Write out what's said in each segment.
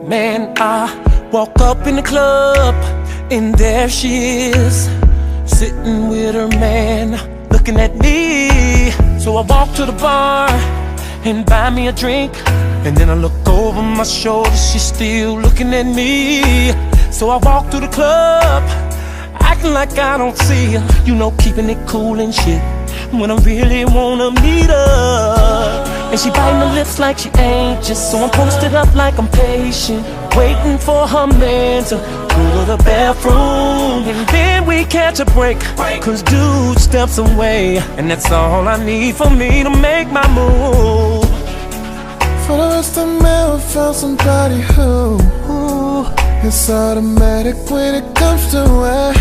Man, I walk up in the club and there she is, sitting with her man, looking at me. So I walk to the bar and buy me a drink, and then I look over my shoulder, she's still looking at me. So I walk through the club, acting like I don't see her, you know, keeping it cool and shit, when I really wanna meet her. And she biting her lips like she anxious, so I'm posted up like I'm patient, waiting for her man to go to the bathroom. And then we catch a break, cause dude steps away, and that's all I need for me to make my move. For the rest of me, I found somebody who it's automatic when it comes to it.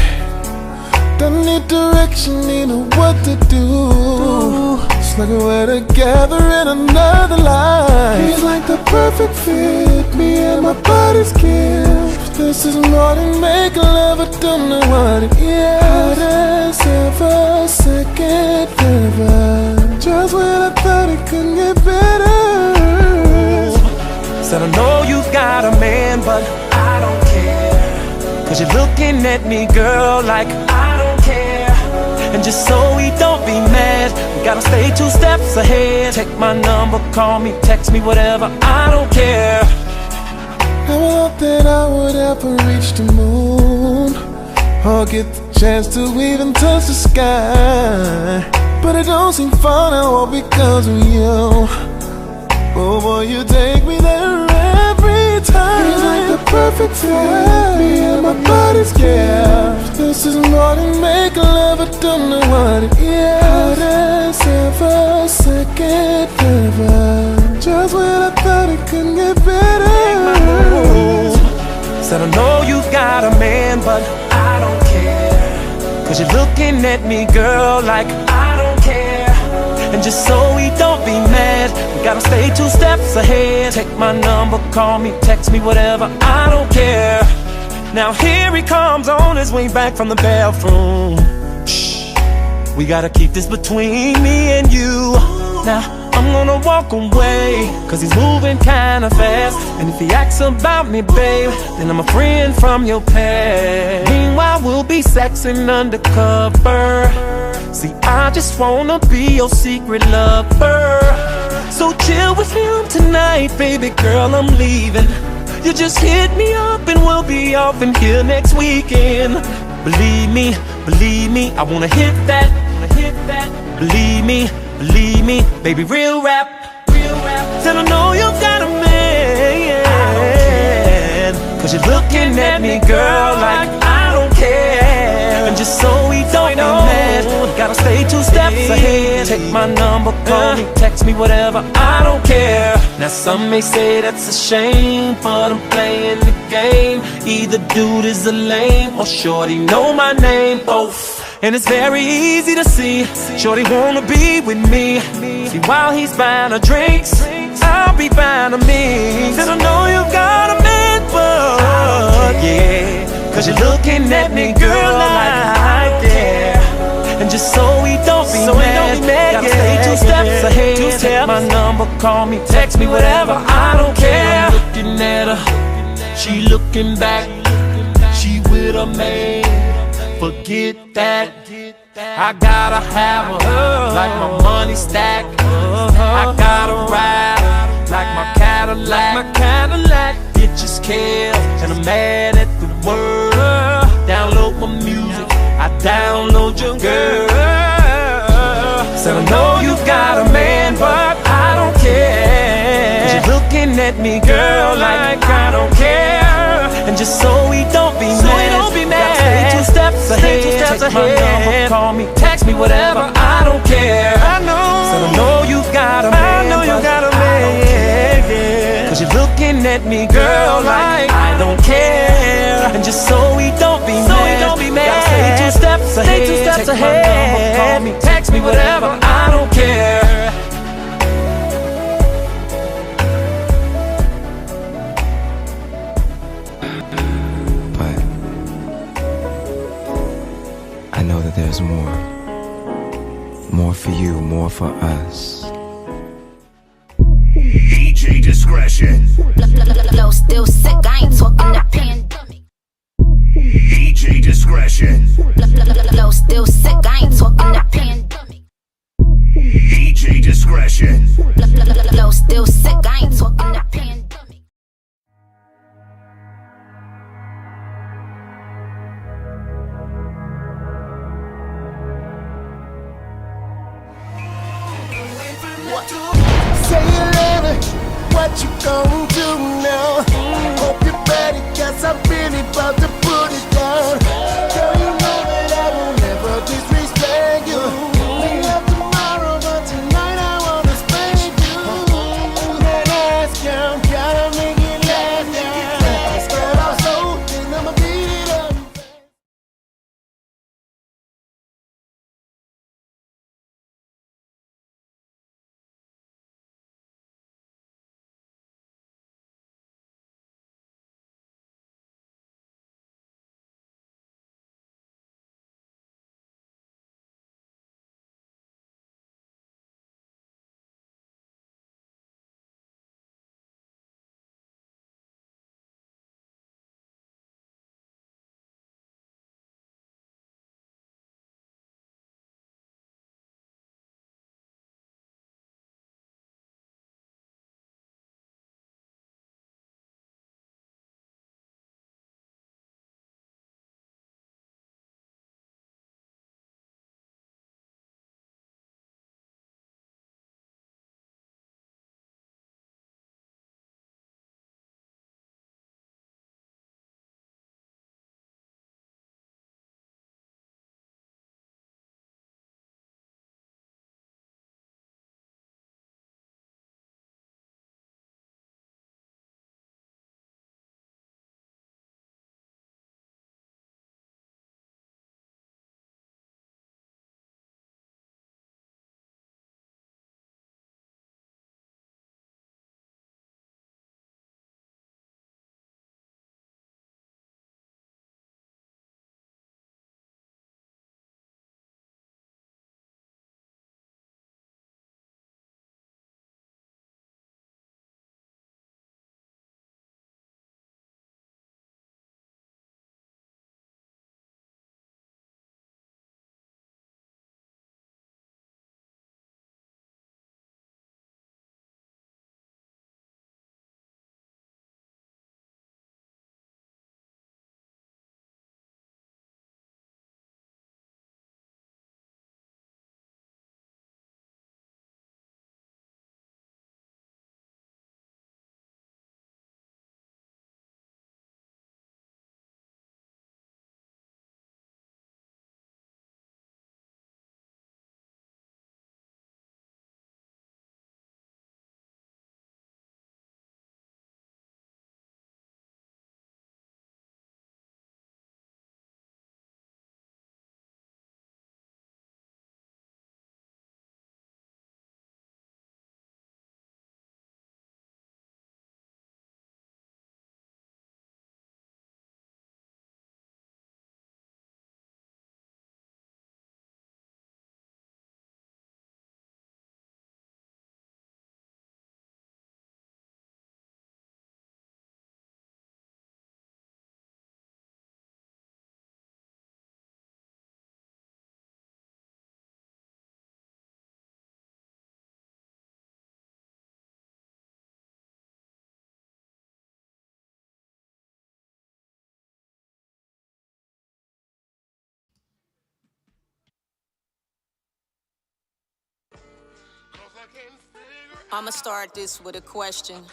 Don't need direction, need know what to do. It's like we're together in another life. He's like the perfect fit, me and my body's gift. This is more than making love, I don't know what it is. Hot as ever, second ever, just when I thought it couldn't get better. Said I know you've got a man, but I don't care, cause you're looking at me, girl, like I don't care. And just so we don't be mad, we gotta stay 2 steps ahead. Take my number, call me, text me, whatever, I don't care. Never thought that I would ever reach the moon, or get the chance to even touch the sky. But it don't seem fun at all because of you. Oh boy, you take me there every time. He's like the perfect fit, me and my body's gift. This is more than making love, I don't know what it is. Hot as ever, second ever, just when I thought it couldn't get better. Said I know you've got a man, but I don't care, cause you're looking at me, girl, like I don't care. And just so we don't be mad, we gotta stay 2 steps ahead. Take my number, call me, text me, whatever, I don't care. Now here he comes on his way back from the bathroom. Shh, we gotta keep this between me and you. Now I'm gonna walk away, cause he's moving kinda fast. And if he asks about me, babe, then I'm a friend from your past. Meanwhile, we'll be sexing undercover. See, I just wanna be your secret lover. So chill with him tonight, baby girl, I'm leaving. You just hit me up and we'll be off in here next weekend. Believe me, I wanna hit that. Believe me, baby, real rap. Till I know you got a man. Cause you're looking at me, girl, like I don't care. And just so we don't be mad, gotta stay 2 steps ahead. Take my number, call me, text me, whatever, I don't care. Now some may say that's a shame, but I'm playing the game. Either dude is a lame or shorty know my name, both. And it's very easy to see, shorty wanna be with me. See, while he's buying her drinks, I'll be buying her me. Said I know you got a man, but yeah, cause you're looking at me, girl, like yeah. And just so we don't be mad, gotta stay 2 steps ahead. Take my number, call me, text me, whatever, I don't care. I'm looking at her, she looking back, she with a man. Forget that, I gotta have her, like my money stack. I gotta ride, like my Cadillac. Bitches care, and I'm mad at the world. Download my music, I download your girl. Said I know you got a man, but I don't care. Cause you're looking at me, girl, like I don't care. And just so we don't be mad, stay 2 steps ahead. Take my number, call me, text me, whatever, I don't care. I know, said I know you got a man, I know you got a man, yeah. Cause you're looking at me, girl, like I don't care. And just so we don't be mad, gotta stay 2 steps ahead. Take my number, call me, text me, whatever, I don't care. I know that there's more for you, more for us. DJ discretion. Flow still sick, I ain't talking the pandemic. DJ discretion. Flow still sick, I ain't talking the pandemic. DJ discretion. Flow still sick, I ain't talking the pandemic. Say you love it, what you gon' do now? Hope you're ready, cause I'm really about to put it down. Girl, you know that I will never disrespect you. We love tomorrow, but tonight I wanna spank you. That ass count, gotta make it last, yeah. Spread our soul, and I'ma beat it up. I'ma start this with a question.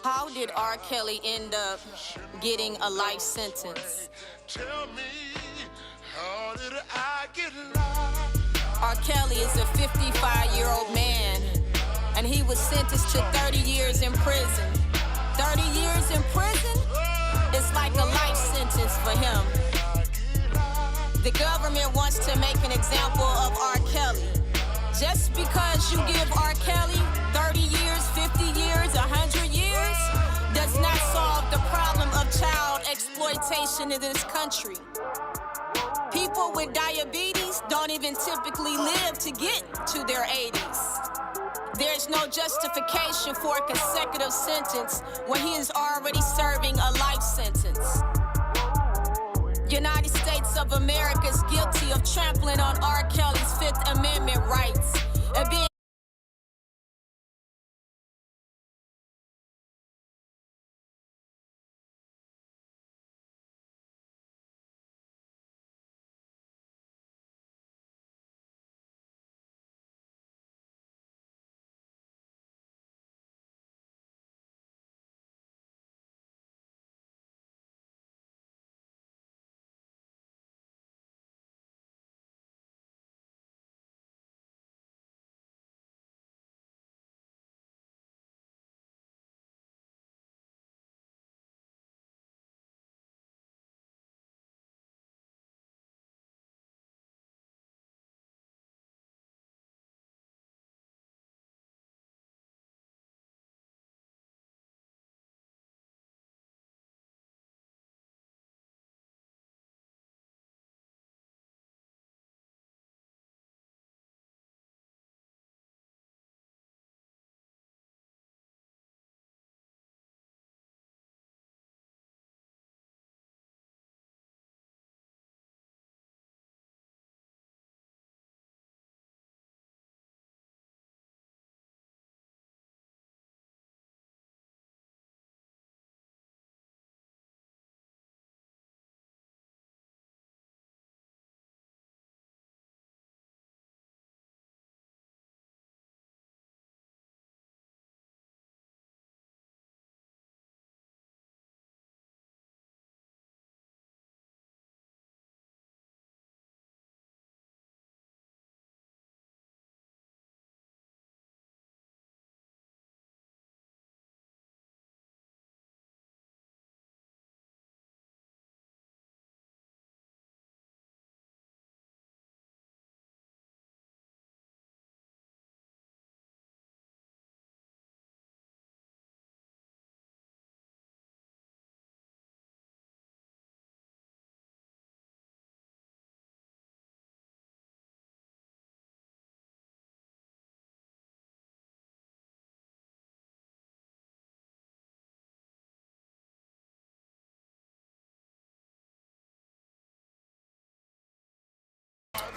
How did R. Kelly end up getting a life sentence? Tell me, how did I get lost? R. Kelly is a 55-year-old man, and he was sentenced to 30 years in prison. 30 years in prison is like a life sentence for him. The government wants to make an example of R. Kelly. Just because you give R. Kelly 30 years, 50 years, 100 years, does not solve the problem of child exploitation in this country. People with diabetes don't even typically live to get to their 80s. There's no justification for a consecutive sentence when he is already serving a life sentence. United States of America is guilty of trampling on R. Kelly's Fifth Amendment rights and being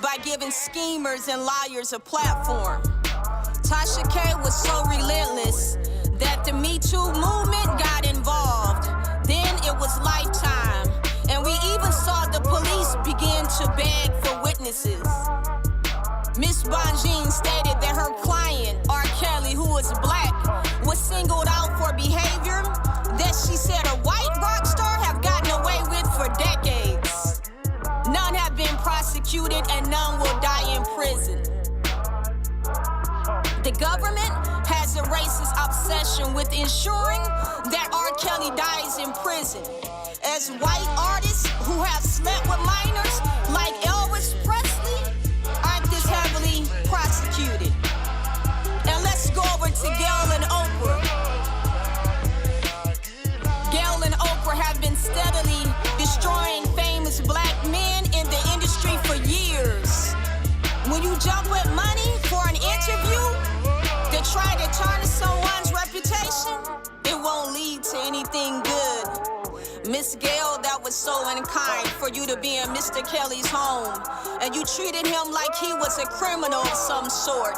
by giving schemers and liars a platform. Tasha K was so relentless that the Me Too movement got involved. Then it was Lifetime, and we even saw the police begin to beg for witnesses. Miss Bonjean stated that her client, R. Kelly, who was black, was singled out for behavior that she said a white rock star have gotten away with for decades. None have been prosecuted and none will die in prison. The government has a racist obsession with ensuring that R. Kelly dies in prison. As white artists who have slept with minors like Elvis Presley aren't this heavily prosecuted. And let's go over to Gayle and Oprah. Gayle and Oprah have been steadily destroying famous black men in the industry for years. When you jump with money for an interview to try to tarnish someone's reputation, it won't lead to anything good. Miss Gayle, that was so unkind for you to be in Mr. Kelly's home, and you treated him like he was a criminal of some sort.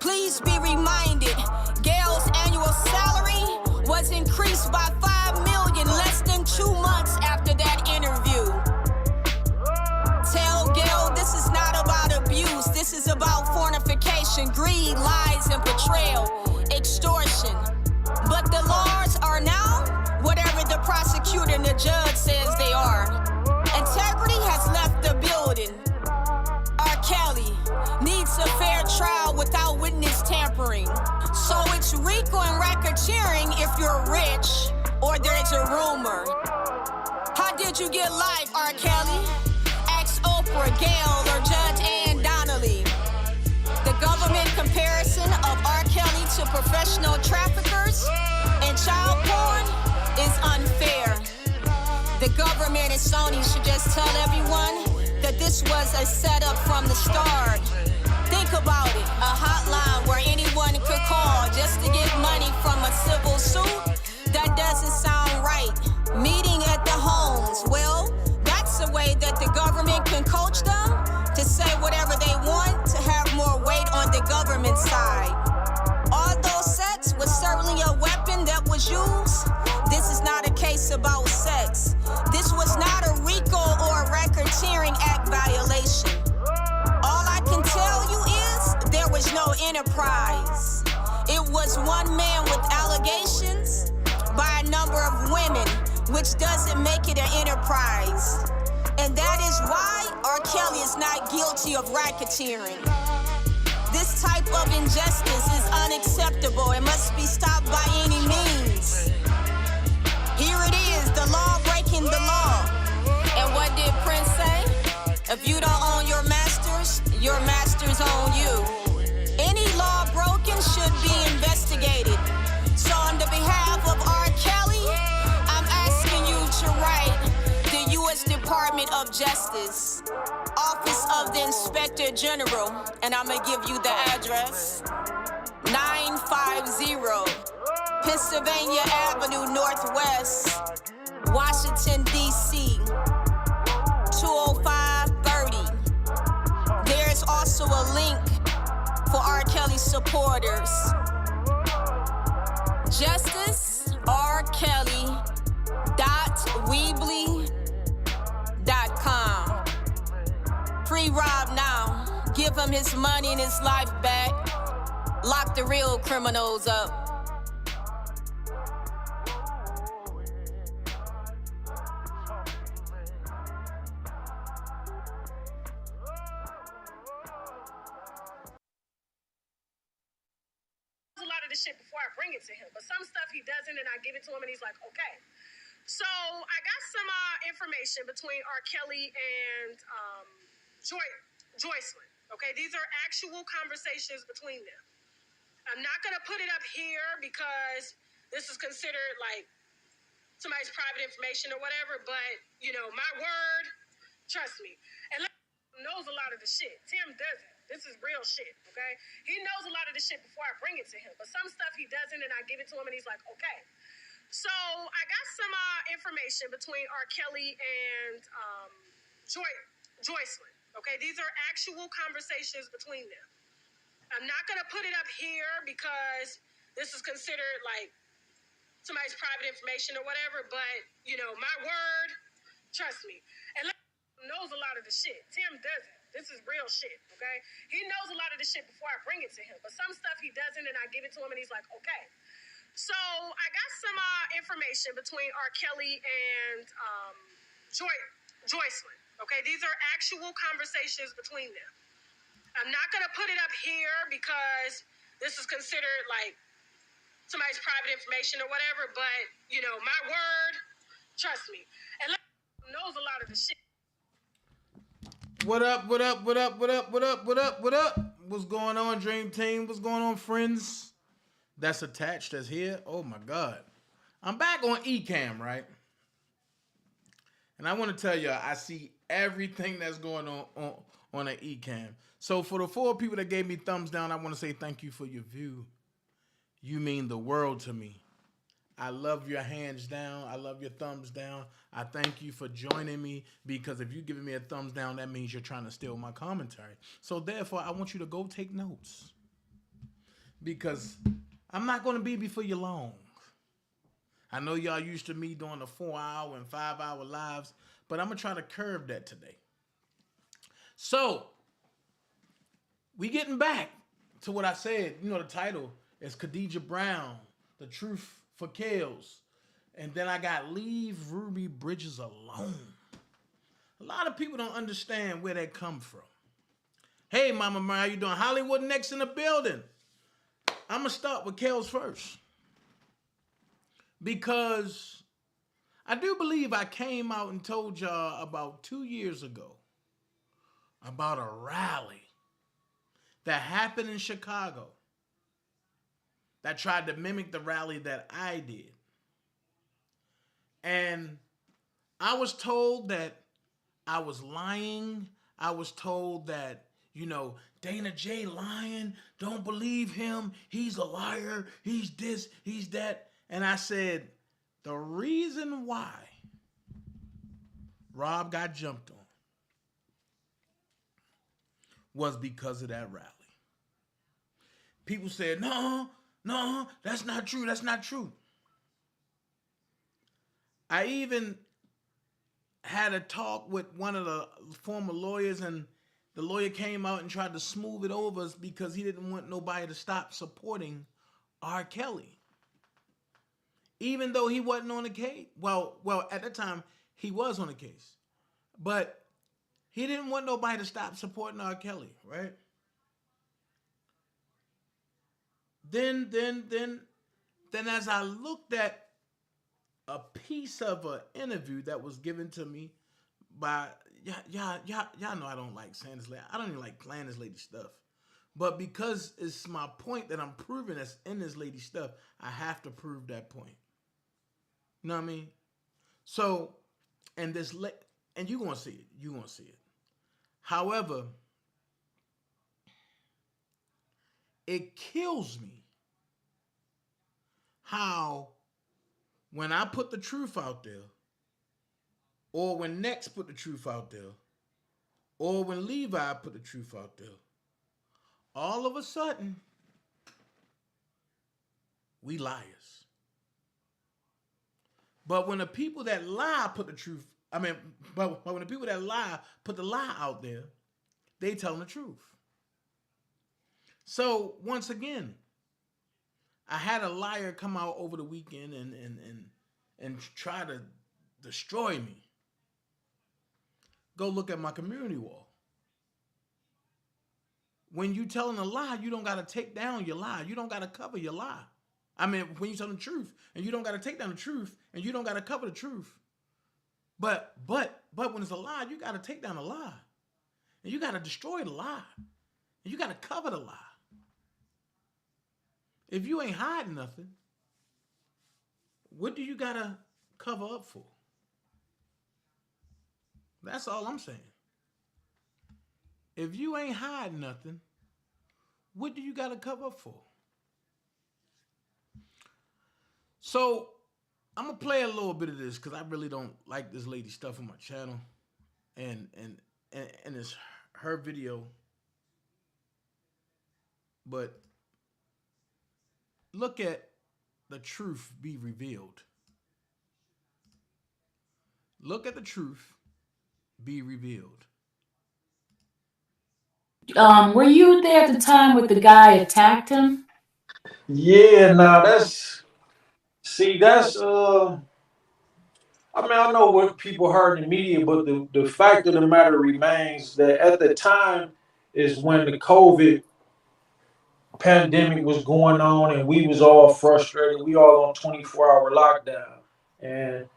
Please be reminded, Gayle's annual salary was increased by $5 million less than 2 months after that interview. Tell Gayle this is not about abuse, this is about fornication, greed, deceit, lies, and betrayal, extortion. But the laws are now whatever the prosecutor and the judge says they are. Integrity has left the building. R. Kelly needs a fair trial without witness tampering. So it's RICO and racketeering if you're rich or there's a rumor. How did you get life, R. Kelly? Ask Oprah, Gail, or Judge Ann Donnelly. The government comparison of R. Kelly to professional traffickers and child porn is unfair. The government and Sony should just tell everyone that this was a setup from the start. Think about it, a hotline where anyone could call just to get money from a civil suit? That doesn't sound right. Meeting at the homes, well, that's a way that the government can coach them to say whatever they want to have more weight on the government side. Although sex was certainly a weapon that was used, this is not a case about sex. This was not a RICO or a racketeering act violation. All I can tell you is there was no enterprise. It was one man with allegations by a number of women, which doesn't make it an enterprise. And that is why R. Kelly is not guilty of racketeering. This type of injustice is unacceptable and must be stopped by any means. Here it is, the law breaking the law. And what did Prince say? If you don't own your masters own you. Any law broken should be investigated. So on the behalf of R. Kelly, I'm asking you to write the U.S. Department of Justice, Office of the Inspector General, and I'm gonna give you the address, 950 Pennsylvania Avenue Northwest, Washington, D.C., 20530. There's also a link for R. Kelly supporters. JusticeRKelly.weebly.com. Free Rob now. Give him his money and his life back. Lock the real criminals up. A lot of the shit before I bring it to him, but some stuff he doesn't, and I give it to him, and he's like, okay. So I got some information between R. Kelly and Joycelyn. Okay, these are actual conversations between them. I'm not gonna put it up here because this is considered like somebody's private information or whatever. But you know, my word, trust me. And knows a lot of the shit. Tim doesn't. This is real shit, okay? He knows a lot of the shit before I bring it to him. But some stuff he doesn't, and I give it to him, and he's like, okay. So I got some information between R. Kelly and Joycelyn, okay? These are actual conversations between them. I'm not going to put it up here because this is considered like somebody's private information or whatever. But, you know, my word, trust me. And knows a lot of the shit. Tim doesn't. This is real shit, okay? He knows a lot of the shit before I bring it to him. But some stuff he doesn't, and I give it to him, and he's like, okay. So I got some information between R. Kelly and Joycelyn, okay? These are actual conversations between them. I'm not going to put it up here because this is considered like somebody's private information or whatever. But, you know, my word, trust me. And knows a lot of the shit. What up, what up, what up, what up, what up, what up, what up? What's going on, Dream Team? What's going on, friends? That's attached, that's here. Oh, my God. I'm back on Ecamm, right? And I want to tell you, I see everything that's going on at Ecamm. So for the 4 people that gave me thumbs down, I want to say thank you for your view. You mean the world to me. I love your hands down. I love your thumbs down. I thank you for joining me, because if you're giving me a thumbs down, that means you're trying to steal my commentary. So therefore, I want you to go take notes, because I'm not going to be before you long. I know y'all used to me doing the 4-hour and 5-hour lives, but I'm going to try to curb that today. So we getting back to what I said. You know, the title is Kadejah Brown, The Truth for Kellz. And then I got Leave Ruby Bridges Alone. A lot of people don't understand where that come from. Hey, Mama Maya, how you doing? Hollywood Next in the building. I'm going to start with Kellz first. Because I do believe I came out and told y'all about 2 years ago about a rally that happened in Chicago that tried to mimic the rally that I did. And I was told that I was lying. I was told that, you know, DanaJay lying. Don't believe him. He's a liar. He's this, he's that. And I said, the reason why Rob got jumped on was because of that rally. People said, no, that's not true. That's not true. I even had a talk with one of the former lawyers, and the lawyer came out and tried to smooth it over because he didn't want nobody to stop supporting R. Kelly. Even though he wasn't on the case. Well, at the time, he was on the case. But he didn't want nobody to stop supporting R. Kelly, right? Then as I looked at a piece of an interview that was given to me by y'all know I don't like saying this lady. I don't even like playing this lady stuff. But because it's my point that I'm proving that's in this lady stuff, I have to prove that point. You know what I mean? So, and you're gonna see it. You're gonna see it. However, it kills me how when I put the truth out there, or when Next put the truth out there, or when Levi put the truth out there, all of a sudden, we liars. But when the people that lie put the truth, but when the people that lie put the lie out there, they telling the truth. So once again, I had a liar come out over the weekend and try to destroy me. Go look at my community wall. When you telling a lie, you don't got to take down your lie. You don't got to cover your lie. When you tell the truth, and you don't got to take down the truth, and you don't got to cover the truth. But when it's a lie, you got to take down the lie. And you got to destroy the lie. And you got to cover the lie. If you ain't hiding nothing, what do you got to cover up for? That's all I'm saying. If you ain't hiding nothing, what do you got to cover up for? So, I'm going to play a little bit of this because I really don't like this lady stuff on my channel. And it's her video. But look at the truth be revealed. Look at the truth be revealed. Were you there at the time with the guy attacked him? Yeah, now that's I know what people heard in the media, but the fact of the matter remains that at the time is when the COVID pandemic was going on and we was all frustrated. We all on 24-hour lockdown. And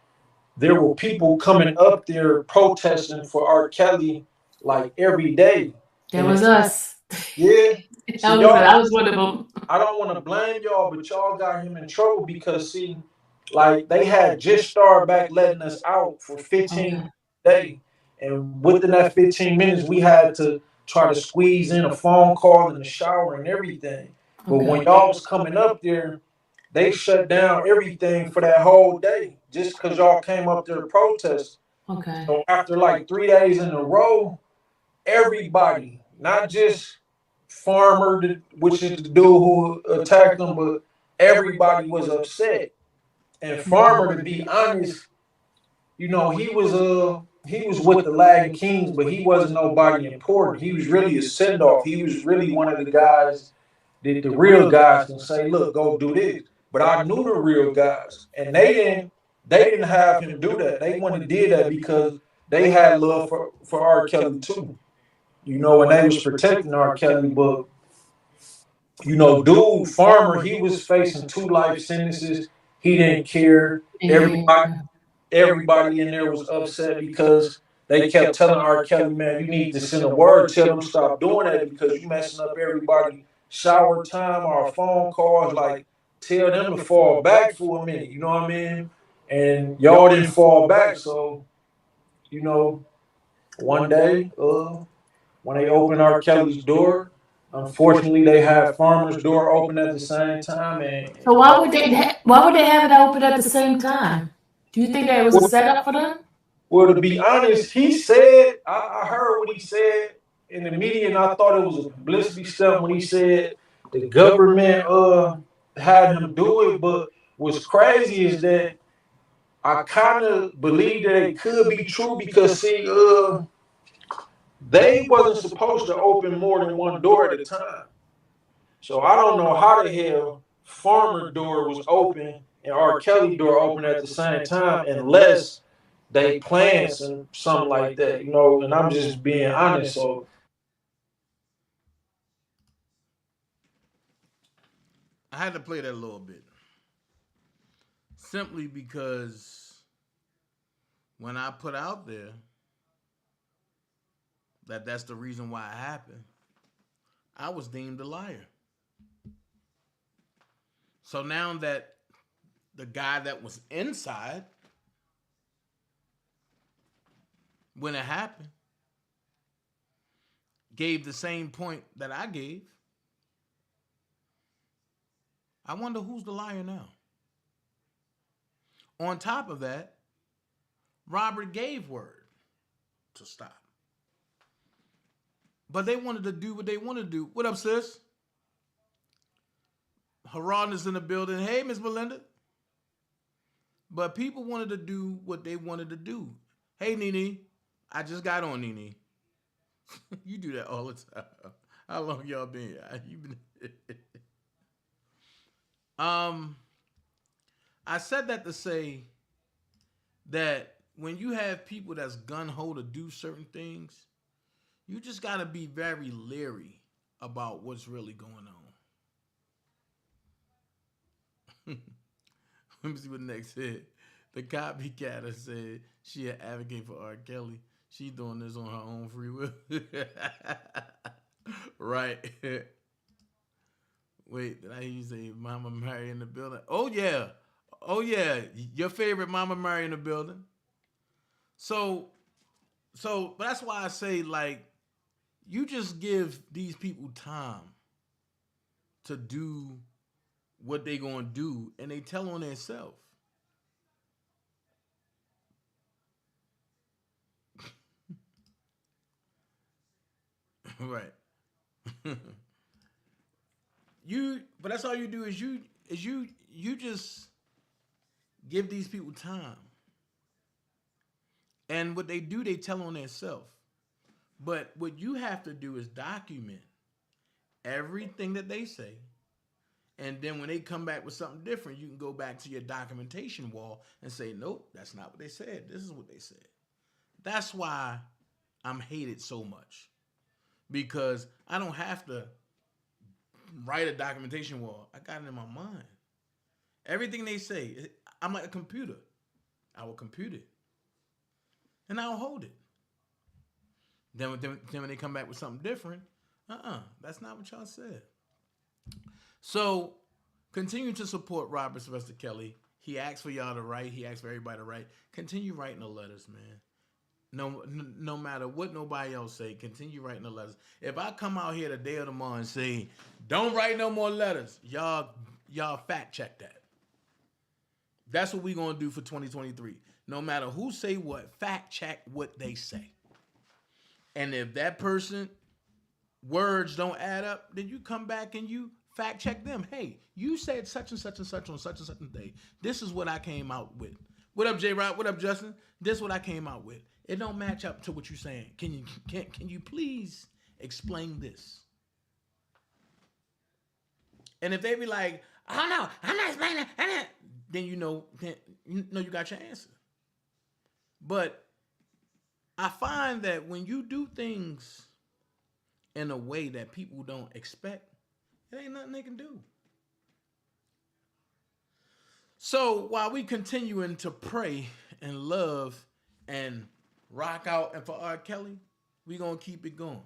there were people coming up there protesting for R. Kelly like every day. That was us. Yeah. I was one of them. I don't want to blame y'all, but y'all got him in trouble because, see, like they had just started back letting us out for 15 days. And within that 15 minutes, we had to try to squeeze in a phone call and a shower and everything. But when y'all was coming up there, they shut down everything for that whole day just because y'all came up there to protest. Okay. So after like 3 days in a row, everybody, not just Farmer, which is the dude who attacked them, but everybody was upset. And Farmer, to be honest, you know, he was with the Latin Kings, but he wasn't nobody important. He was really a send-off. He was really one of the guys the real guys can say, look, go do this. But I knew the real guys, and they didn't have him do that. They wanted did that because they had love for R. Kelly too. You know, and they was protecting R. Kelly, but you know, dude, Farmer, he was facing 2 life sentences. He didn't care. Everybody in there was upset because they kept telling R. Kelly, man, you need to send a word, tell them stop doing that because you messing up everybody shower time or phone calls. Like, tell them to fall back for a minute. You know what I mean? And y'all didn't fall back. So, you know, one day, when they opened R. Kelly's door, unfortunately, they had Farmer's door open at the same time. And So why would they have it open at the same time? Do you think that was a setup for them? well, to be honest, he said, I heard what he said in the media, and I thought it was a publicity stunt when he said the government had him do it. But what's crazy is that I kind of believe that it could be true because see, they wasn't supposed to open more than one door at a time. So I don't know how the hell Farmer door was open and R. Kelly door open at the same time unless they planned something like that, you know, and I'm just being honest. So I had to play that a little bit. Simply because when I put out there that that's the reason why it happened, I was deemed a liar. So now that the guy that was inside, when it happened, gave the same point that I gave, I wonder who's the liar now. On top of that, Robert gave word to stop. But they wanted to do what they want to do. What up, sis? Harald is in the building. Hey, Miss Melinda. But people wanted to do what they wanted to do. Hey, Nene. I just got on, Nene. You do that all the time. How long y'all been here? You been... I said that to say that when you have people that's gun-ho to do certain things, you just got to be very leery about what's really going on. Let me see what next said. The copycatter said she an advocate for R. Kelly. She doing this on her own free will. Right. Wait, did I hear you say Mama Mary in the building? Oh, yeah. Oh, yeah. Your favorite Mama Mary in the building. So but that's why I say, like, you just give these people time to do what they gonna do, and they tell on themselves. Right. But that's all you do is you just give these people time. And what they do, they tell on themselves. But what you have to do is document everything that they say. And then when they come back with something different, you can go back to your documentation wall and say, nope, that's not what they said. This is what they said. That's why I'm hated so much. Because I don't have to write a documentation wall. I got it in my mind. Everything they say, I'm like a computer. I will compute it. And I'll hold it. Then when they come back with something different, that's not what y'all said. So continue to support Robert Sylvester Kelly. He asked for y'all to write. He asked for everybody to write. Continue writing the letters, man. No matter what nobody else say, continue writing the letters. If I come out here the day of tomorrow and say, don't write no more letters, y'all fact check that. That's what we gonna do for 2023. No matter who say what, fact check what they say. And if that person words don't add up, then you come back and you fact check them. Hey, you said such and such and such on such and such a day. This is what I came out with. What up, J-Rod? What up, Justin? This is what I came out with. It don't match up to what you're saying. Can you please explain this? And if they be like, I don't know, I'm not explaining that, then you know you got your answer. But I find that when you do things in a way that people don't expect, it ain't nothing they can do. So while we continuing to pray and love and rock out and for R. Kelly, we gonna keep it going.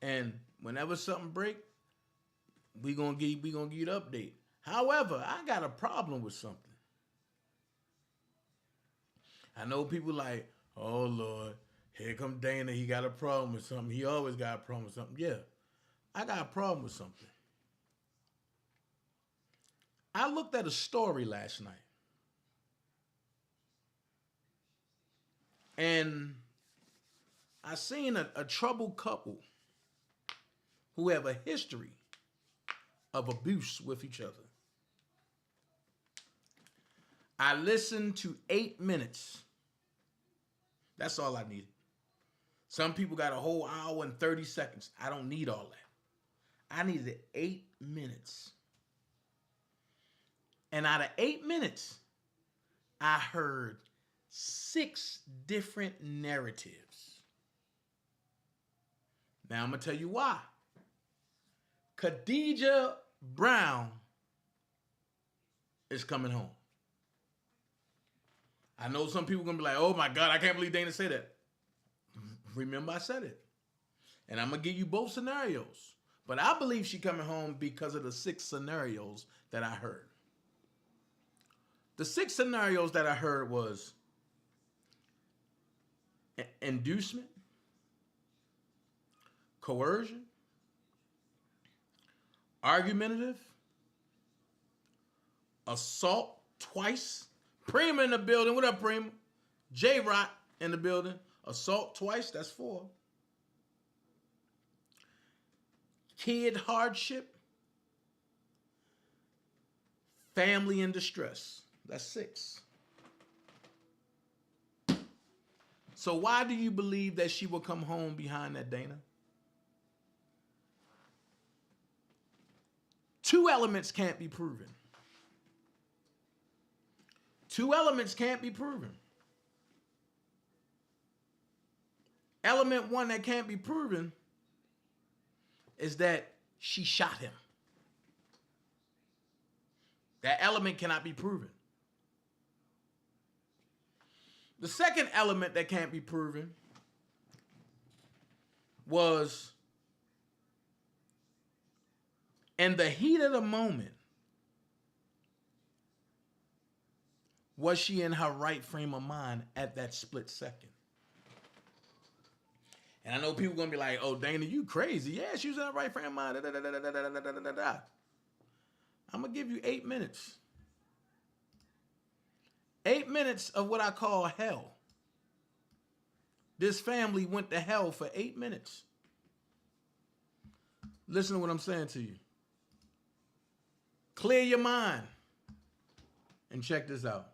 And whenever something break, we gonna give you the update. However, I got a problem with something. I know people like, oh Lord, here come Dana, he got a problem with something. He always got a problem with something. Yeah, I got a problem with something. I looked at a story last night. And I seen a troubled couple who have a history of abuse with each other. I listened to 8 minutes. That's all I needed. Some people got a whole hour and 30 seconds. I don't need all that. I needed 8 minutes. And out of 8 minutes, I heard 6 different narratives. Now I'm going to tell you why. Kadejah Brown is coming home. I know some people are going to be like, oh my God, I can't believe Dana said that. Remember I said it. And I'm going to give you both scenarios. But I believe she's coming home because of the 6 scenarios that I heard. The 6 scenarios that I heard was inducement, coercion, argumentative, assault twice. Prima in the building. What up, Prima? J-Rock in the building. Assault twice. That's 4. Kid hardship. Family in distress. That's 6. So why do you believe that she will come home behind that, Dana? 2 elements can't be proven. 2 elements can't be proven. Element 1 that can't be proven is that she shot him. That element cannot be proven. The second element that can't be proven was in the heat of the moment, was she in her right frame of mind at that split second? And I know people are going to be like, oh, Dana, you crazy. Yeah, she was in her right frame of mind. I'm going to give you 8 minutes. 8 minutes of what I call hell. This family went to hell for 8 minutes. Listen to what I'm saying to you. Clear your mind and check this out.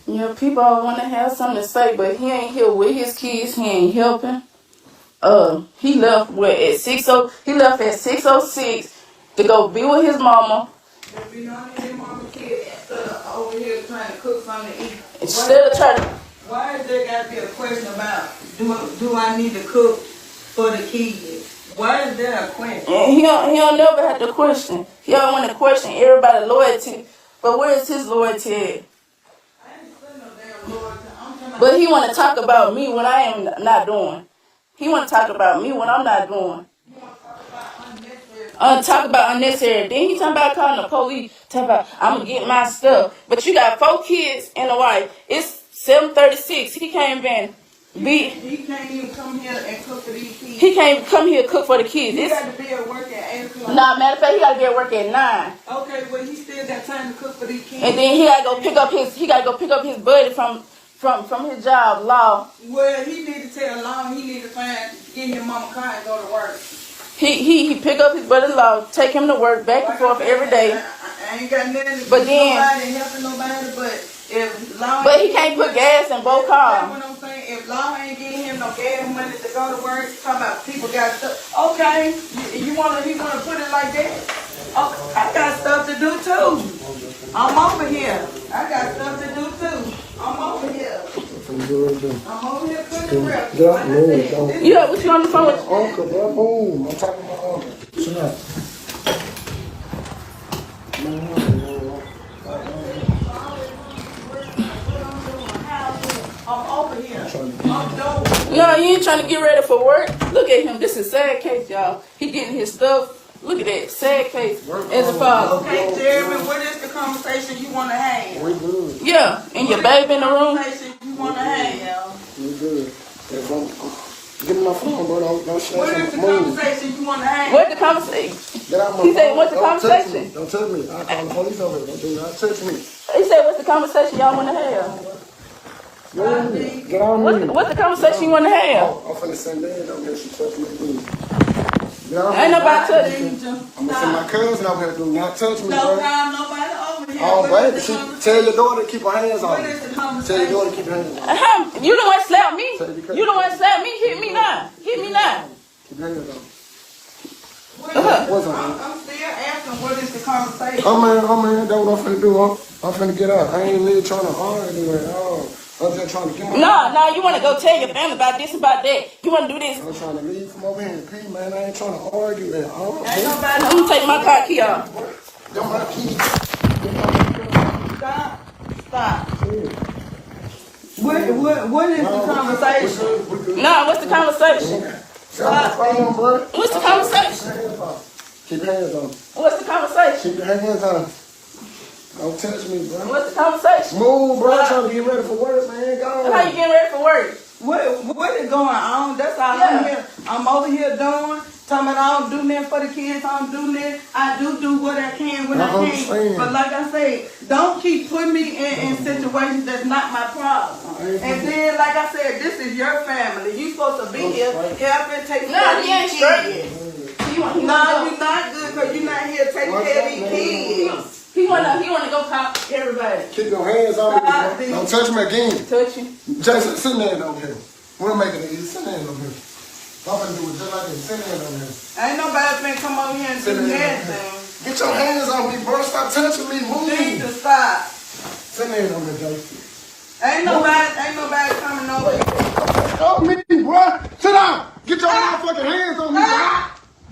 You know, people want to have something to say, but he ain't here with his kids. He ain't helping. He left at 6:00. He left at 6:06 to go be with his mama. Be knowing his mama kid over here trying to cook something to eat. Instead of trying to. Why is there got to be a question about do I need to cook for the kids? Why is there a question? And he don't never have to question. He don't want to question everybody's loyalty. But where is his loyalty at? But he want to talk about me when I am not doing. He want to talk about me when I'm not doing. Talk about unnecessary. Then he talking about calling the police. Talk about I'm gonna get my stuff. But you got 4 kids and a wife. It's 7:36. He can't even be. He can't even come here and cook for these kids. He can't come here and cook for the kids. He got to be at work at 8 o'clock. Nah, matter of fact, he got to be at work at 9. Okay, well he still got time to cook for these kids. And then he got to go pick up his. He got to go pick up his buddy from his job, Law. Well, he need to tell Law he need to get his mama car and go to work. He pick up his buddy Law, take him to work back and forth every day. I ain't got nothing to But then, nobody helping nobody, but if law but he can't put gas in both that's cars. what I'm saying. If law ain't giving him no gas money to go to work, talking about people got stuff. Okay, he wanna put it like that. Oh, I got stuff to do too. I'm over here. I got stuff to do too. I'm over here. I'm over here cooking breakfast. Yeah, what you on the phone with? Uncle, bro, boom. I'm talking about uncle. Shut up. I'm over here. No, you ain't trying to get ready for work. Look at him. This is a sad case, y'all. He getting his stuff. Look at that. Sad case. As a father. Okay, Jeremy, what is the conversation you want to have? We good. Yeah, and your baby in the room. Conversation you want to have? We good. Give me my phone, bro. Don't shut What is the conversation you want to have? What's the conversation? Get out my He said, phone. what's the conversation? Don't touch me. I'll call the police over here. Do not touch me. He said, what's the conversation y'all want to have? Get on me. What's the conversation you want to have? I'm finna send that over here. She touch me. Ain't nobody touching you. I'm gonna send my cousin over here. Do not touch me, No, bro. nobody over here. Oh, baby. Tell your daughter to keep her hands on What me. is the Tell your conversation? daughter to keep her hands on me. You the one slap me. You the one slap me. Hit me now. Hit me now. Keep her hands on me. I'm still asking what is the conversation. Oh man, that's what I'm finna do. I'm finna get out. I ain't really trying to argue anyway. I'm just trying to get my... No, you want to go tell your family about this, about that. You want to do this. I'm trying to leave from over here in peace, man. I ain't trying to argue at all. Ain't nobody. I'm going to take my car key off. Them my keys. Stop. What is the conversation? No, what's the conversation? What's the conversation? Keep your hands on me. What's the conversation? Keep your hands on me. Don't touch me, bro. What's the conversation? Move, bro. I'm trying to get ready for work, man. Go. How you getting ready for work? What is going on? That's all I'm here. I'm over here doing. Talking about I don't do nothing for the kids. I don't do nothing. I do what I can when I can. understand. But like I said, don't keep putting me in situations that's not my problem. And then, like I said, this is your family. You supposed to be here helping take care of these kids. No, you're not good because you're not here taking care of these kids. He wanna go call everybody. Keep your hands on me, bro. Don't touch me again. Touch you. Jason, sit there over here. We'll make it easy. Sit there over here. I'm gonna do it just like this. Sit there over here. Ain't nobody finna come over here and do nothing. Get your hands on me, bro. Stop touching me. Move. Need to stop. Sit there over here, Jason. Ain't nobody coming over here. Oh, me, bro. Sit down. Get your motherfucking hands on me, bro.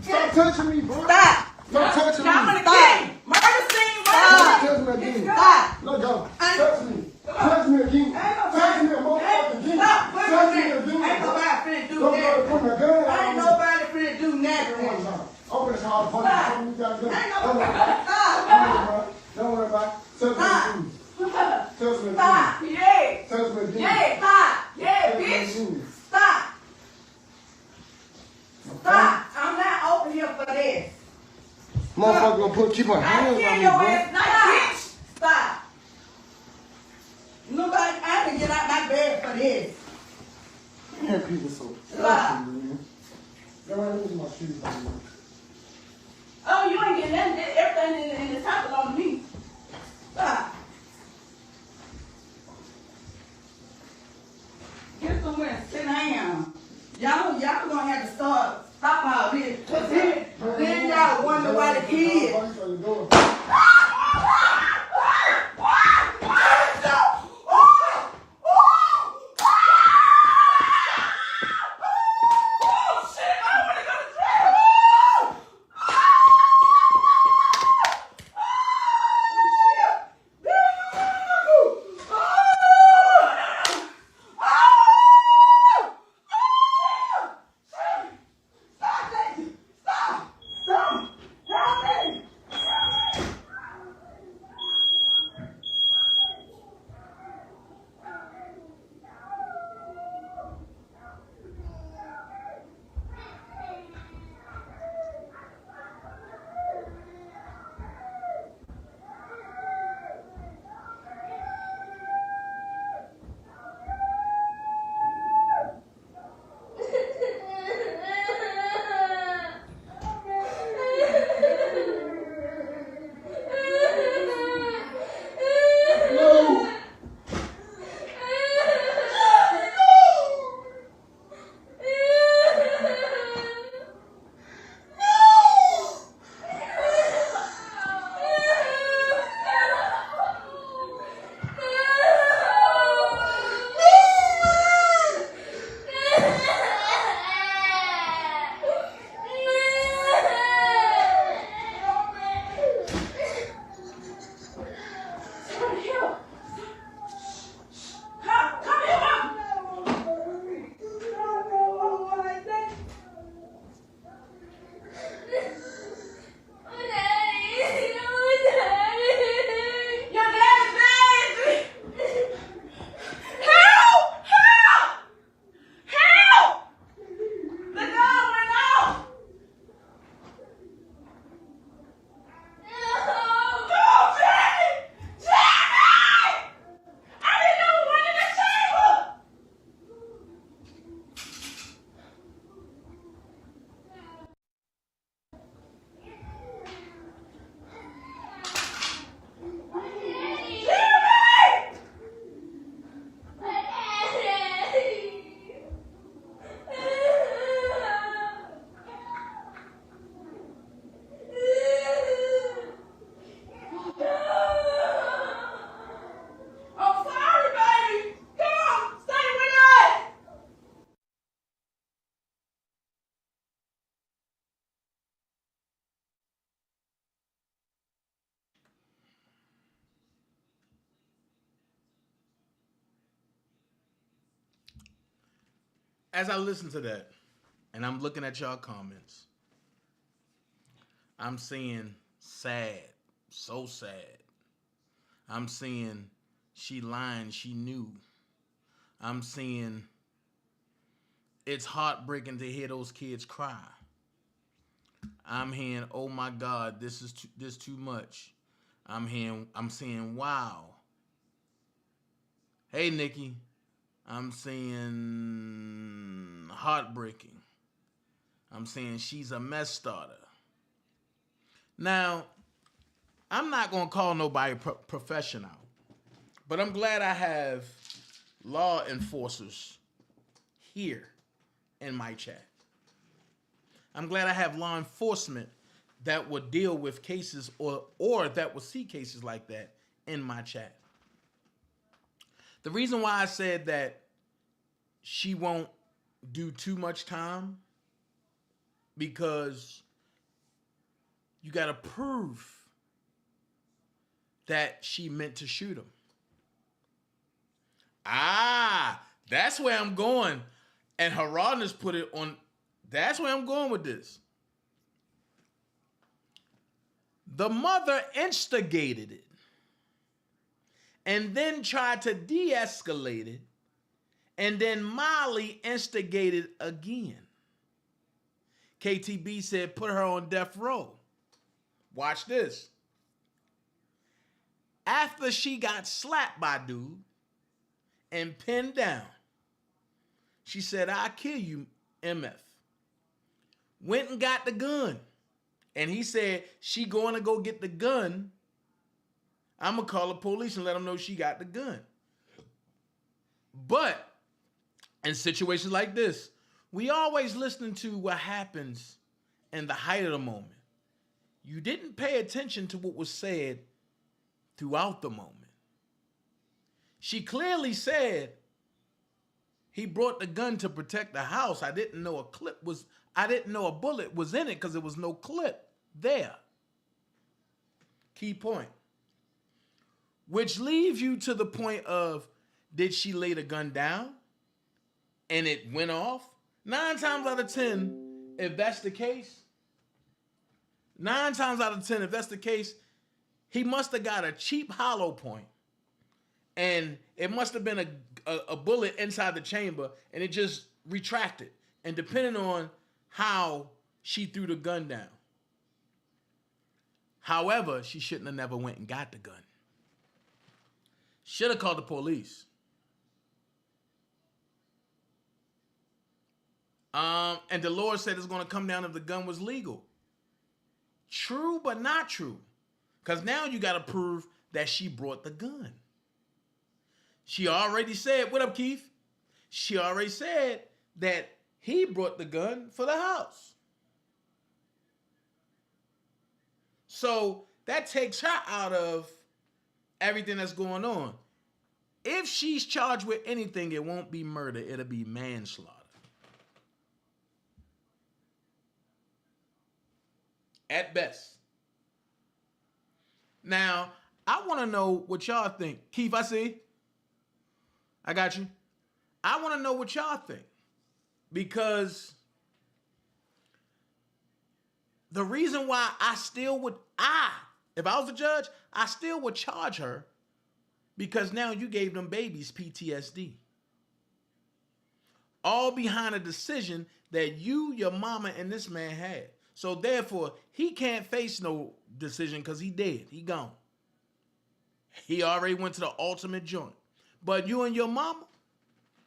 Stop touching me, bro. Stop. Stop touching me. I'm gonna kill you. Murder scene. Stop touching me again. Stop. Let go. Touch me. Touch me again. Touch me a motherfucking again. Stop. Touch me again. Ain't nobody finna do Don't that. go put my gun on Ain't me. nobody finna do nothing. Open this hard for you. You gotta do it. Ain't Don't worry nobody. about it. Stop. Don't worry about it. Touch me again. Touch me again. Stop. Yeah. Touch me again. Yeah. Stop. Yeah, Touch me bitch. again. Stop. Stop. I'm not over here for this. Motherfucker gonna keep my hands on kill me, your bro. ass. Bitch. Stop. Nobody, I can get out my bed for this. Man, people so Stop. man. Go ahead and put my shoes on, man. Oh, you ain't getting nothing. Everything in the top belong to me. Stop. Get somewhere and sit down. Y'all gonna have to stop all this. Cause then y'all wonder why the kids. as I listen to that, and I'm looking at y'all comments, I'm seeing sad, so sad. I'm seeing she lying, she knew. I'm seeing it's heartbreaking to hear those kids cry. I'm hearing, oh my God, this is too much. I'm saying, wow. Hey, Nikki. I'm saying heartbreaking. I'm saying she's a mess starter. Now, I'm not going to call nobody professional, but I'm glad I have law enforcers here in my chat. I'm glad I have law enforcement that will deal with cases or that will see cases like that in my chat. The reason why I said that she won't do too much time, because you got to prove that she meant to shoot him. That's where I'm going. And Herodotus put it on. That's where I'm going with this. The mother instigated it and then tried to de-escalate it, and then Molly instigated again. KTB said, put her on death row. Watch this. After she got slapped by dude and pinned down, she said, I'll kill you, MF. Went and got the gun. And he said, she going to go get the gun. I'm going to call the police and let them know she got the gun. But in situations like this, we always listen to what happens in the height of the moment. You didn't pay attention to what was said throughout the moment. She clearly said, he brought the gun to protect the house. I didn't know a bullet was in it because there was no clip there. Key point. Which leaves you to the point of, did she lay the gun down and it went off? 9 times out of 10, if that's the case, he must have got a cheap hollow point, and it must have been a bullet inside the chamber, and it just retracted. And depending on how she threw the gun down. However, she shouldn't have never went and got the gun. Should have called the police. And the Lord said it's going to come down if the gun was legal. True, but not true. Because now you got to prove that she brought the gun. She already said, what up, Keith? She already said that he brought the gun for the house. So that takes her out of everything that's going on. If she's charged with anything, it won't be murder. It'll be manslaughter. At best. Now, I want to know what y'all think. Keith, I see. I got you. I want to know what y'all think. Because the reason why if I was a judge, I still would charge her, because now you gave them babies PTSD. All behind a decision that you, your mama, and this man had. So therefore, he can't face no decision because he dead. He gone. He already went to the ultimate joint. But you and your mama,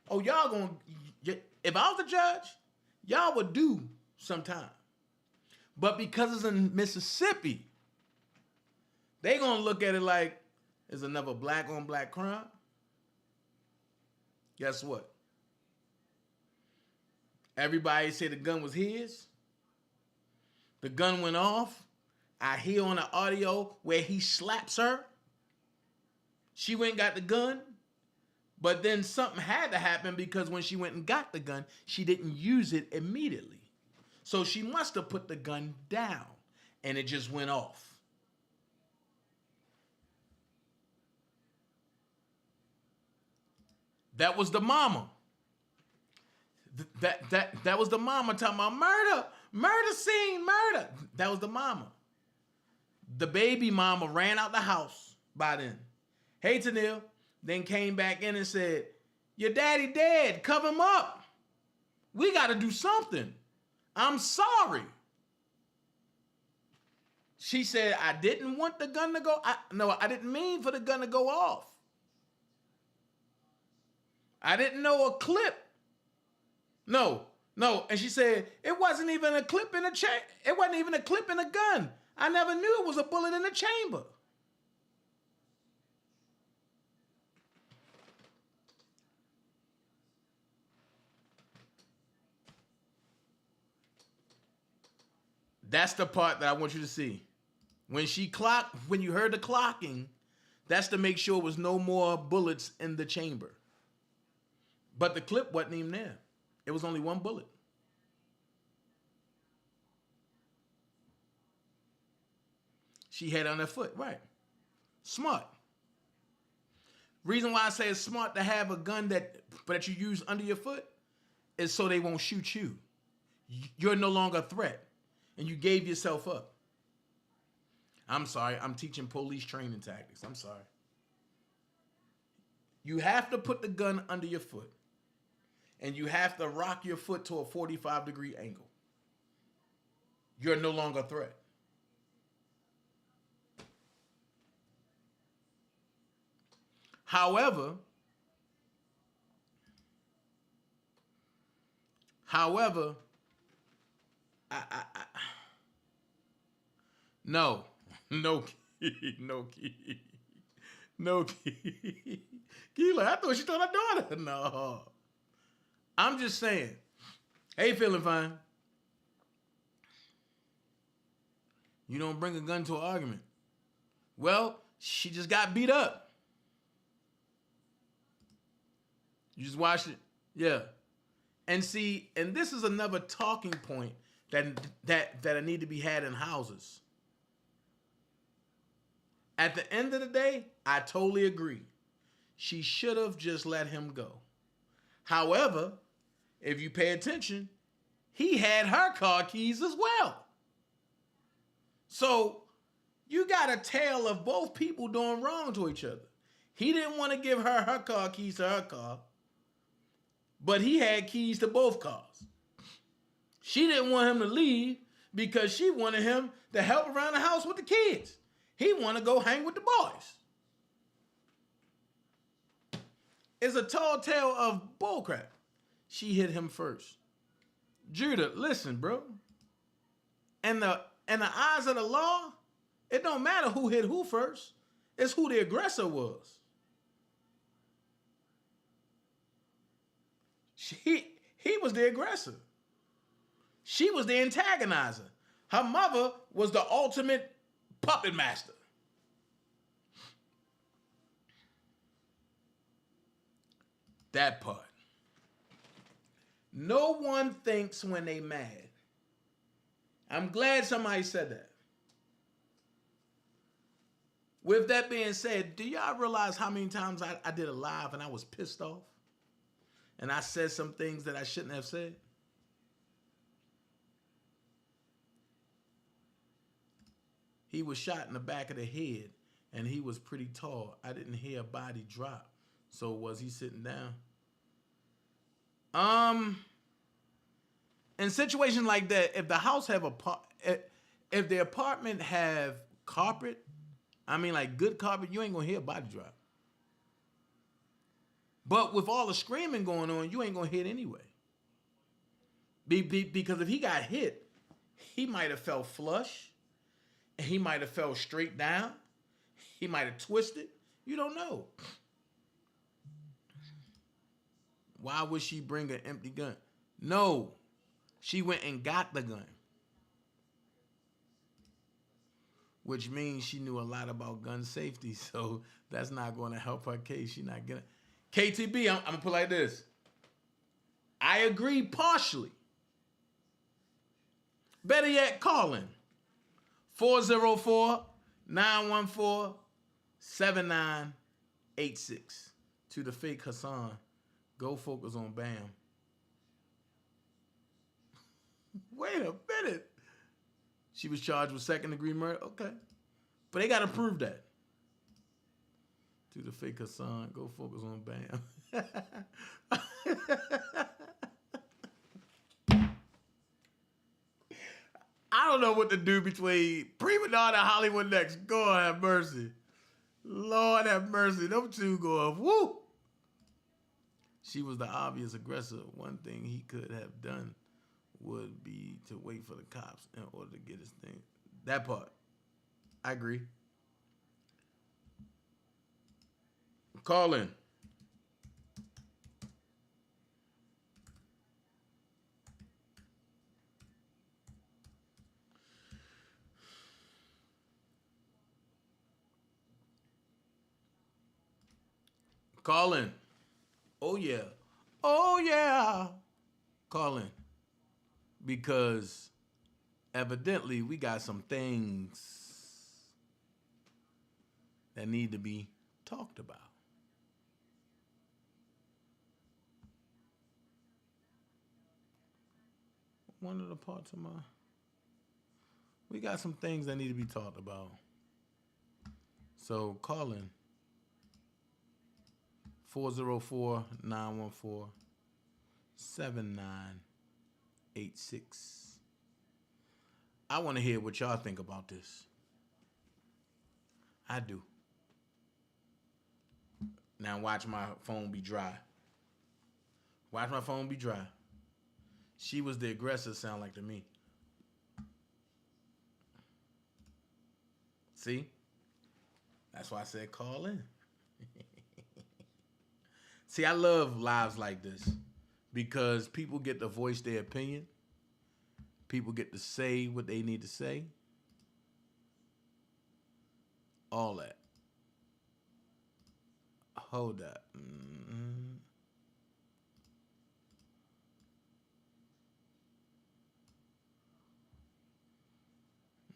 y'all gonna, if I was the judge, y'all would do some time. But because it's in Mississippi, they gonna look at it like it's another black on black crime. Guess what? Everybody said the gun was his. The gun went off. I hear on the audio where he slaps her. She went and got the gun. But then something had to happen, because when she went and got the gun, she didn't use it immediately. So she must have put the gun down and it just went off. That was the mama. That was the mama talking about murder scene, murder. That was the mama. The baby mama ran out the house by then. Hey, Tanil. Then came back in and said, your daddy dead. Cover him up. We got to do something. I'm sorry. She said, I didn't want the gun to go. I didn't mean for the gun to go off. I didn't know a clip. No. And she said, it wasn't even a clip in the it wasn't even a clip in the gun. I never knew it was a bullet in the chamber. That's the part that I want you to see. When you heard the clocking, that's to make sure there was no more bullets in the chamber. But the clip wasn't even there. It was only one bullet. She had it on her foot, right? Smart. Reason why I say it's smart to have a gun that you use under your foot is so they won't shoot you. You're no longer a threat. And you gave yourself up. I'm sorry. I'm teaching police training tactics. I'm sorry. You have to put the gun under your foot. And you have to rock your foot to a 45-degree angle. You're no longer a threat. However, no key. Key, like, I thought she told her daughter. No. I'm just saying. Hey, feeling fine. You don't bring a gun to an argument. Well, she just got beat up. You just watched it. Yeah. And see, and this is another talking point that need to be had in houses. At the end of the day, I totally agree. She should have just let him go. However, if you pay attention, he had her car keys as well. So you got a tale of both people doing wrong to each other. He didn't want to give her car keys to her car, but he had keys to both cars. She didn't want him to leave because she wanted him to help around the house with the kids. He wanted to go hang with the boys. It's a tall tale of bullcrap. She hit him first. Judah, listen, bro. And the eyes of the law, it don't matter who hit who first. It's who the aggressor was. He was the aggressor. She was the antagonizer. Her mother was the ultimate puppet master. That part. No one thinks when they mad. I'm glad somebody said that. With that being said, do y'all realize how many times I did a live and I was pissed off? And I said some things that I shouldn't have said? He was shot in the back of the head and he was pretty tall. I didn't hear a body drop. So was he sitting down? In situations like that, if the house have if the apartment have carpet, I mean like good carpet, you ain't gonna hear a body drop. But with all the screaming going on, you ain't gonna hit anyway. Because if he got hit, he might have fell flush. He might have fell straight down. He might have twisted. You don't know. Why would she bring an empty gun? No. She went and got the gun. Which means she knew a lot about gun safety. So that's not going to help her case. She's not going to. KTB, I'm going to put it like this. I agree partially. Better yet, call in. 404-914-7986. To the fake Hassan. Go focus on Bam. Wait a minute. She was charged with second-degree murder? Okay. But they got to prove that. To the fake Hassan, go focus on Bam. I don't know what to do between Prima Donna and Hollywood Next. God have mercy. Lord have mercy. Them two go off. Woo! She was the obvious aggressor. One thing he could have done would be to wait for the cops in order to get his thing. That part. I agree. Call in. Call in. Oh, yeah. Oh, yeah. Call in. Because evidently we got some things that need to be talked about. One of the parts of we got some things that need to be talked about. So call in 404-914-7986. I want to hear what y'all think about this. I do. Now watch my phone be dry. Watch my phone be dry. She was the aggressor, sound like to me. See? That's why I said call in. See, I love lives like this because people get to voice their opinion. People get to say what they need to say. All that. Hold up. Let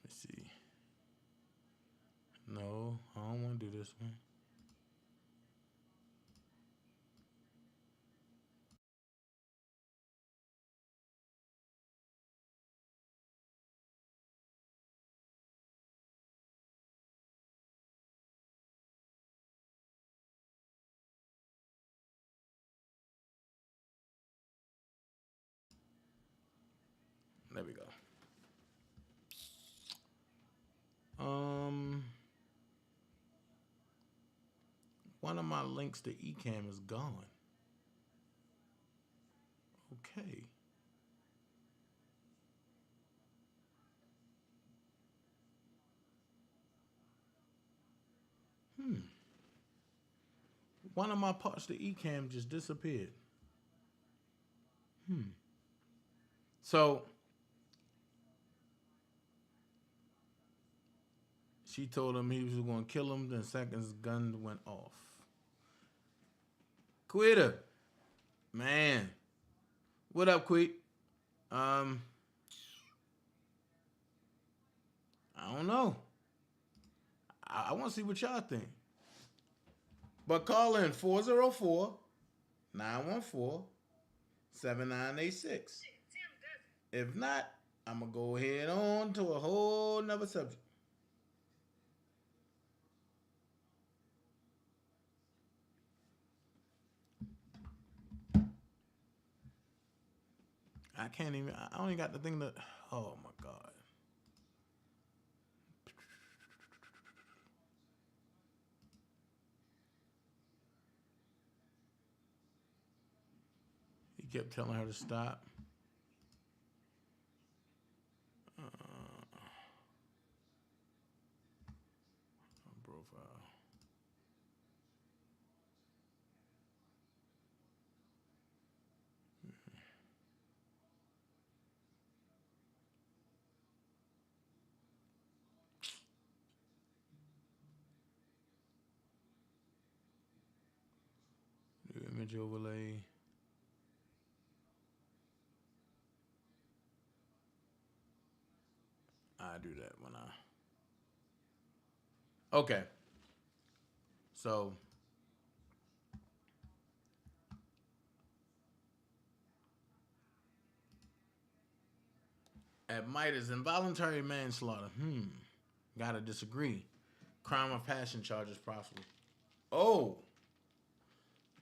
me see. No, I don't want to do this one. There we go. One of my links to Ecamm is gone. Okay. One of my parts to Ecamm just disappeared. So she told him he was going to kill him. Then seconds gun went off. Quita, man, what up, Quit? I don't know. I want to see what y'all think. But call in 404-914-7986. If not, I'm going to go ahead on to a whole nother subject. I can't even, I only got the thing that, oh my God. He kept telling her to stop. Profile. New image overlay. I do that when I. Okay. So. At Midas, involuntary manslaughter. Gotta disagree. Crime of passion charges possible. Oh.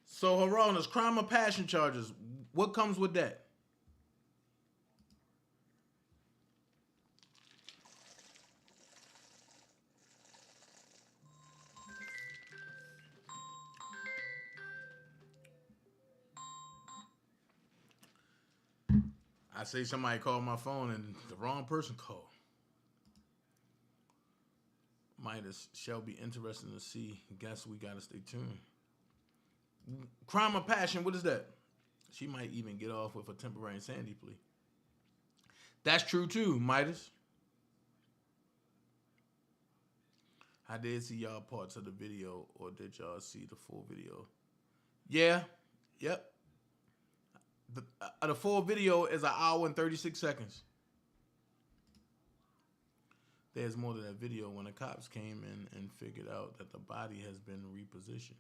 So, Horonas, crime of passion charges. What comes with that? I say somebody called my phone and the wrong person called. Midas shall be interesting to see. Guess we gotta stay tuned. Crime of passion, what is that? She might even get off with a temporary insanity plea. That's true too, Midas. I did see y'all parts of the video, or did y'all see the full video? Yeah, yep. The full video is 1 hour and 36 seconds. There's more to that video when the cops came in and figured out that the body has been repositioned.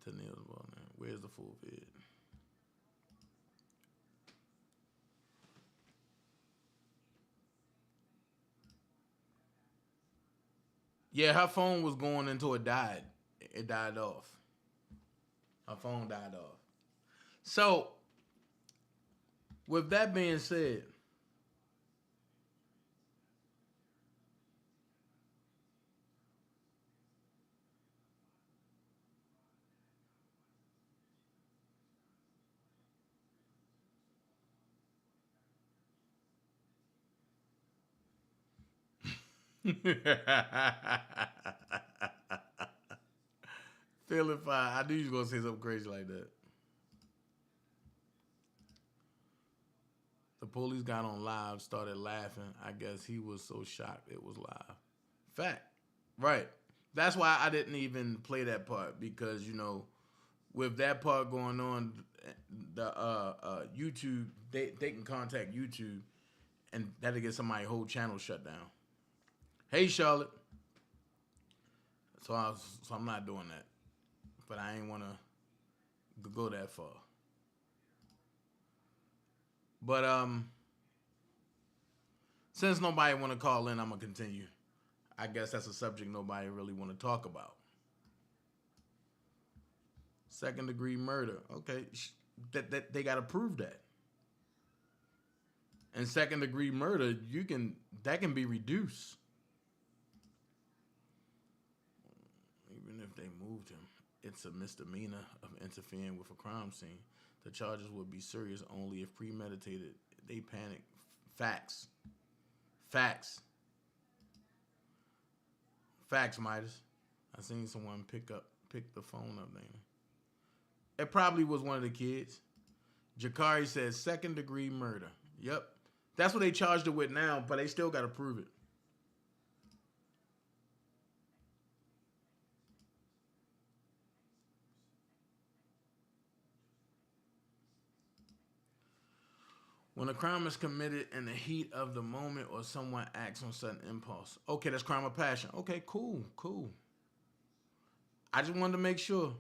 Tennille's well now. Where's the full vid? Yeah, her phone was going until it died. It died off. Her phone died off. So, with that being said, feeling fine. I knew you was gonna say something crazy like that. The police got on live, started laughing. I guess he was so shocked it was live. Fact. Right. That's why I didn't even play that part, because, you know, with that part going on, the YouTube, they can contact YouTube and that'll get somebody's whole channel shut down. Hey, Charlotte. So I'm not doing that. But I ain't want to go that far. But since nobody want to call in, I'm going to continue. I guess that's a subject nobody really want to talk about. Second degree murder. Okay. That they got to prove that. And second degree murder, that can be reduced. Even if they moved him, it's a misdemeanor of interfering with a crime scene. The charges would be serious only if premeditated. They panic. Facts. Facts. Facts, Midas. I seen someone pick the phone up there. It probably was one of the kids. Jakari says second degree murder. Yep. That's what they charged her with now, but they still got to prove it. When a crime is committed in the heat of the moment or someone acts on sudden impulse. Okay, that's crime of passion. Okay, cool. I just wanted to make sure.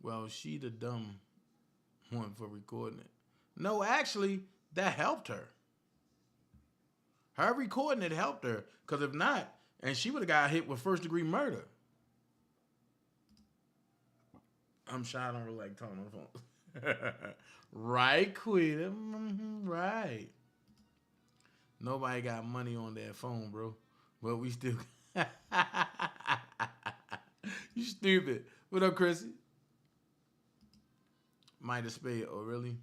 Well, she the dumb one for recording it. No, actually, that helped her. Her recording it helped her. Because if not, and she would have got hit with first degree murder. I'm shy, I don't really like talking on the phone. Right, Quita. Right. Nobody got money on their phone, bro. But we still. You stupid. What up, Chrissy? Midas Spade. Oh, really?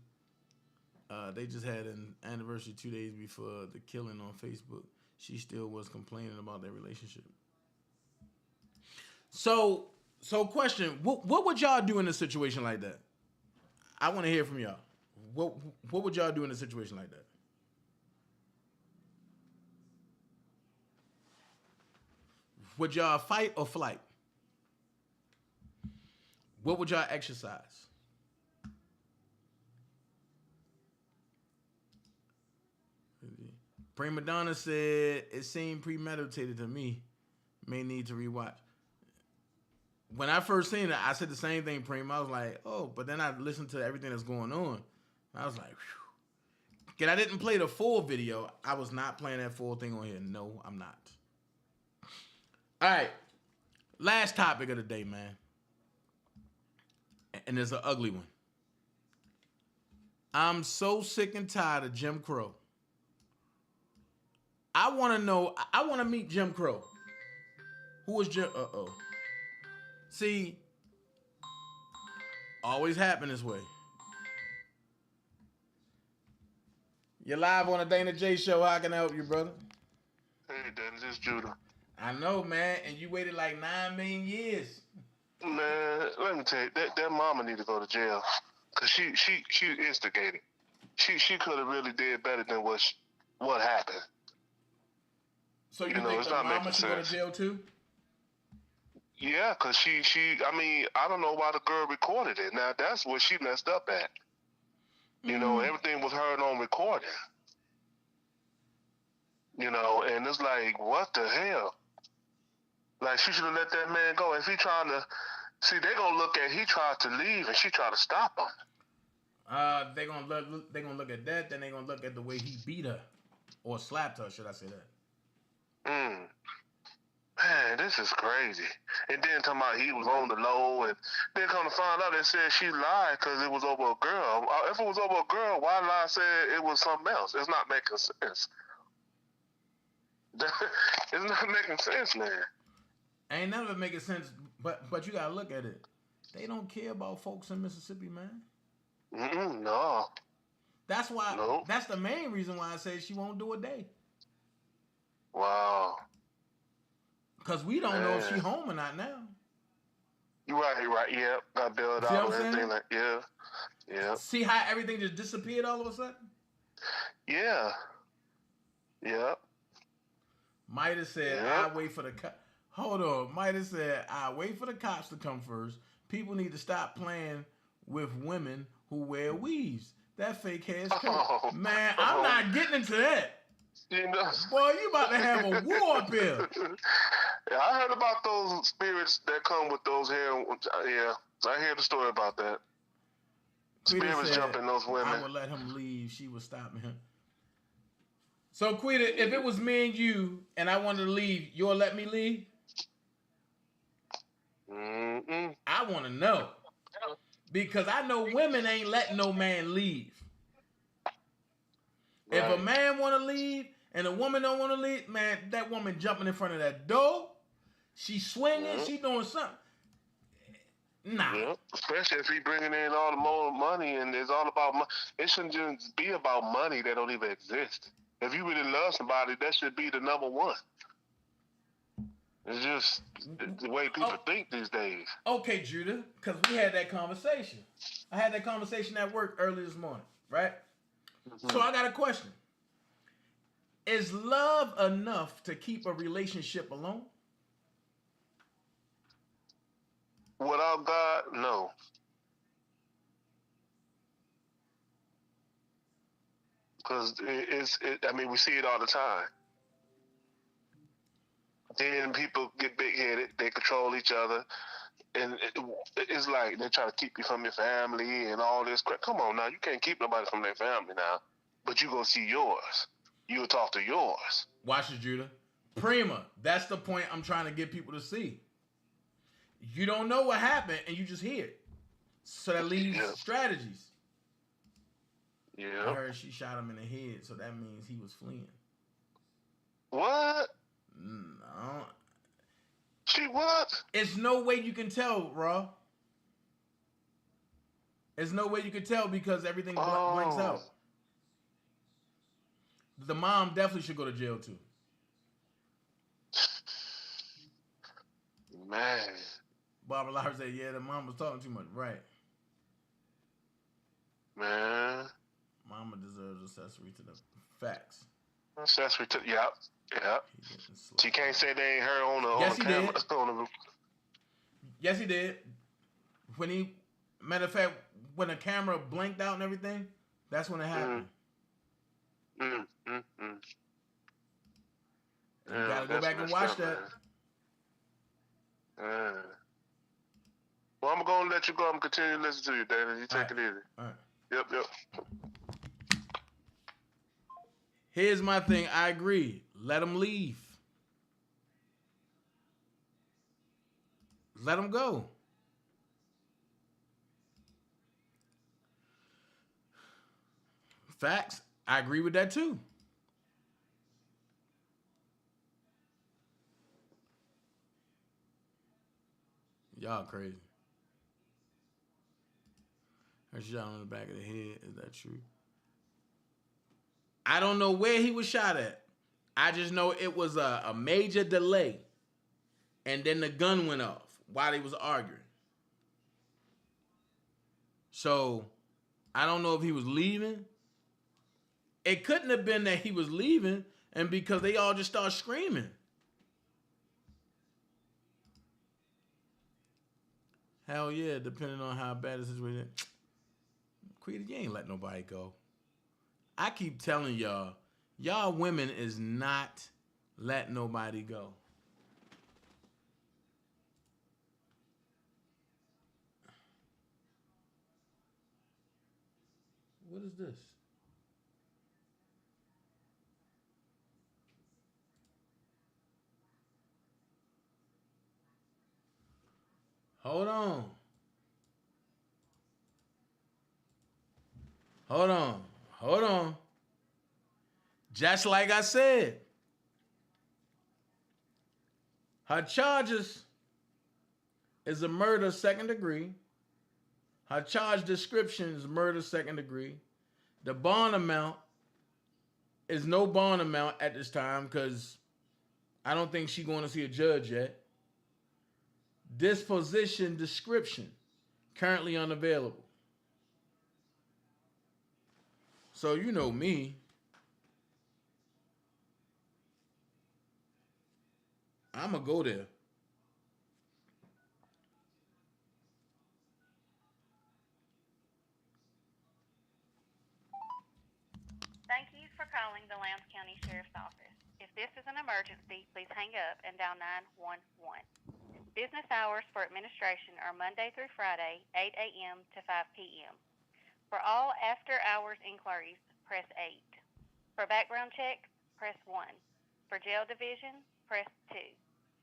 They just had an anniversary 2 days before the killing on Facebook. She still was complaining about their relationship. So question. What would y'all do in a situation like that? I want to hear from y'all. What would y'all do in a situation like that? Would y'all fight or flight? What would y'all exercise? Prima Donna said it seemed premeditated to me. May need to rewatch. when I first seen it, I said the same thing, Preem. I was like, oh, but then I listened to everything that's going on. I was like, whew. And I didn't play the full video. I was not playing that full thing on here. No, I'm not. All right. Last topic of the day, man. And there's an ugly one. I'm so sick and tired of Jim Crow. I want to know, I want to meet Jim Crow. Who is Jim? Uh-oh. See, always happen this way. You're live on the Dana J Show. How can I help you, brother? Hey, Dennis, it's Judah. I know, man, and you waited like 9 million years. Man, let me tell you, that mama need to go to jail. Cause she instigated. She could have really did better than what happened. So you think the mama should go to jail too? Yeah, cause I mean, I don't know why the girl recorded it. Now that's where she messed up at. You know, everything was heard on recording. You know, and it's like, what the hell? Like, she should have let that man go. If he trying to, see, they gonna look at, he tried to leave and she tried to stop him. They gonna look at that. Then they gonna look at the way he beat her, or slapped her. Should I say that? Man, this is crazy. And then talking about he was on the low, and then come to find out they said she lied because it was over a girl. If it was over a girl, why lie said it was something else? It's not making sense. It's not making sense, man. Ain't none of it making sense, but you gotta look at it. They don't care about folks in Mississippi, man. No. That's why. Nope. That's the main reason why I say she won't do a day. Wow. Because we don't know if she home or not now. You're right. Yeah, got bailed out and everything. Like, yeah. See how everything just disappeared all of a sudden? Yeah. Might have said, I wait for the hold on. Might have said, I wait for the cops to come first. People need to stop playing with women who wear weaves. That fake hair is crazy. Man, I'm not getting into that. You know, boy, you about to have a war up here. Yeah, I heard about those spirits that come with those hair. Yeah, I hear the story about that. Spirits jumping those women. I would let him leave. She would stop him. So, Quita, if it was me and you, and I wanted to leave, you'll let me leave? I want to know. Because I know women ain't letting no man leave. Right. If a man want to leave and a woman don't want to leave, man, that woman jumping in front of that door, she swinging, she doing something. Nah. Yeah. Especially if he bringing in all the more money and it's all about money. It shouldn't just be about money that don't even exist. If you really love somebody, that should be the number one. It's just the way people think these days. Okay, Judah, because we had that conversation. I had that conversation at work early this morning, right? So I got a question. Is love enough to keep a relationship alone? Without God, no. Because I mean, we see it all the time. Then people get big-headed. They control each other. And it's like they try to keep you from your family and all this crap. Come on now, you can't keep nobody from their family now. But you go see yours. You'll talk to yours. Watch it, Judah. Prima, that's the point I'm trying to get people to see. You don't know what happened, and you just hear it. So that leaves strategies. Yeah. I heard she shot him in the head, so that means he was fleeing. What? No. She what? It's no way you can tell, Raw. There's no way you can tell because everything blanks out. The mom definitely should go to jail too. Man. Barbara Lowry said, yeah, the mom was talking too much. Right. Man. Mama deserves accessory to the facts. Accessory to, yeah. She can't say they ain't her on the camera. Yes, he did. When he, matter of fact, when the camera blinked out and everything, that's when it happened. You gotta go back and watch that. gonna let you go. I'm continuing to listen to you, Dana. You take it easy. All right. Yep. Here's my thing. I agree. Let him leave. Let him go. Facts. I agree with that too. Y'all crazy. Her shot on the back of the head. Is that true? I don't know where he was shot at. I just know it was a major delay. And then the gun went off while they was arguing. So, I don't know if he was leaving. It couldn't have been that he was leaving and because they all just started screaming. Hell yeah, depending on how bad the situation is. Quita, you ain't let nobody go. I keep telling y'all, y'all women is not let nobody go. What is this? Hold on. Hold on. Just like I said, her charges is a murder second degree. Her charge description is murder second degree. The bond amount is no bond amount at this time because I don't think she's going to see a judge yet. Disposition description, currently unavailable. So you know me. I'm going to go there. Thank you for calling the Lowndes County Sheriff's Office. If this is an emergency, please hang up and dial 911. Business hours for administration are Monday through Friday, 8 a.m. to 5 p.m. For all after-hours inquiries, press 8. For background checks, press 1. For jail division, press 2.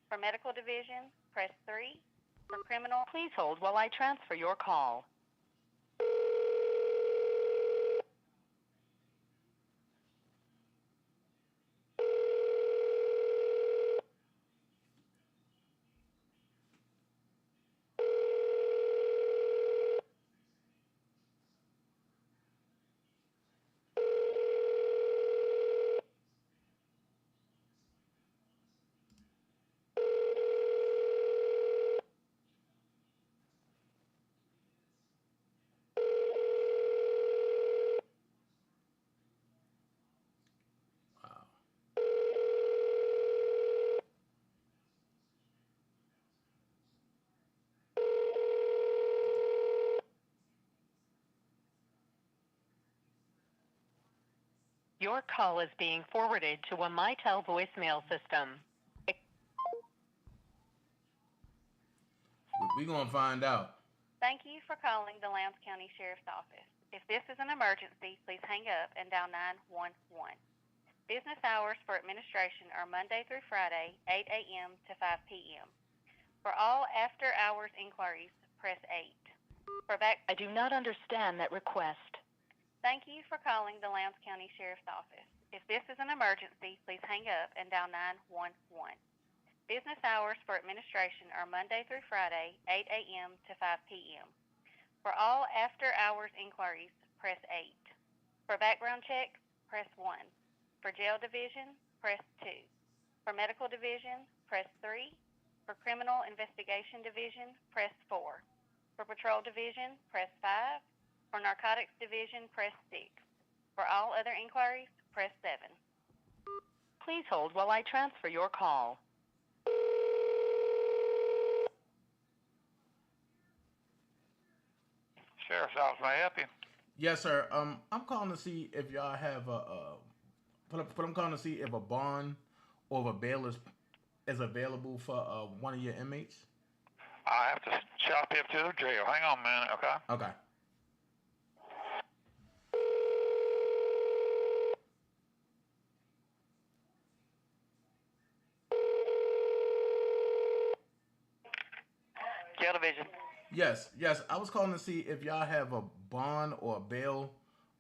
For medical division, press 3. For criminal... Please hold while I transfer your call. Your call is being forwarded to a Mitel voicemail system. We're going to find out. Thank you for calling the Lowndes County Sheriff's Office. If this is an emergency, please hang up and dial 911. Business hours for administration are Monday through Friday, 8 a.m. to 5 p.m. For all after-hours inquiries, press 8. I do not understand that request. Thank you for calling the Lowndes County Sheriff's Office. If this is an emergency, please hang up and dial 911. Business hours for administration are Monday through Friday, 8 a.m. to 5 p.m. For all after-hours inquiries, press 8. For background checks, press 1. For jail division, press 2. For medical division, press 3. For criminal investigation division, press 4. For patrol division, press 5. For narcotics division, press 6. For all other inquiries, press 7. Please hold while I transfer your call. Sheriff's Office, may I help you? Yes, sir. I'm calling to see if y'all have I'm calling to see if a bond or if a bail is available for one of your inmates. I have to shop him to the jail. Hang on a minute, okay? Okay. Television. Yes. I was calling to see if y'all have a bond or a bail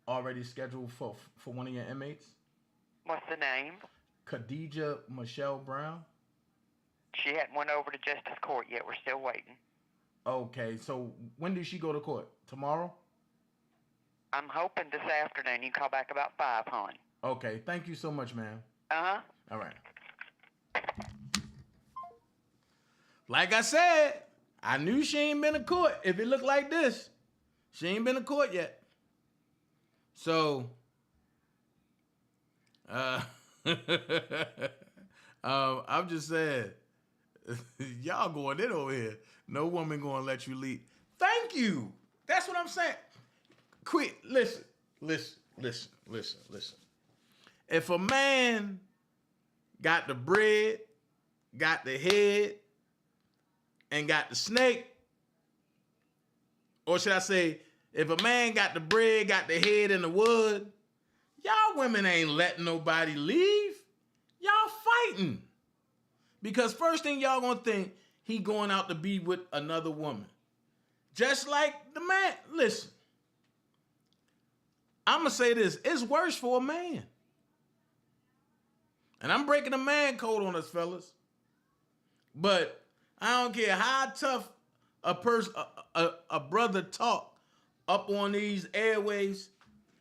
already scheduled for one of your inmates. What's the name? Kadejah Michelle Brown. She hadn't went over to Justice Court yet. We're still waiting. Okay, so when does she go to court? Tomorrow? I'm hoping this afternoon. You can call back about 5, hon. Okay, thank you so much, ma'am. Uh-huh. All right. Like I said, I knew she ain't been to court. If it looked like this, she ain't been to court yet. So, I'm just saying, y'all going in over here. No woman gonna let you leave. Thank you. That's what I'm saying. Quit. Listen. If a man got the bread, got the head, and got the snake, or should I say, if a man got the bread, got the head, and the wood, y'all women ain't letting nobody leave. Y'all fighting. Because first thing y'all gonna think, he going out to be with another woman. Just like the man. Listen, I'm gonna say this, it's worse for a man. And I'm breaking the man code on us, fellas. But I don't care how tough a brother talk up on these airwaves.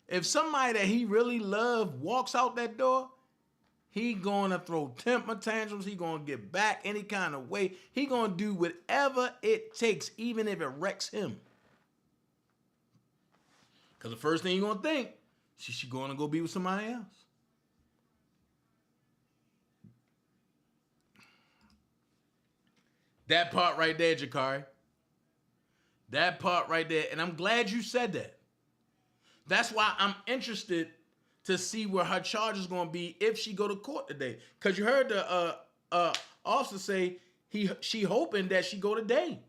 If somebody that he really loved walks out that door, he gonna throw temper tantrums. He gonna get back any kind of way. He gonna do whatever it takes, even if it wrecks him. Because the first thing you gonna think, she gonna go be with somebody else. That part right there, Jakari. That part right there. And I'm glad you said that. That's why I'm interested to see where her charge is going to be if she go to court today. Because you heard the officer say she hoping that she go today.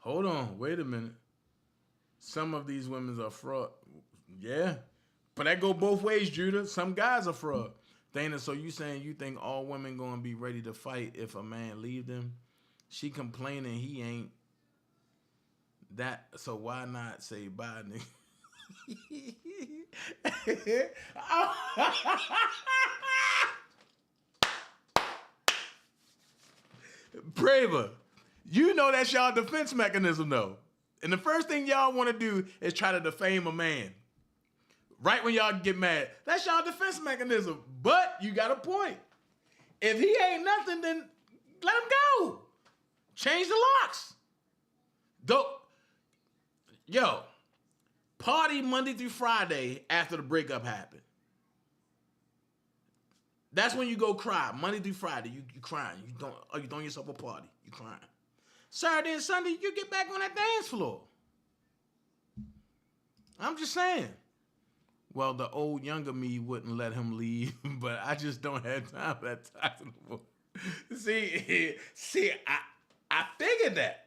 Hold on. Wait a minute. Some of these women are fraud. Yeah. But that go both ways, Judah. Some guys are fraud. Dana, so you saying you think all women gonna be ready to fight if a man leave them? She complaining he ain't that, so why not say bye, nigga? Braver, you know that's y'all defense mechanism though. And the first thing y'all want to do is try to defame a man. Right when y'all get mad. That's y'all defense mechanism. But you got a point. If he ain't nothing, then let him go. Change the locks. Party Monday through Friday after the breakup happened. That's when you go cry. Monday through Friday, you crying. You throwing yourself a party. You crying. Saturday and Sunday, you get back on that dance floor. I'm just saying. Well, the old younger me wouldn't let him leave, but I just don't have time for that time anymore. See, I figured that.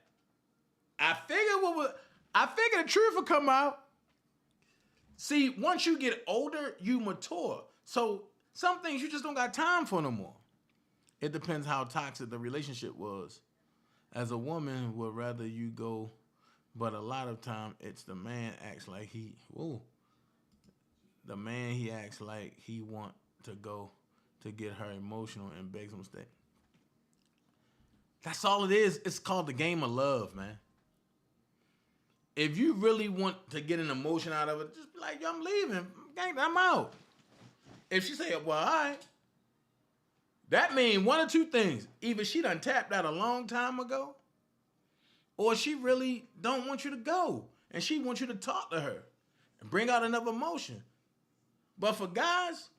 I figured the truth would come out. See, once you get older, you mature. So some things you just don't got time for no more. It depends how toxic the relationship was. As a woman, would rather you go, but a lot of time it's the man acts like the man he acts like he want to go to get her emotional and begs him to stay. That's all it is. It's called the game of love, man. If you really want to get an emotion out of it, just be like, yo, I'm leaving. I'm out. If she say, well, all right, that means one of two things. Either she done tapped out a long time ago, or she really don't want you to go, and she wants you to talk to her and bring out another emotion. But for guys,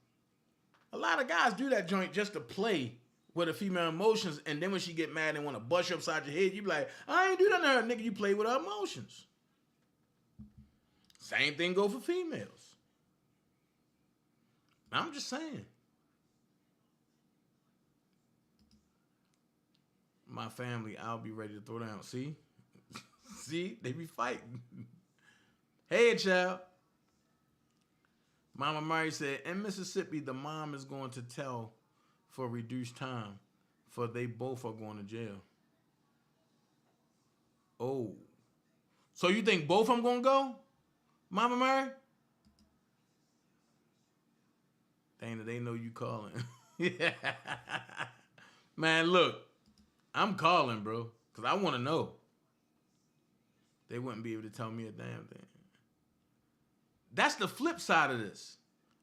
a lot of guys do that joint just to play with the female emotions, and then when she get mad and want to bust you upside your head, you be like, I ain't do that to her, nigga, you play with her emotions. Same thing go for females. I'm just saying. my family, I'll be ready to throw down. See? See? They be fighting. Hey, child. Mama Mary said, in Mississippi, the mom is going to tell for reduced time, for they both are going to jail. Oh. So you think both of them going to go? Mama Mary? Dana, they know you calling. Yeah. Man, look. I'm calling, bro, because I want to know. They wouldn't be able to tell me a damn thing. That's the flip side of this.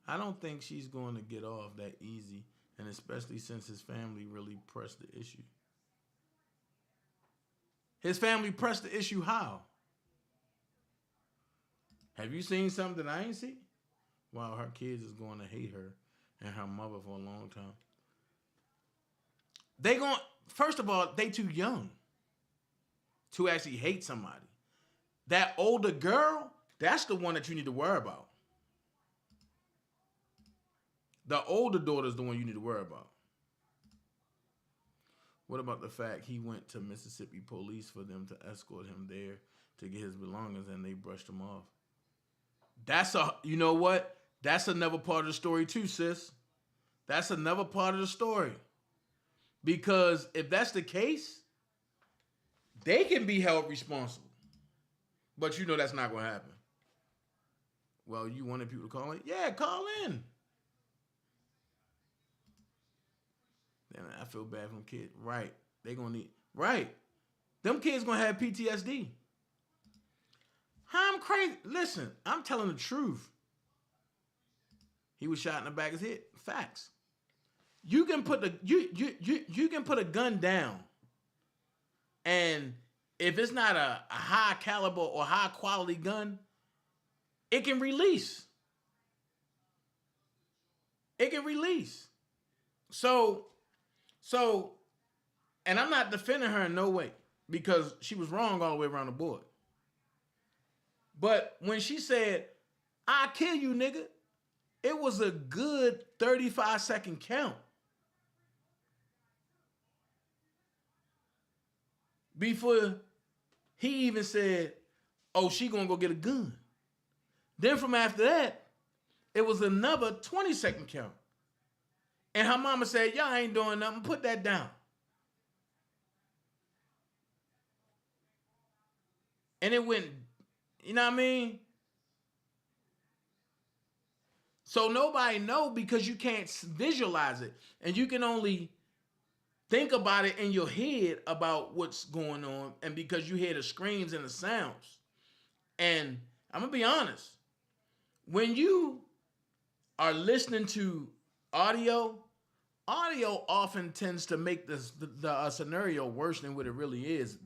I don't think she's going to get off that easy, and especially since his family really pressed the issue. His family pressed the issue how? Have you seen something I ain't seen? Wow, her kids is going to hate her and her mother for a long time. First of all, they too young to actually hate somebody. That older girl, that's the one that you need to worry about. The older daughter is the one you need to worry about. What about the fact he went to Mississippi police for them to escort him there to get his belongings and they brushed him off? You know what? That's another part of the story too, sis. That's another part of the story. Because if that's the case, they can be held responsible. But you know that's not going to happen. Well, you wanted people to call in? Yeah, call in. Damn, I feel bad for them kids. Right. They going to need... Right. Them kids going to have PTSD. I'm crazy. Listen, I'm telling the truth. He was shot in the back of his head. Facts. You can put you can put a gun down, and if it's not a high caliber or high quality gun, it can release. It can release. So, and I'm not defending her in no way because she was wrong all the way around the board. But when she said, "I kill you, nigga," it was a good 35-second count. Before he even said, oh, she gonna go get a gun. Then from after that, it was another 20-second count. And her mama said, y'all ain't doing nothing, put that down. And it went, you know what I mean? So nobody know because you can't visualize it. And you can only think about it in your head about what's going on, and because you hear the screams and the sounds. And I'm going to be honest. When you are listening to audio often tends to make the scenario worse than what it really is.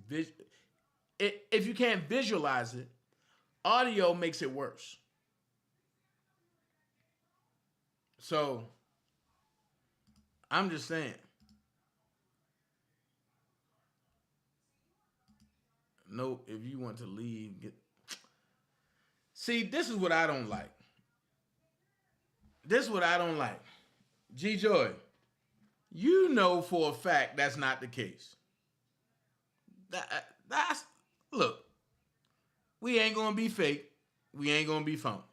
If you can't visualize it, audio makes it worse. So, I'm just saying. No, if you want to leave, See, this is what I don't like. This is what I don't like. G Joy, you know for a fact that's not the case. Look, we ain't gonna be fake. We ain't gonna be phony.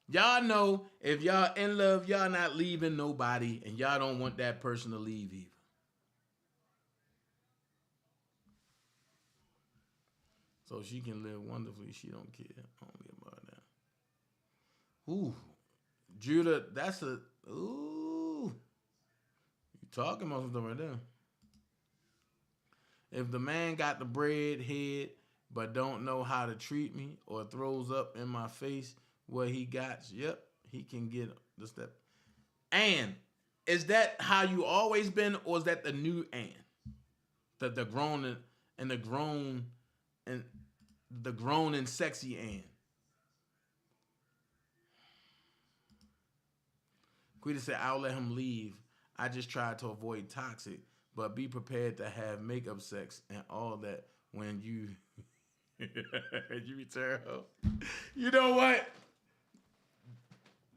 Y'all know if y'all in love, y'all not leaving nobody, and y'all don't want that person to leave either. So she can live wonderfully. She don't care only about that. Ooh, Judah, that's a ooh. You talking about something right there? If the man got the bread head but don't know how to treat me or throws up in my face what he got, yep, he can get the step. And is that how you always been, or is that the new Ann? The grown and the grown and the grown and sexy Ann. Quita said, I'll let him leave. I just tried to avoid toxic, but be prepared to have makeup sex and all that when you you return home. You know what?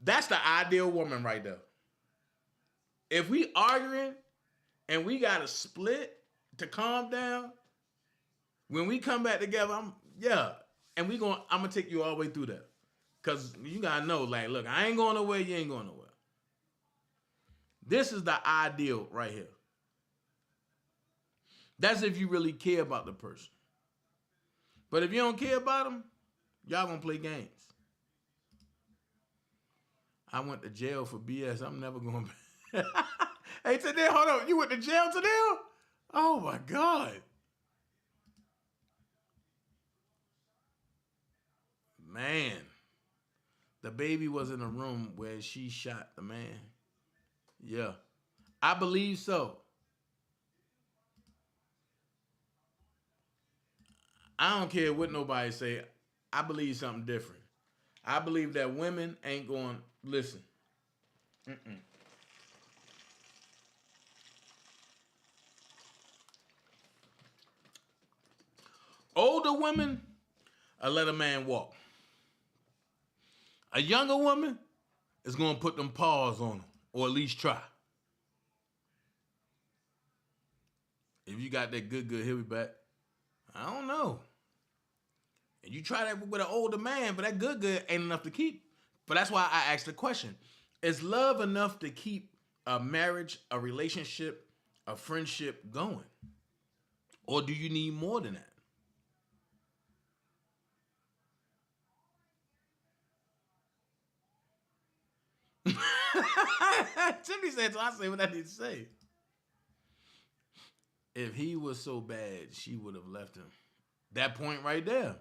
That's the ideal woman right there. If we arguing and we got to split to calm down. When we come back together, and I'm gonna take you all the way through that, cause you gotta know, like, look, I ain't going nowhere, you ain't going nowhere. This is the ideal right here. That's if you really care about the person. But if you don't care about them, y'all gonna play games. I went to jail for BS. I'm never going back. Hey, today, hold on. You went to jail today? Oh my God. Man. The baby was in a room where she shot the man. Yeah. I believe so. I don't care what nobody say. I believe something different. I believe that women ain't going, listen. Older women, let a man walk. A younger woman is going to put them paws on him, or at least try. If you got that good, he'll be back. I don't know. And you try that with an older man, but that good ain't enough to keep. But that's why I asked the question. Is love enough to keep a marriage, a relationship, a friendship going? Or do you need more than that? Timmy said, so I say what I need to say. If he was so bad, she would have left him. That point right there.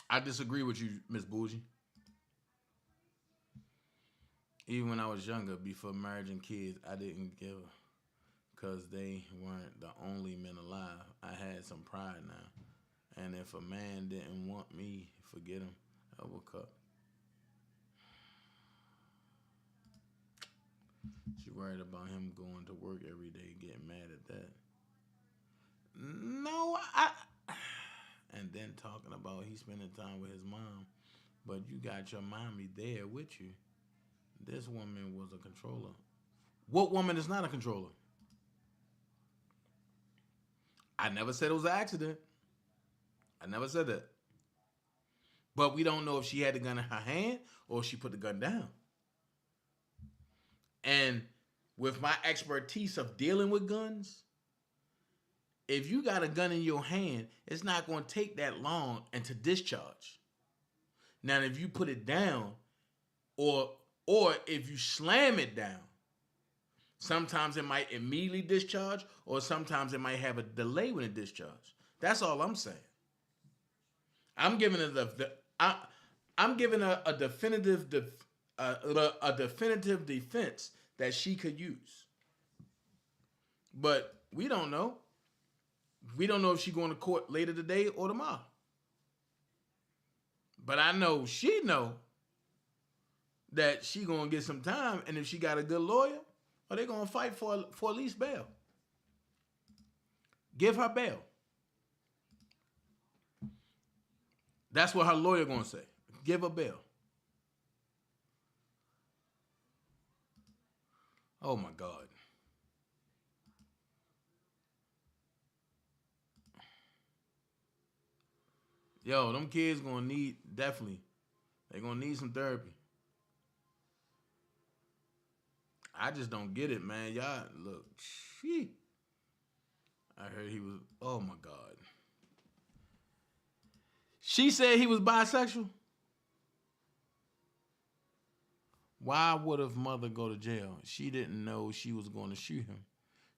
I disagree with you, Miss Bougie. Even when I was younger, before marriage and kids, I didn't give because they weren't the only men alive. I had some pride now. And if a man didn't want me, forget him. I would cut. She worried about him going to work every day, getting mad at that. No, and then talking about he spending time with his mom, but you got your mommy there with you. This woman was a controller. What woman is not a controller? I never said it was an accident. I never said that. But we don't know if she had the gun in her hand or if she put the gun down. And with my expertise of dealing with guns, if you got a gun in your hand, it's not going to take that long and to discharge. Now, if you put it down or if you slam it down, sometimes it might immediately discharge or sometimes it might have a delay when it discharges. That's all I'm saying. I'm giving it I'm giving a definitive defense that she could use. But we don't know. We don't know if she's going to court later today or tomorrow. But I know she know that she going to get some time, and if she got a good lawyer, or they going to fight for at least bail. Give her bail. That's what her lawyer going to say. Give her bail. Oh my God. Yo, them kids gonna need, definitely, they gonna need some therapy. I just don't get it, man. Y'all, look, I heard he was, oh my God. She said he was bisexual. Why would his mother go to jail? She didn't know she was going to shoot him.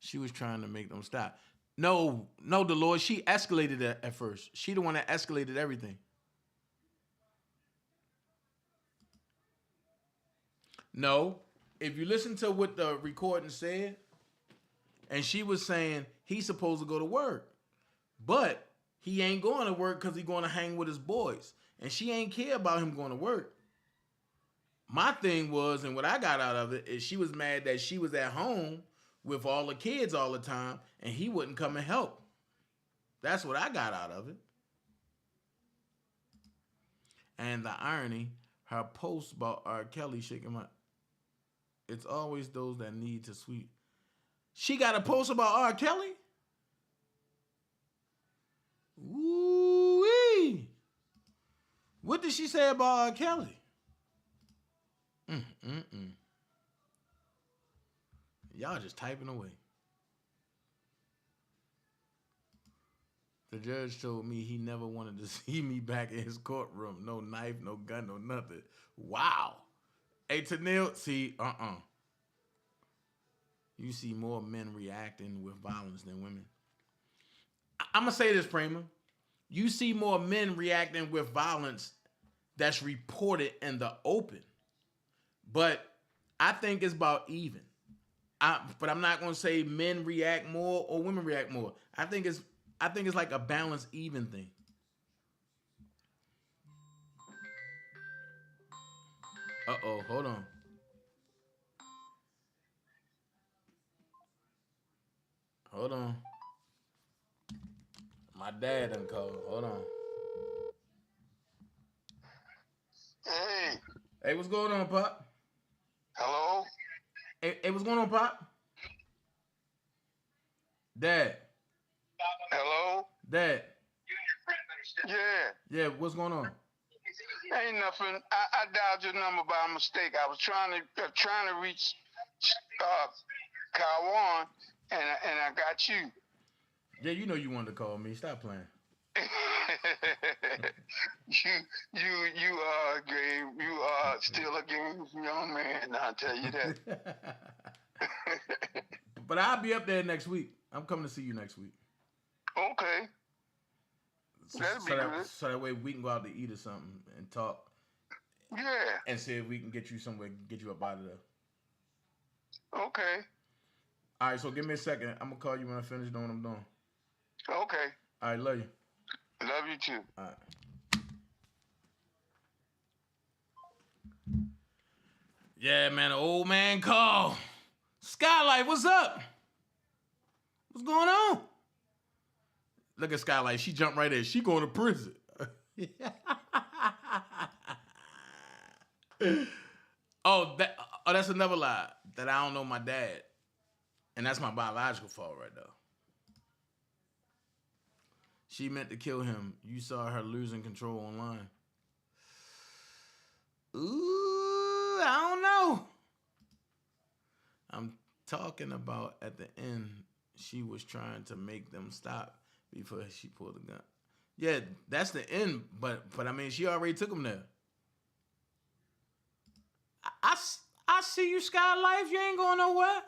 She was trying to make them stop. No, Dolores, she escalated it at first. She the one that escalated everything. No, if you listen to what the recording said, and she was saying he's supposed to go to work, but he ain't going to work because he's going to hang with his boys. And she ain't care about him going to work. My thing was, and what I got out of it, is she was mad that she was at home with all the kids all the time, and he wouldn't come and help. That's what I got out of it. And the irony, her post about R. Kelly shaking my. It's always those that need to sweep. She got a post about R. Kelly? Ooh-wee. What did she say about R. Kelly? Y'all just typing away. The judge told me he never wanted to see me back in his courtroom. No knife, no gun, no nothing. Wow. Hey, Tanil, see, You see more men reacting with violence than women. I'm going to say this, Prima. You see more men reacting with violence that's reported in the open. But I think it's about even. But I'm not going to say men react more or women react more. I think it's like a balanced, even thing. Uh-oh, hold on. Hold on. My dad done called. Hold on. Hey. Hey, what's going on, Pop? Hello? Hey, what's going on, Pop? Dad. Hello? Dad. Yeah. Yeah, what's going on? Ain't nothing. I dialed your number by mistake. I was trying to reach Kawan, and I got you. Yeah, you know you wanted to call me. Stop playing. you are game. You are still a game young man. I'll tell you that. But I'll be up there next week. I'm coming to see you next week. Okay. That'd be good. So that way we can go out to eat or something and talk. Yeah. And see if we can get you somewhere, get you up out of there. Okay. All right, so give me a second. I'm going to call you when I finish doing what I'm doing. Okay. All right, love you. Love you too. All right. Yeah, man, an old man call. Skylight, what's up? What's going on? Look at Skylight. She jumped right there. She going to prison. That's another lie. That I don't know my dad. And that's my biological fault right there. She meant to kill him. You saw her losing control online. Ooh, I don't know. I'm talking about at the end, she was trying to make them stop before she pulled the gun. Yeah, that's the end, but I mean, she already took him there. I see you, Sky Life. You ain't going nowhere.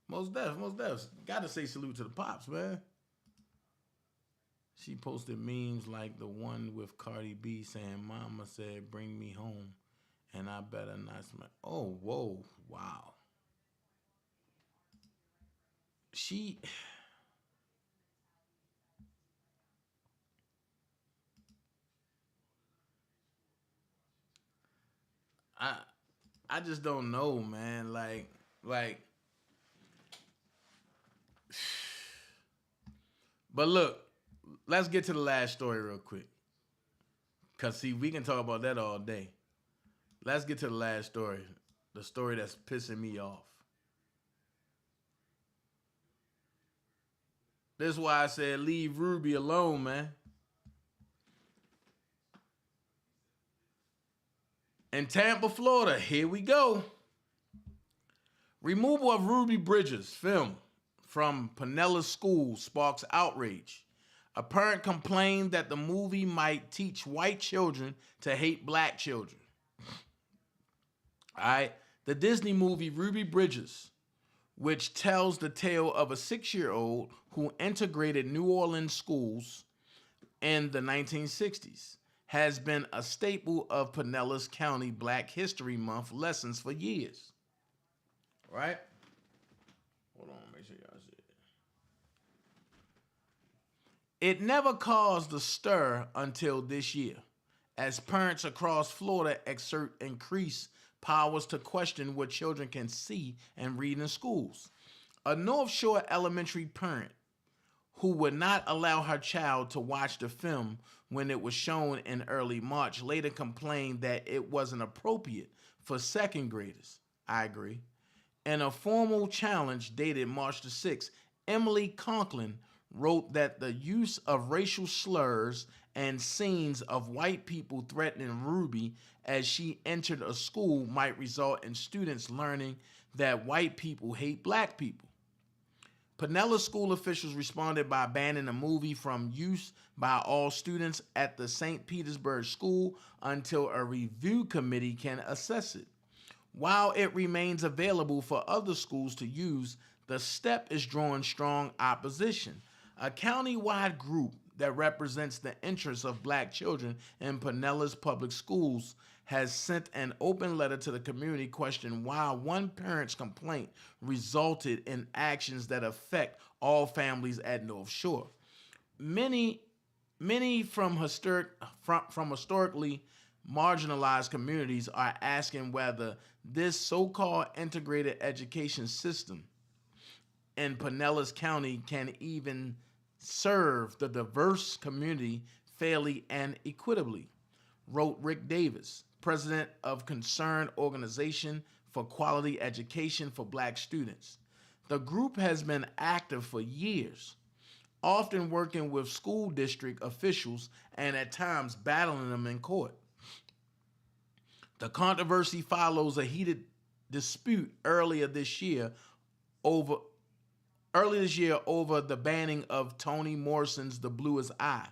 Most deaths. Gotta say salute to the pops, man. She posted memes like the one with Cardi B saying, "Mama said, bring me home, and I better not smell." Oh, whoa, wow. I just don't know, man. Like. But look, let's get to the last story real quick. Because, see, we can talk about that all day. Let's get to the last story. The story that's pissing me off. This is why I said leave Ruby alone, man. In Tampa, Florida, here we go. Removal of Ruby Bridges film from Pinellas School sparks outrage. A parent complained that the movie might teach white children to hate black children. All right. The Disney movie Ruby Bridges, which tells the tale of a 6-year-old who integrated New Orleans schools in the 1960s, has been a staple of Pinellas County Black History Month lessons for years. Right? Hold on, make sure y'all see it. It never caused a stir until this year, as parents across Florida exert increased powers to question what children can see and read in schools. A North Shore elementary parent who would not allow her child to watch the film when it was shown in early March, later complained that it wasn't appropriate for second graders. I agree. In a formal challenge dated March the 6th, Emily Conklin wrote that the use of racial slurs and scenes of white people threatening Ruby as she entered a school might result in students learning that white people hate black people. Pinellas school officials responded by banning the movie from use by all students at the St. Petersburg school until a review committee can assess it. While it remains available for other schools to use, the step is drawing strong opposition. A county-wide group that represents the interests of black children in Pinellas public schools has sent an open letter to the community questioning why one parent's complaint resulted in actions that affect all families at North Shore. Many from historically marginalized communities are asking whether this so-called integrated education system in Pinellas County can even serve the diverse community fairly and equitably, wrote Rick Davis, president of Concerned Organization for Quality Education for Black Students. The group has been active for years, often working with school district officials and at times battling them in court. The controversy follows a heated dispute earlier this year over the banning of Toni Morrison's The Bluest Eye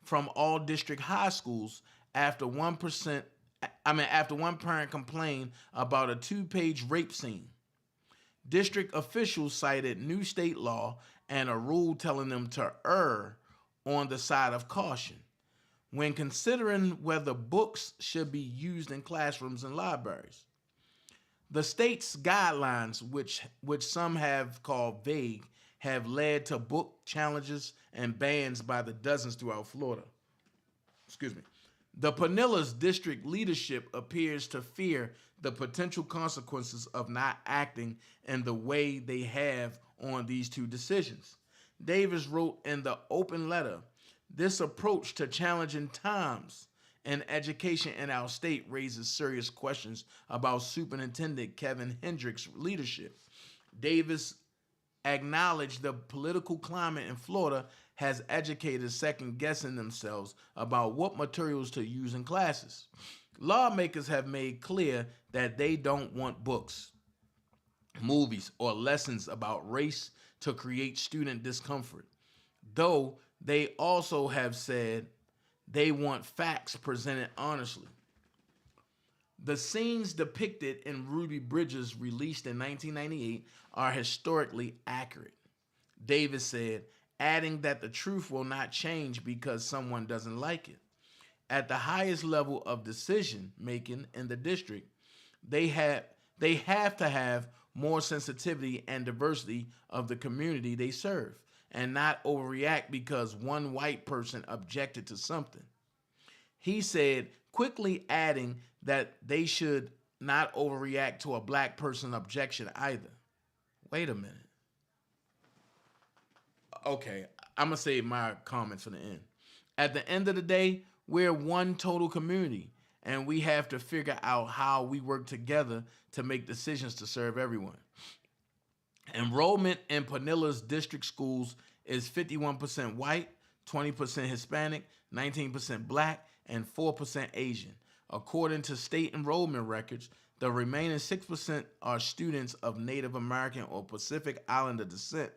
from all district high schools after one parent complained about a 2-page rape scene. District officials cited new state law and a rule telling them to err on the side of caution when considering whether books should be used in classrooms and libraries. The state's guidelines, which some have called vague, have led to book challenges and bans by the dozens throughout Florida. The Pinellas district leadership appears to fear the potential consequences of not acting in the way they have on these two decisions. Davis wrote in the open letter, "This approach to challenging times in education in our state raises serious questions about Superintendent Kevin Hendricks' leadership." Davis acknowledged the political climate in Florida has educators second-guessing themselves about what materials to use in classes. Lawmakers have made clear that they don't want books, movies, or lessons about race to create student discomfort, though they also have said they want facts presented honestly. The scenes depicted in Ruby Bridges, released in 1998, are historically accurate, Davis said, adding that the truth will not change because someone doesn't like it. At the highest level of decision making in the district, they have to have more sensitivity and diversity of the community they serve, and not overreact because one white person objected to something. He said, quickly adding that they should not overreact to a black person objection either. Wait a minute. Okay, I'm going to save my comments for the end. At the end of the day, we're one total community, and we have to figure out how we work together to make decisions to serve everyone. Enrollment in Pinellas district schools is 51% white, 20% Hispanic, 19% black, and 4% Asian. According to state enrollment records, the remaining 6% are students of Native American or Pacific Islander descent,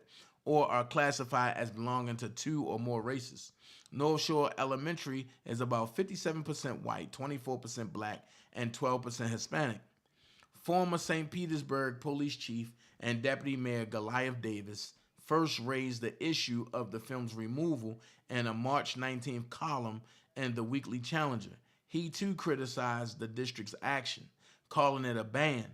or are classified as belonging to two or more races. North Shore Elementary is about 57% white, 24% black, and 12% Hispanic. Former St. Petersburg Police Chief and Deputy Mayor Goliath Davis first raised the issue of the film's removal in a March 19th column in the Weekly Challenger. He too criticized the district's action, calling it a ban,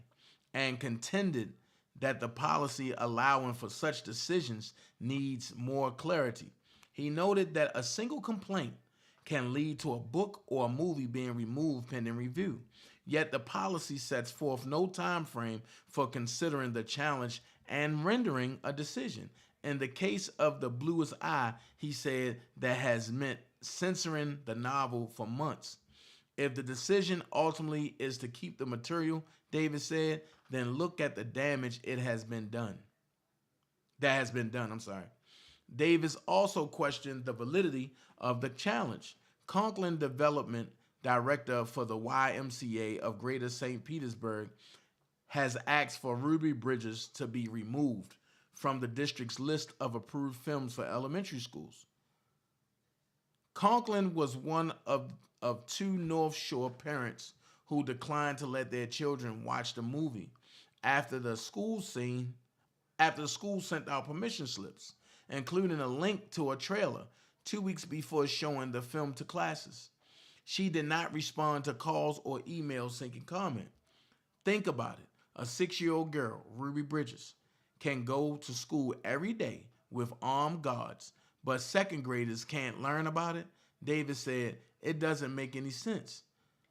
and contended that the policy allowing for such decisions needs more clarity. He noted that a single complaint can lead to a book or a movie being removed pending review. Yet the policy sets forth no time frame for considering the challenge and rendering a decision. In the case of The Bluest Eye, he said that has meant censoring the novel for months. If the decision ultimately is to keep the material, Davis said, then look at the damage that has been done. Davis also questioned the validity of the challenge. Conklin, development director for the YMCA of Greater St. Petersburg, has asked for Ruby Bridges to be removed from the district's list of approved films for elementary schools. Conklin was one of two North Shore parents who declined to let their children watch the movie after the school sent out permission slips, including a link to a trailer 2 weeks before showing the film to classes. She did not respond to calls or emails seeking comment. Think about it. A 6-year-old girl, Ruby Bridges, can go to school every day with armed guards, but second graders can't learn about it? Davis said, it doesn't make any sense.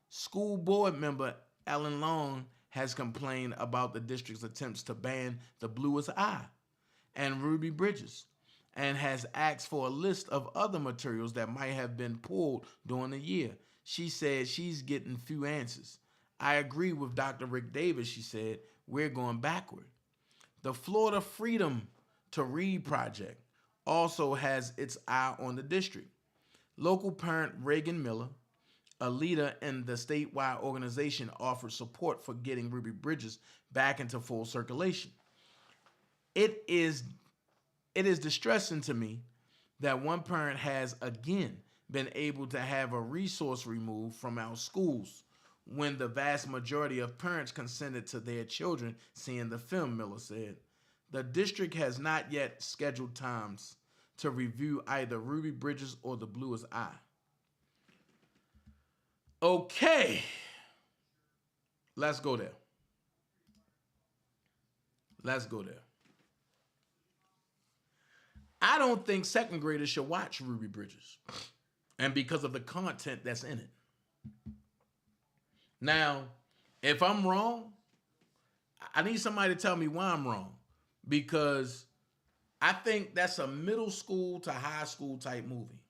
School board member Ellen Long has complained about the district's attempts to ban The Bluest Eye and Ruby Bridges, and has asked for a list of other materials that might have been pulled during the year. She said she's getting few answers. I agree with Dr. Rick Davis, she said. We're going backward. The Florida Freedom to Read Project also has its eye on the district. Local parent Reagan Miller, a leader in the statewide organization, offered support for getting Ruby Bridges back into full circulation. It is distressing to me that one parent has again been able to have a resource removed from our schools when the vast majority of parents consented to their children seeing the film, Miller said. The district has not yet scheduled times to review either Ruby Bridges or The Bluest Eye. Okay, let's go there. I don't think second graders should watch Ruby Bridges, and because of the content that's in it. Now, if I'm wrong, I need somebody to tell me why I'm wrong, because I think that's a middle school to high school type movie,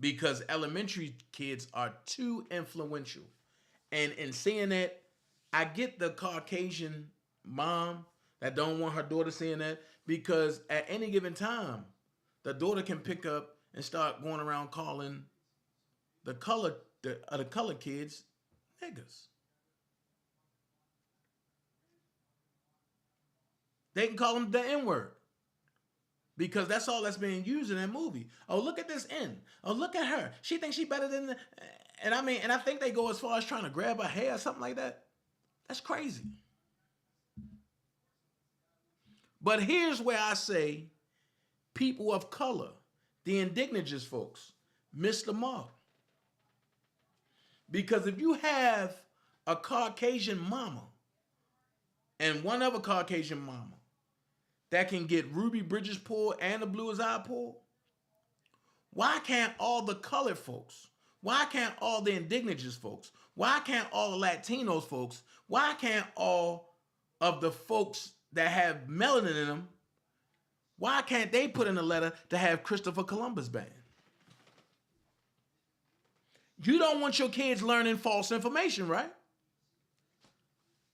because elementary kids are too influential. And in saying that, I get the Caucasian mom that don't want her daughter seeing that, because at any given time, the daughter can pick up and start going around calling the color kids niggas. They can call them the N-word, because that's all that's being used in that movie. Oh, look at this N. Oh, look at her. She thinks she better than the... And I think they go as far as trying to grab her hair or something like that. That's crazy. But here's where I say people of color, the indigenous folks, miss the mark. Because if you have a Caucasian mama and one other Caucasian mama that can get Ruby Bridges pulled and The Bluest Eye pulled, why can't all the colored folks, why can't all the indigenous folks, why can't all the Latinos folks, why can't all of the folks that have melanin in them, why can't they put in a letter to have Christopher Columbus banned? You don't want your kids learning false information, right?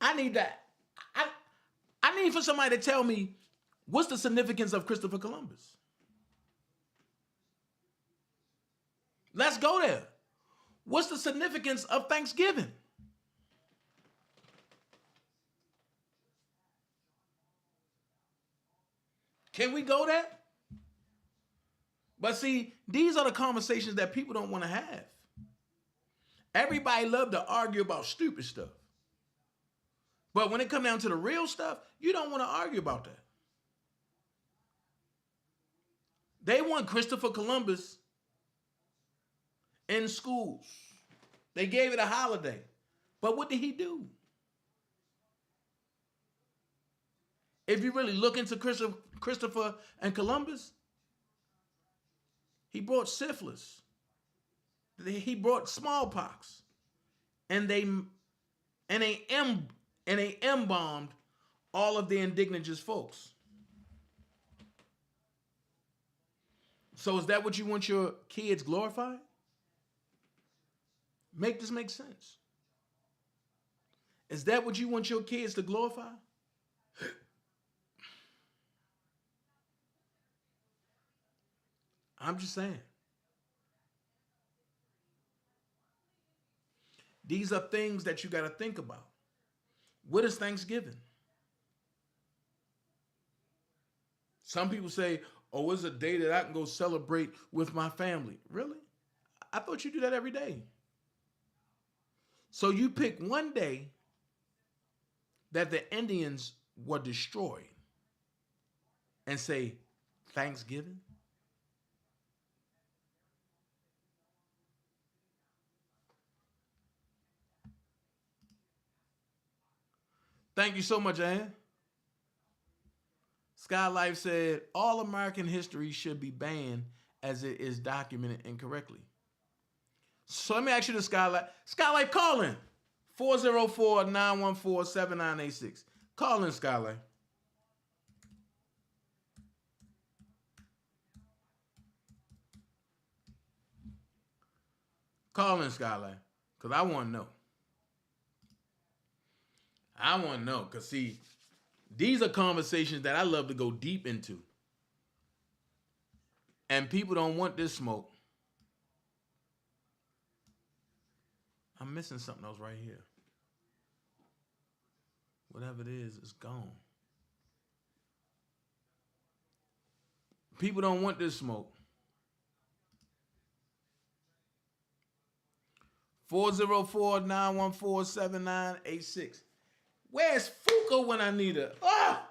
I need that. I need for somebody to tell me, what's the significance of Christopher Columbus? Let's go there. What's the significance of Thanksgiving? Can we go there? But see, these are the conversations that people don't want to have. Everybody love to argue about stupid stuff. But when it comes down to the real stuff, you don't want to argue about that. They want Christopher Columbus in schools. They gave it a holiday. But what did he do? If you really look into Christopher and Columbus, he brought syphilis. He brought smallpox. And they embalmed all of the indigenous folks. So is that what you want your kids glorified? Make this make sense. Is that what you want your kids to glorify? I'm just saying. These are things that you got to think about. What is Thanksgiving? Some people say, oh, it's a day that I can go celebrate with my family. Really? I thought you do that every day. So you pick one day that the Indians were destroyed and say, Thanksgiving? Thank you so much, Ann. Skylife said, all American history should be banned as it is documented incorrectly. So let me ask you this, Skylife. Skylife, call in. 404-914-7986. Call in, Skylife. Call in, Skylife, because I want to know. I want to know, because see, these are conversations that I love to go deep into. And people don't want this smoke. I'm missing something else right here. Whatever it is, it's gone. People don't want this smoke. 404-914-7986. Where's Fuko when I need her? Ah!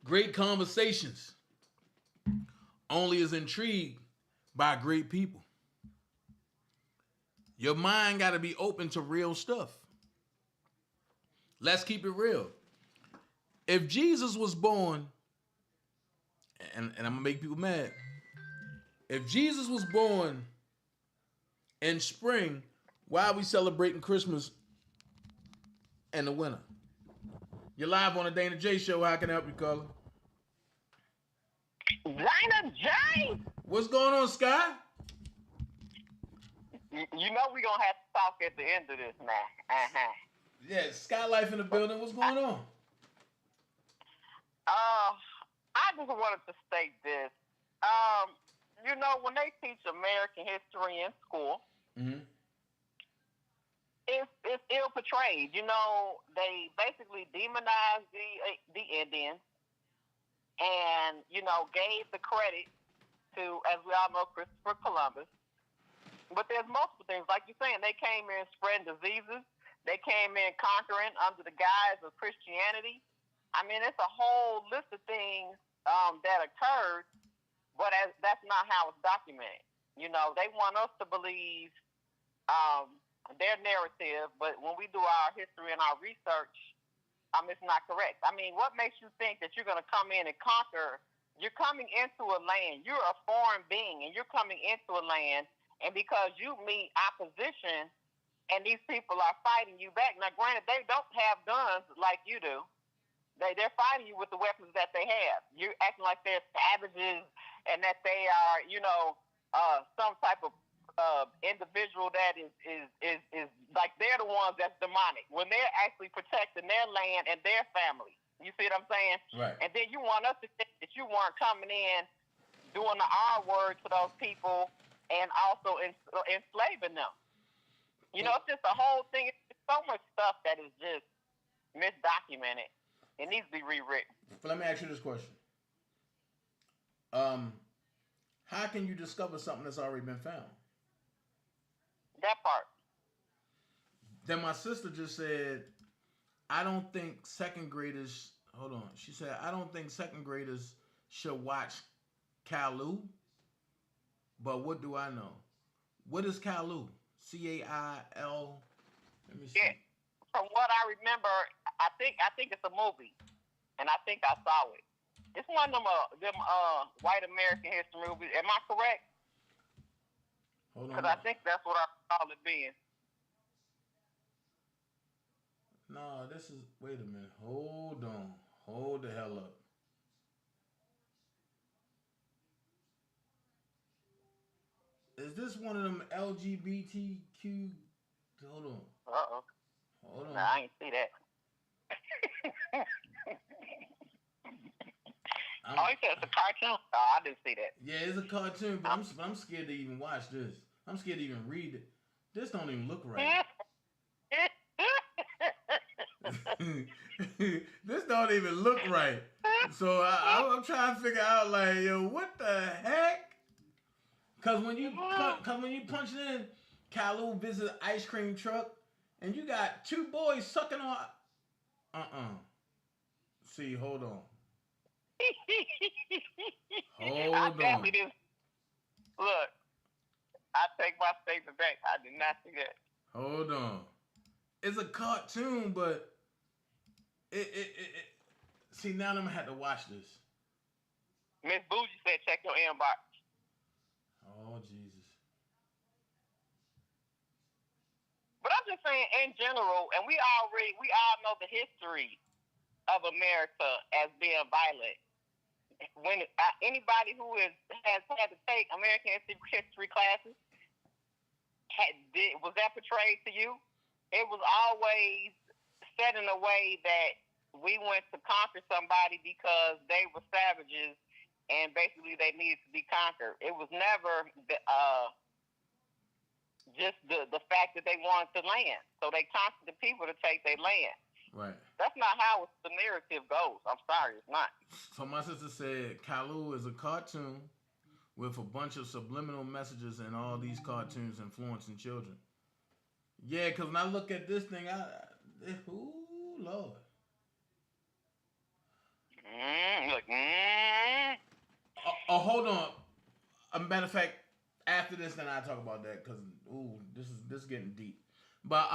Great conversations only is intrigued by great people. Your mind got to be open to real stuff. Let's keep it real. If Jesus was born, and I'm going to make people mad. If Jesus was born in spring, why are we celebrating Christmas in the winter? You're live on the Dana J Show. How can I help you, caller? Dana J! What's going on, Sky? You know we're going to have to talk at the end of this now. Uh-huh. Yeah, Sky Life in the building. What's going on? I just wanted to state this. You know, when they teach American history in school, it's ill portrayed. You know, they basically demonized the Indians and, you know, gave the credit to, as we all know, Christopher Columbus. But there's multiple things. Like you're saying, they came in spreading diseases. They came in conquering under the guise of Christianity. I mean, it's a whole list of things that occurred, but that's not how it's documented. You know, they want us to believe their narrative, but when we do our history and our research, it's not correct. I mean, what makes you think that you're going to come in and conquer? You're coming into a land. You're a foreign being, and you're coming into a land, and because you meet opposition, and these people are fighting you back. Now, granted, they don't have guns like you do. They're fighting you with the weapons that they have. You're acting like they're savages and that they are, you know, some type of individual that is like they're the ones that's demonic when they're actually protecting their land and their family. You see what I'm saying? Right. And then you want us to think that you weren't coming in doing the R word to those people and also enslaving them. You know, it's just a whole thing. It's so much stuff that is just misdocumented. It needs to be rewritten. But let me ask you this question. How can you discover something that's already been found? That part. Then my sister just said, I don't think second graders, hold on. She said, I don't think second graders should watch Kalu. But what do I know? What is Kalu? C-A-I-L. Let me see. Yeah. From what I remember, I think it's a movie, and I think I saw it. It's one of them white American history movies. Am I correct? Hold Because on. I think that's what I call it being. No, this is. Wait a minute. Hold on. Hold the hell up. Is this one of them LGBTQ? Hold on. Uh-oh. Hold on. Nah, I ain't see that. Oh, you said it's a cartoon? Oh, I didn't see that. Yeah, it's a cartoon, but I'm scared to even watch this. I'm scared to even read it. This don't even look right. This don't even look right. So I'm trying to figure out like, yo, what the heck? Cause when you punch it in, Kalu visit ice cream truck, and you got two boys sucking on. See, hold on. Hold I on. definitely didn't. Look, I take my statement back. I did not see that. Hold on. It's a cartoon, but it see, now I'm gonna have to watch this. Miss Bougie said check your inbox. Oh, Jesus. But I'm just saying in general, and we all know the history of America as being violent. When anybody who has had to take American history classes, was that portrayed to you? It was always said in a way that we went to conquer somebody because they were savages and basically they needed to be conquered. It was never just the fact that they wanted the land. So they conquered the people to take their land. Right. That's not how the narrative goes. I'm sorry, it's not. So my sister said Kalu is a cartoon with a bunch of subliminal messages and all these cartoons influencing children. Yeah, because when I look at this thing, ooh, Lord. Oh, hold on. A matter of fact, after this, then I talk about that because this is getting deep. But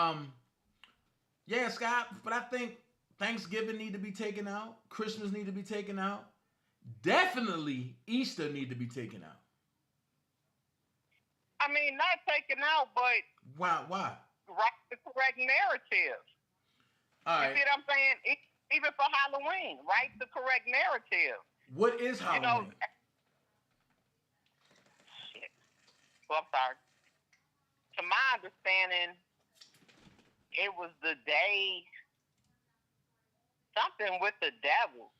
yeah, Scott. But I think Thanksgiving need to be taken out. Christmas need to be taken out. Definitely Easter need to be taken out. I mean, not taken out, but Why? Write the correct narrative. All right. You see what I'm saying? Even for Halloween, write the correct narrative. What is Halloween? Shit. Well, I'm sorry. To my understanding, it was the day, something with the devil.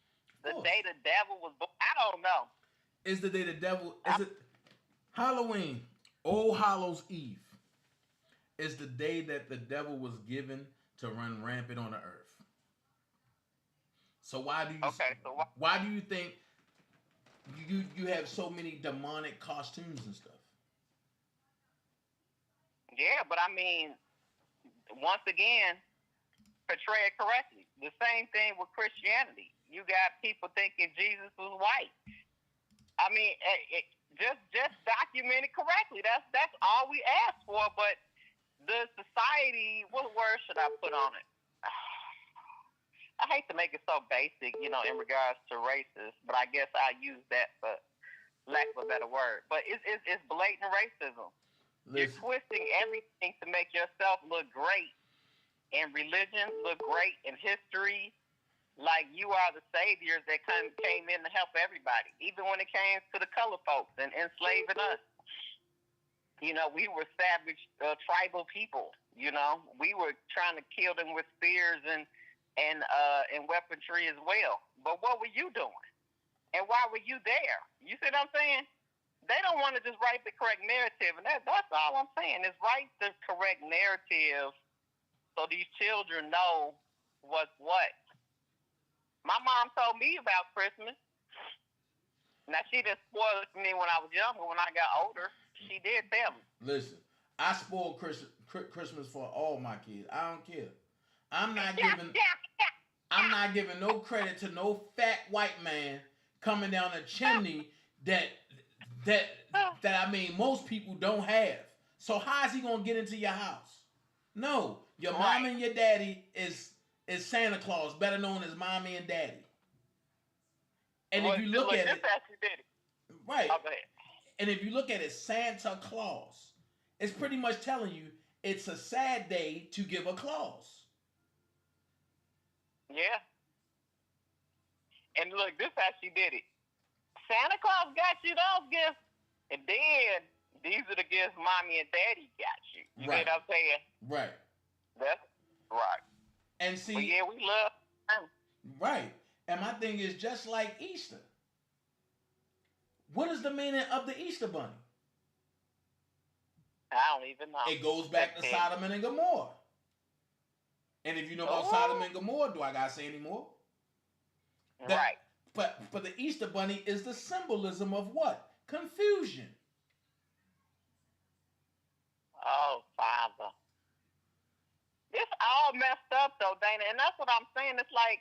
The day the devil was born. I don't know. Is the day the devil, is it Halloween? All Hallows Eve is the day that the devil was given to run rampant on the earth. So why do you why do you think you have so many demonic costumes and stuff? Yeah, but I mean, once again, portray it correctly. The same thing with Christianity. You got people thinking Jesus was white. I mean, just document it correctly. That's all we ask for. But the society, what word should I put on it? I hate to make it so basic, in regards to racist, but I guess I use that for lack of a better word. But it's blatant racism. Listen. You're twisting everything to make yourself look great in religion, look great in history, like you are the saviors that came in to help everybody, even when it came to the color folks and enslaving us. We were savage tribal people. We were trying to kill them with spears and weaponry as well. But what were you doing? And why were you there? You see what I'm saying? They don't want to just write the correct narrative, and that's all I'm saying is write the correct narrative so these children know what's what. My mom told me about Christmas. Now, she just spoiled it for me when I was younger. When I got older, she did tell me. Listen, I spoiled Christmas for all my kids. I don't care. I'm not giving no credit to no fat white man coming down the chimney that I mean most people don't have. So how is he gonna get into your house? No, your mom and your daddy is Santa Claus, better known as mommy and daddy. And if you look at it, right? And if you look at it, Santa Claus It's pretty much telling you it's a sad day to give a clause. Yeah. And look, this how she did it. Santa Claus got you those gifts, and then these are the gifts mommy and daddy got you. You know what I'm saying? Right. That's right. And see, but yeah, we love them. Right. And my thing is just like Easter. What is the meaning of the Easter bunny? I don't even know. It goes back to Sodom and Gomorrah. And if you know about Sodom and Gomorrah, do I gotta say any more? Right. But the Easter bunny is the symbolism of what? Confusion. Oh, Father. It's all messed up though, Dana. And that's what I'm saying. It's like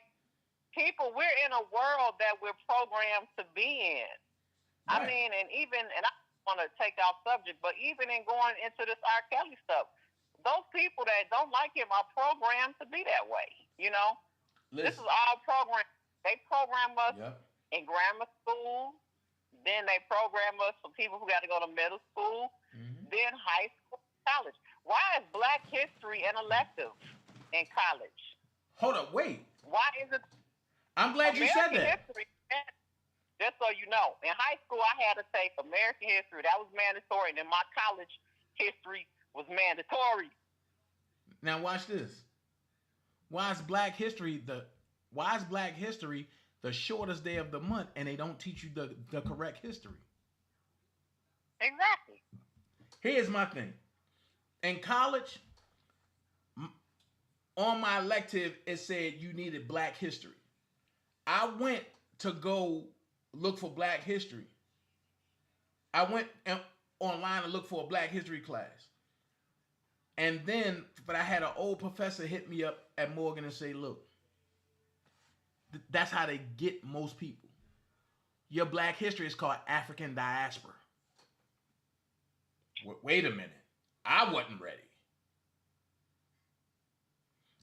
people, we're in a world that we're programmed to be in. Right. I mean, and I want to take off subject, but even in going into this R. Kelly stuff, those people that don't like him are programmed to be that way. You know, This is all programmed. They program us in grammar school. Then they program us for people who got to go to middle school. Then high school, college. Why is Black History an elective in college? Hold up, wait. Why is it? I'm glad you said that. History, just so you know, in high school I had to take American history. That was mandatory, and then my college history was mandatory. Now watch this. Why is Black History the shortest day of the month, and they don't teach you the correct history? Exactly. Here's my thing. In college, on my elective, it said you needed Black history. I went to go look for Black history. I went online to look for a Black history class. And then, but I had an old professor hit me up at Morgan and say, look, that's how they get most people. Your Black history is called African diaspora. Wait a minute. I wasn't ready.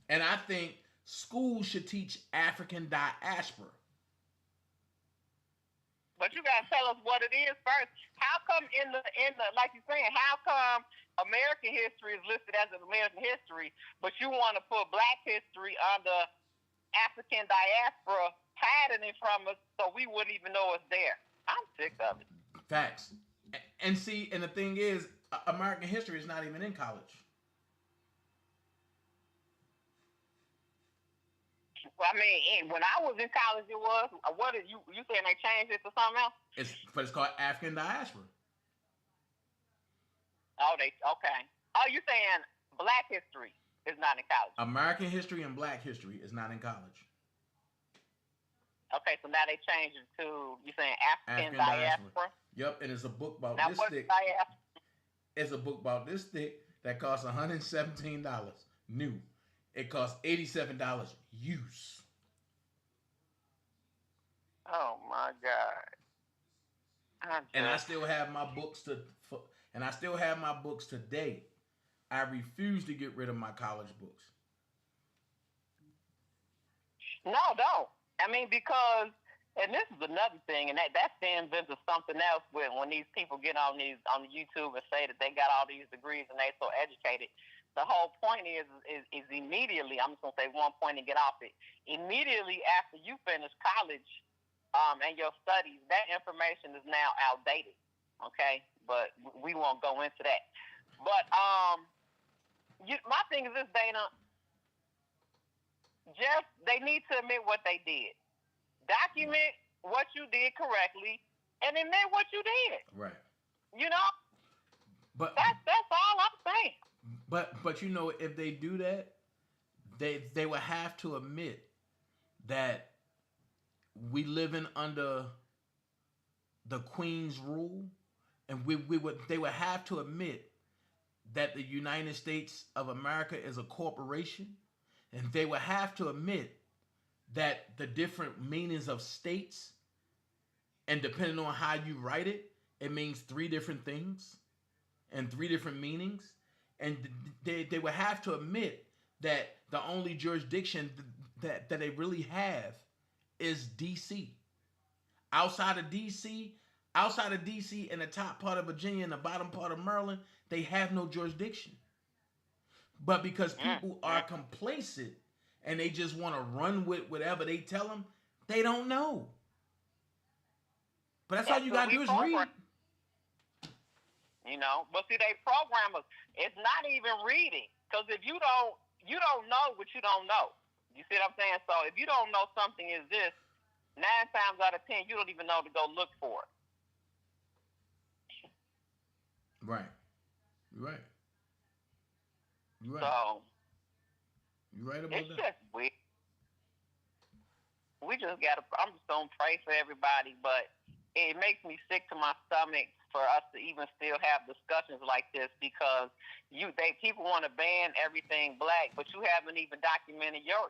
And I think schools should teach African diaspora. But you gotta tell us what it is first. How come in the like you're saying, how come American history is listed as an American history, but you want to put Black history under African diaspora, hiding it from us so we wouldn't even know it's there? I'm sick of it. Facts. And see, and the thing is, American history is not even in college. Well, I mean, when I was in college, it was. What is you saying they changed it to something else? But it's called African diaspora. Oh, okay. Oh, you saying Black history is not in college? American history and Black history is not in college. Okay, so now they changed it to, you saying African diaspora? Yep, and it's a book about now this thick. Diaspora? It's a book about this thick that costs $117 new. It costs $87 use. Oh my God! And I still have my books today. I refuse to get rid of my college books. No, don't. I mean, because, and this is another thing, and that stems into something else when these people get on YouTube and say that they got all these degrees and they so educated. The whole point is immediately, I'm just going to say one point and get off it. Immediately after you finish college and your studies, that information is now outdated, okay? But we won't go into that. But my thing is this, Dana, they need to admit what they did. Document what you did correctly and admit what you did. Right. You know? But that's all I'm saying. But you know, if they do that, they will have to admit that we living under the Queen's rule, and they would have to admit that the United States of America is a corporation, and they would have to admit that the different meanings of states, and depending on how you write it, it means 3 different things and 3 different meanings. And they would have to admit that the only jurisdiction that they really have is D.C. Outside of D.C. and the top part of Virginia and the bottom part of Maryland, They have no jurisdiction. But because people are complacent and they just want to run with whatever they tell them, they don't know. But that's all you got to do is read. You know, but see, they programmers. It's not even reading, because if you don't know what you don't know. You see what I'm saying? So if you don't know something is this, 9 times out of 10, you don't even know to go look for it. Right. You're right. You're right. So you're right about it's that. Just weird. We just gotta. I'm just gonna pray for everybody, but it makes me sick to my stomach for us to even still have discussions like this, because people want to ban everything black, but you haven't even documented your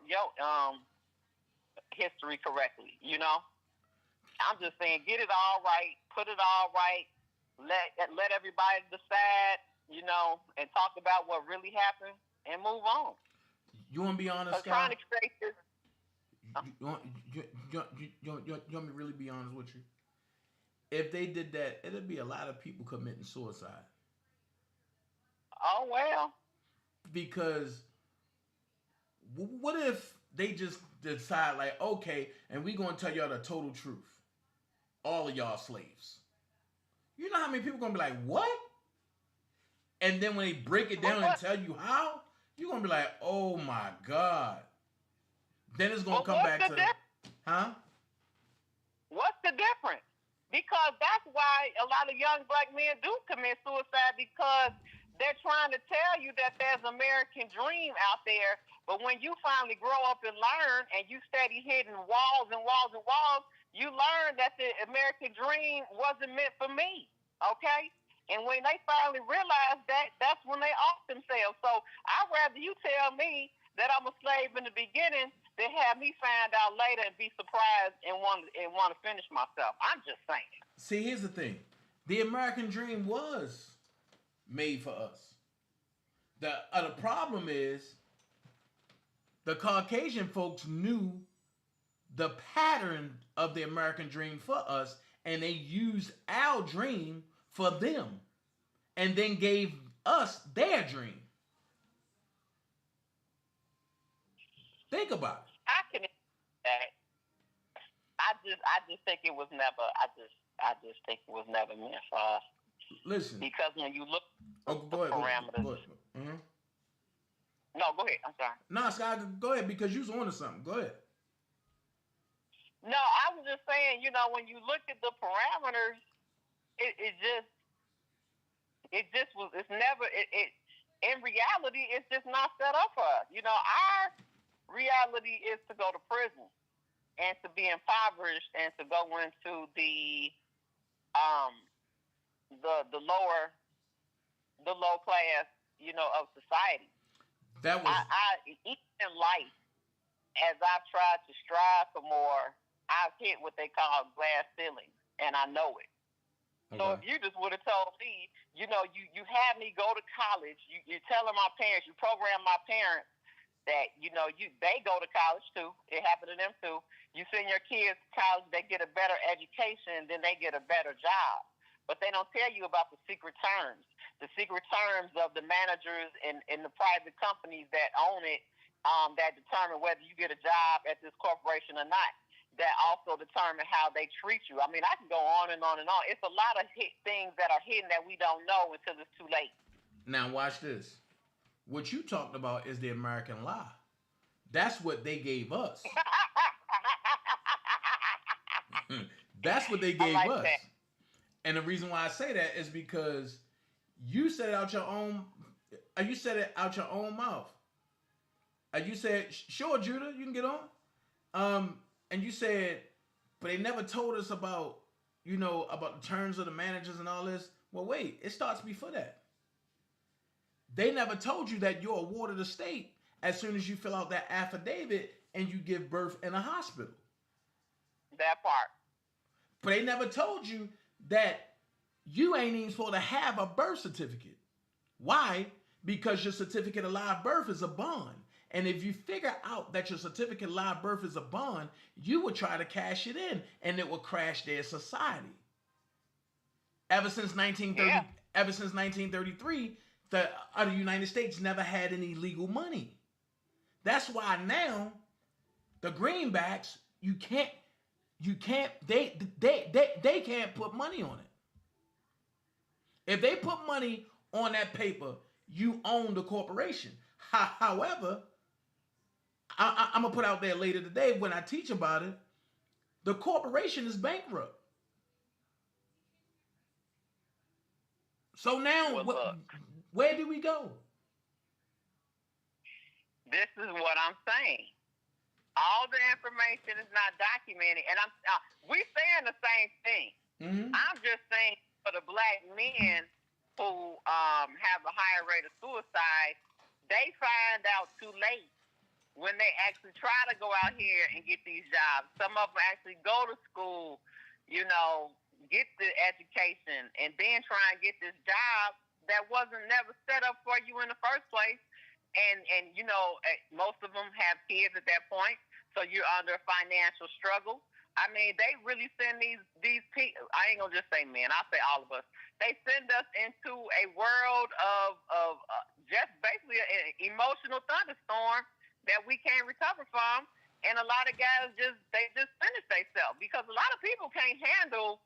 history correctly. You know, I'm just saying, get it all right, put it all right, let everybody decide, you know, and talk about what really happened and move on. You want to be honest, Scott? Trying to create this. You want me to really be honest with you? If they did that, it'd be a lot of people committing suicide. Oh, well. Because what if they just decide, like, okay, and we going to tell y'all the total truth. All of y'all slaves. You know how many people going to be like, what? And then when they break it down and tell you how, you're going to be like, oh, my God. Then it's going to come back to, huh? What's the difference? Because that's why a lot of young black men do commit suicide, because they're trying to tell you that there's an American dream out there. But when you finally grow up and learn, and you steady hitting walls and walls and walls, you learn that the American dream wasn't meant for me. Okay? And when they finally realize that, that's when they off themselves. So I'd rather you tell me that I'm a slave in the beginning than have me find out later and be surprised and want to finish myself. I'm just saying. See, here's the thing. The American dream was made for us. The problem is the Caucasian folks knew the pattern of the American dream for us, and they used our dream for them and then gave us their dream. Think about it. I can that. I just think it was never. I just think it was never meant for us. Listen, because when you look at go ahead, parameters. Go ahead. Mm-hmm. No, go ahead. I'm sorry. No, Scott, go ahead, because you was on to something. Go ahead. No, I was just saying, you know, when you look at the parameters, it's in reality, it's just not set up for us. You know, our reality is to go to prison and to be impoverished and to go into the low class, you know, of society. That was even in life, as I've tried to strive for more, I've hit what they call glass ceilings, and I know it. Okay. So if you just would have told me, you know, you had me go to college, you're telling my parents, you program my parents that, you know, they go to college too. It happened to them too. You send your kids to college, they get a better education, then they get a better job. But they don't tell you about the secret terms of the managers and the private companies that own it, that determine whether you get a job at this corporation or not. That also determine how they treat you. I mean, I can go on and on and on. It's a lot of things that are hidden that we don't know until it's too late. Now watch this. What you talked about is the American lie. That's what they gave us. That's what they gave us. That. And the reason why I say that is because you said it out your own. You said it out your own mouth. You said, "Sure, Judah, you can get on." And you said, but they never told us about, you know, about the terms of the managers and all this. Well, wait, it starts before that. They never told you that you're a ward of the state as soon as you fill out that affidavit and you give birth in a hospital. That part. But they never told you that you ain't even supposed to have a birth certificate. Why? Because your certificate of live birth is a bond. And if you figure out that your certificate of live birth is a bond, you would try to cash it in, and it will crash their society. Ever since 1930, ever since 1933, the United States never had any legal money. That's why now the greenbacks they can't put money on it. If they put money on that paper, you own the corporation. However, I'm gonna put out there later today when I teach about it. The corporation is bankrupt. So now, where do we go? This is what I'm saying. All the information is not documented, and we saying the same thing. Mm-hmm. I'm just saying for the black men who have a higher rate of suicide, they find out too late when they actually try to go out here and get these jobs. Some of them actually go to school, get the education, and then try and get this job that wasn't never set up for you in the first place. And most of them have kids at that point, so you're under a financial struggle. I mean, they really send these people. I ain't gonna just say men. I'll say all of us. They send us into a world of just basically an emotional thunderstorm that we can't recover from. And a lot of guys just finish themselves because a lot of people can't handle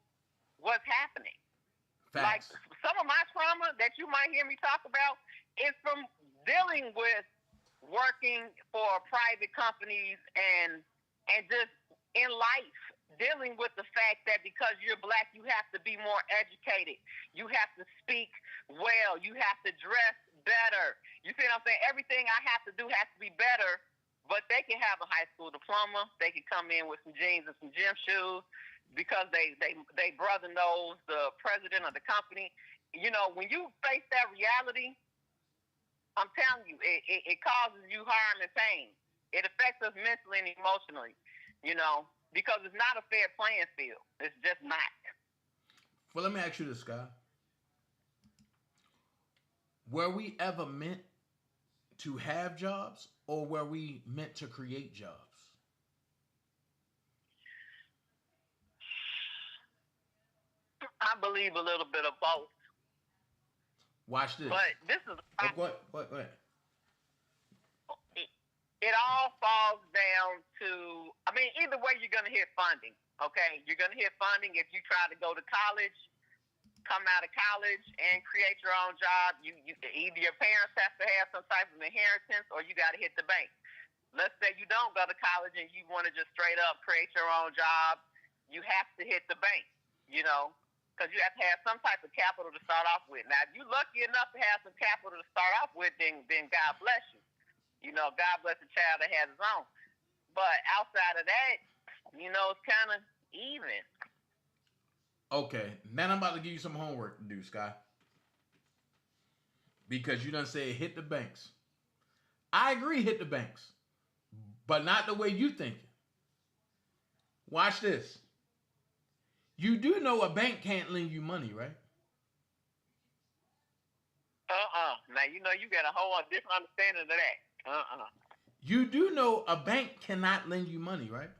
what's happening. Facts. Like some of my trauma that you might hear me talk about is from dealing with working for private companies and just in life dealing with the fact that because you're black, you have to be more educated. You have to speak well. You have to dress better. You see what I'm saying? Everything I have to do has to be better, but they can have a high school diploma. They can come in with some jeans and some gym shoes because they brother knows the president of the company. When you face that reality, I'm telling you, it causes you harm and pain. It affects us mentally and emotionally, because it's not a fair playing field. It's just not. Well, let me ask you this, Scott. Were we ever meant to have jobs, or were we meant to create jobs? I believe a little bit of both. Watch this. But this is what? Go ahead. It all falls down to, either way you're going to hit funding, okay? You're going to hit funding if you try to go to college, come out of college, and create your own job. You either your parents have to have some type of inheritance or you got to hit the bank. Let's say you don't go to college and you want to just straight up create your own job. You have to hit the bank, because you have to have some type of capital to start off with. Now, if you're lucky enough to have some capital to start off with, then God bless you. God bless the child that has his own. But outside of that, it's kind of even. Okay, now I'm about to give you some homework to do, Sky. Because you done said hit the banks. I agree, hit the banks. But not the way you thinking. Watch this. You do know a bank can't lend you money, right? Now, you got a whole different understanding of that. You do know a bank cannot lend you money, right?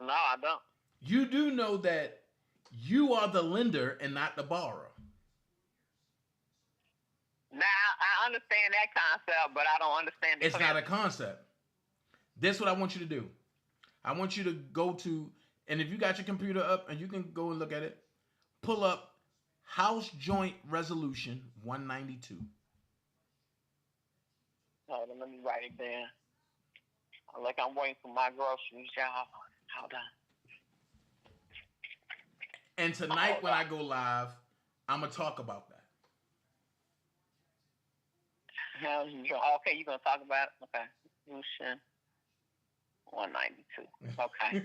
No, I don't. You do know that you are the lender and not the borrower. Now, I understand that concept, but I don't understand the It's not a concept. This is what I want you to do. I want you to go to, and if you got your computer up and you can go and look at it, pull up House Joint Resolution 192. Hold on, let me write it down. Like I'm waiting for my groceries, y'all. Hold on. And tonight when I go live, I'm going to talk about that. Okay, you're going to talk about it? Okay. Resolution 192. Okay. I'm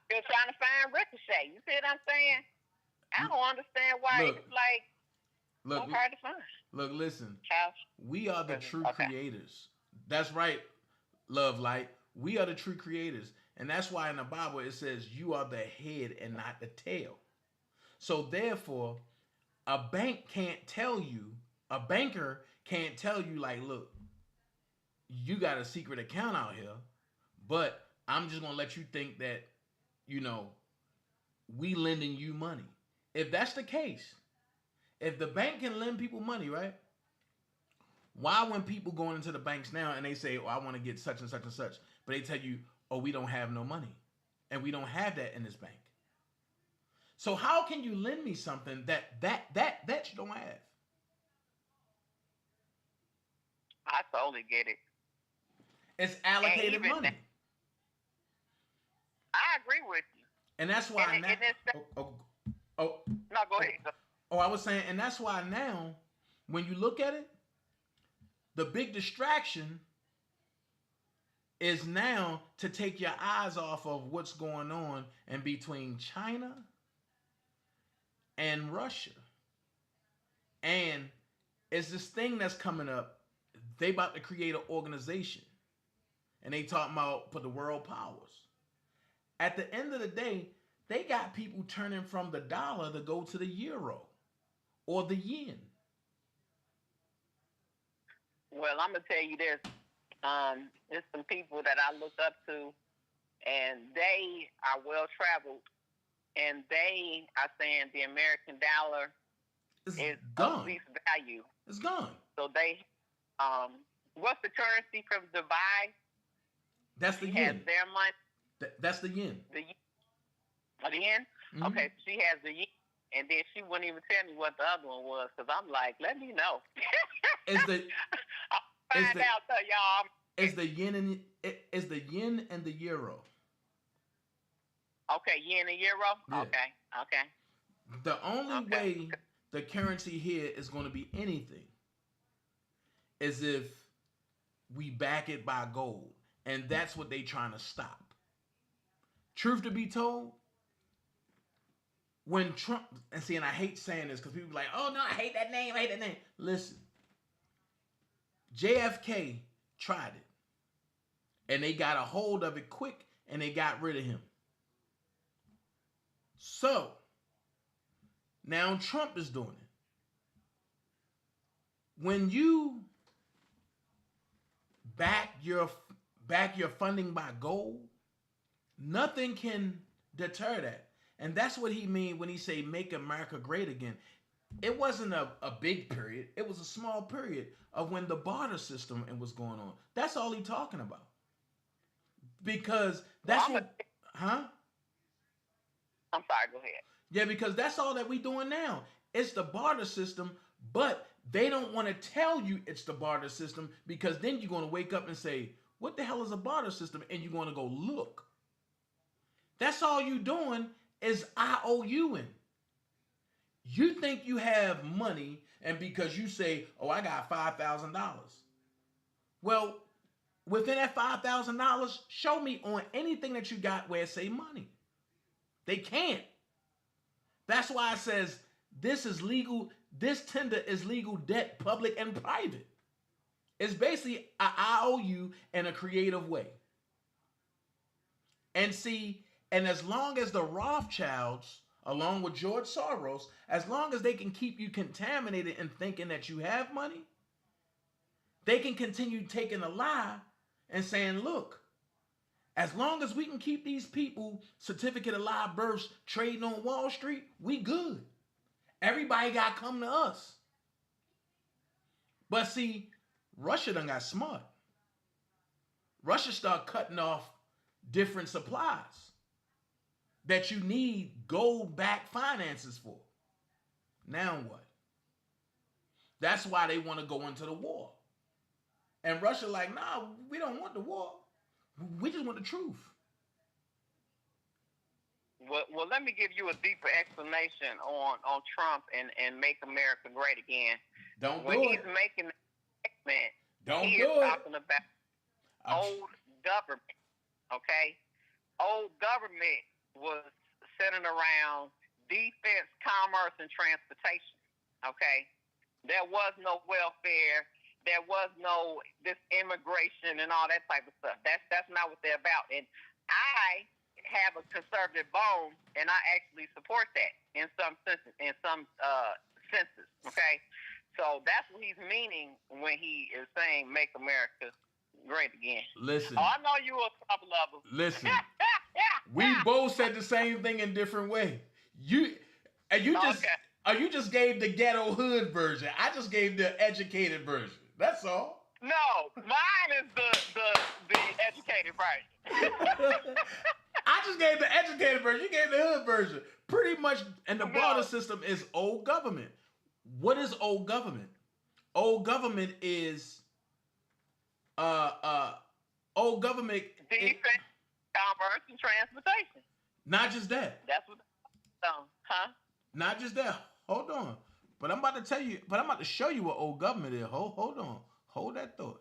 still trying to find Ricochet. You see what I'm saying? I don't understand why it's like so hard to find. Look, listen. We are the true creators. That's right, Love Light. We are the true creators. And that's why in the Bible it says you are the head and not the tail. So therefore, a banker can't tell you, like, look, you got a secret account out here, but I'm just going to let you think that, we lending you money. if that's the case, if the bank can lend people money, right? Why when people going into the banks now and they say, "Oh, I want to get such and such and such," but they tell you, "Oh, we don't have no money, and we don't have that in this bank." So how can you lend me something that you don't have? I totally get it. It's allocated money. I agree with you. And that's why now. No, go ahead. Oh, I was saying, and that's why now, when you look at it, the big distraction is now to take your eyes off of what's going on in between China and Russia. And it's this thing that's coming up. They about to create an organization. And they talking about for the world powers. At the end of the day, they got people turning from the dollar to go to the euro or the yen. Well, I'm gonna tell you this. There's some people that I look up to, and they are well traveled, and they are saying the American dollar is gone. Of least value. It's gone. So they, what's the currency from Dubai? That's the she yen. Has their money. That's the yen. The yen? Mm-hmm. Okay, so she has the yen. And then she wouldn't even tell me what the other one was, because I'm like, let me know. Is the I'll find out though, y'all. Is the yen and the euro? Okay, yen and euro? Yeah. Okay. The only way the currency here is going to be anything is if we back it by gold. And that's what they trying to stop. Truth to be told, when Trump, and I hate saying this because people be like, "Oh no, I hate that name, Listen, JFK tried it. And they got a hold of it quick and they got rid of him. So, now Trump is doing it. When you back your funding by gold, nothing can deter that. And that's what he mean when he say make America great again. It wasn't a big period. It was a small period of when the barter system was going on. That's all he talking about. Because that's what, huh? I'm sorry, go ahead. Yeah, because that's all that we doing now. It's the barter system, but they don't want to tell you it's the barter system because then you're going to wake up and say, what the hell is a barter system? And you're going to go look. That's all you doing is IOUing. You think you have money, and because you say, oh, I got $5,000. Well, within that $5,000, show me on anything that you got where it say money. They can't. That's why it says this is legal. This tender is legal debt, public and private. It's basically an IOU in a creative way. And see, and as long as the Rothschilds, along with George Soros, as long as they can keep you contaminated and thinking that you have money, they can continue taking a lie and saying, look, as long as we can keep these people certificate of live births trading on Wall Street, we good. Everybody got to come to us. But see, Russia done got smart. Russia start cutting off different supplies that you need gold-backed finances for. Now what? That's why they want to go into the war. And Russia like, nah, we don't want the war. We just want the truth. Well, let me give you a deeper explanation on Trump and Make America Great Again. When he's making that statement, he is talking about old government, okay? Old government was centered around defense, commerce, and transportation, okay? There was no welfare. There was no this immigration and all that type of stuff. That's not what they're about. And I have a conservative bone, and I actually support that in some senses. Okay, so that's what he's meaning when he is saying "Make America Great Again." Listen, oh, I know you a couple of them. Listen, we both said the same thing in different way. And you just gave the ghetto hood version. I just gave the educated version. That's all. No, mine is the educated version. I just gave the educated version. You gave the hood version. Pretty much, and the barter system is old government. What is old government? Old government is old government. Defense, commerce, and transportation. Not just that. That's what. Huh? Not just that. Hold on. But I'm about to tell you. But I'm about to show you what old government is. Hold on. Hold that thought.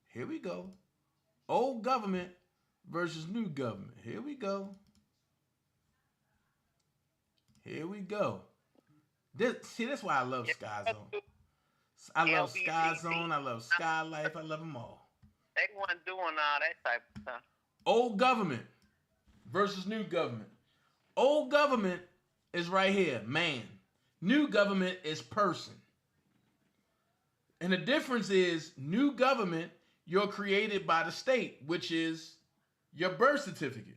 Here we go. Old government versus new government. Here we go. Here we go. That's why I love Sky Zone. I love Sky Zone. I love Sky Life. I love them all. They weren't doing all that type of stuff. Old government versus new government. Old government is right here, man. New government is person. And the difference is new government, you're created by the state, which is your birth certificate.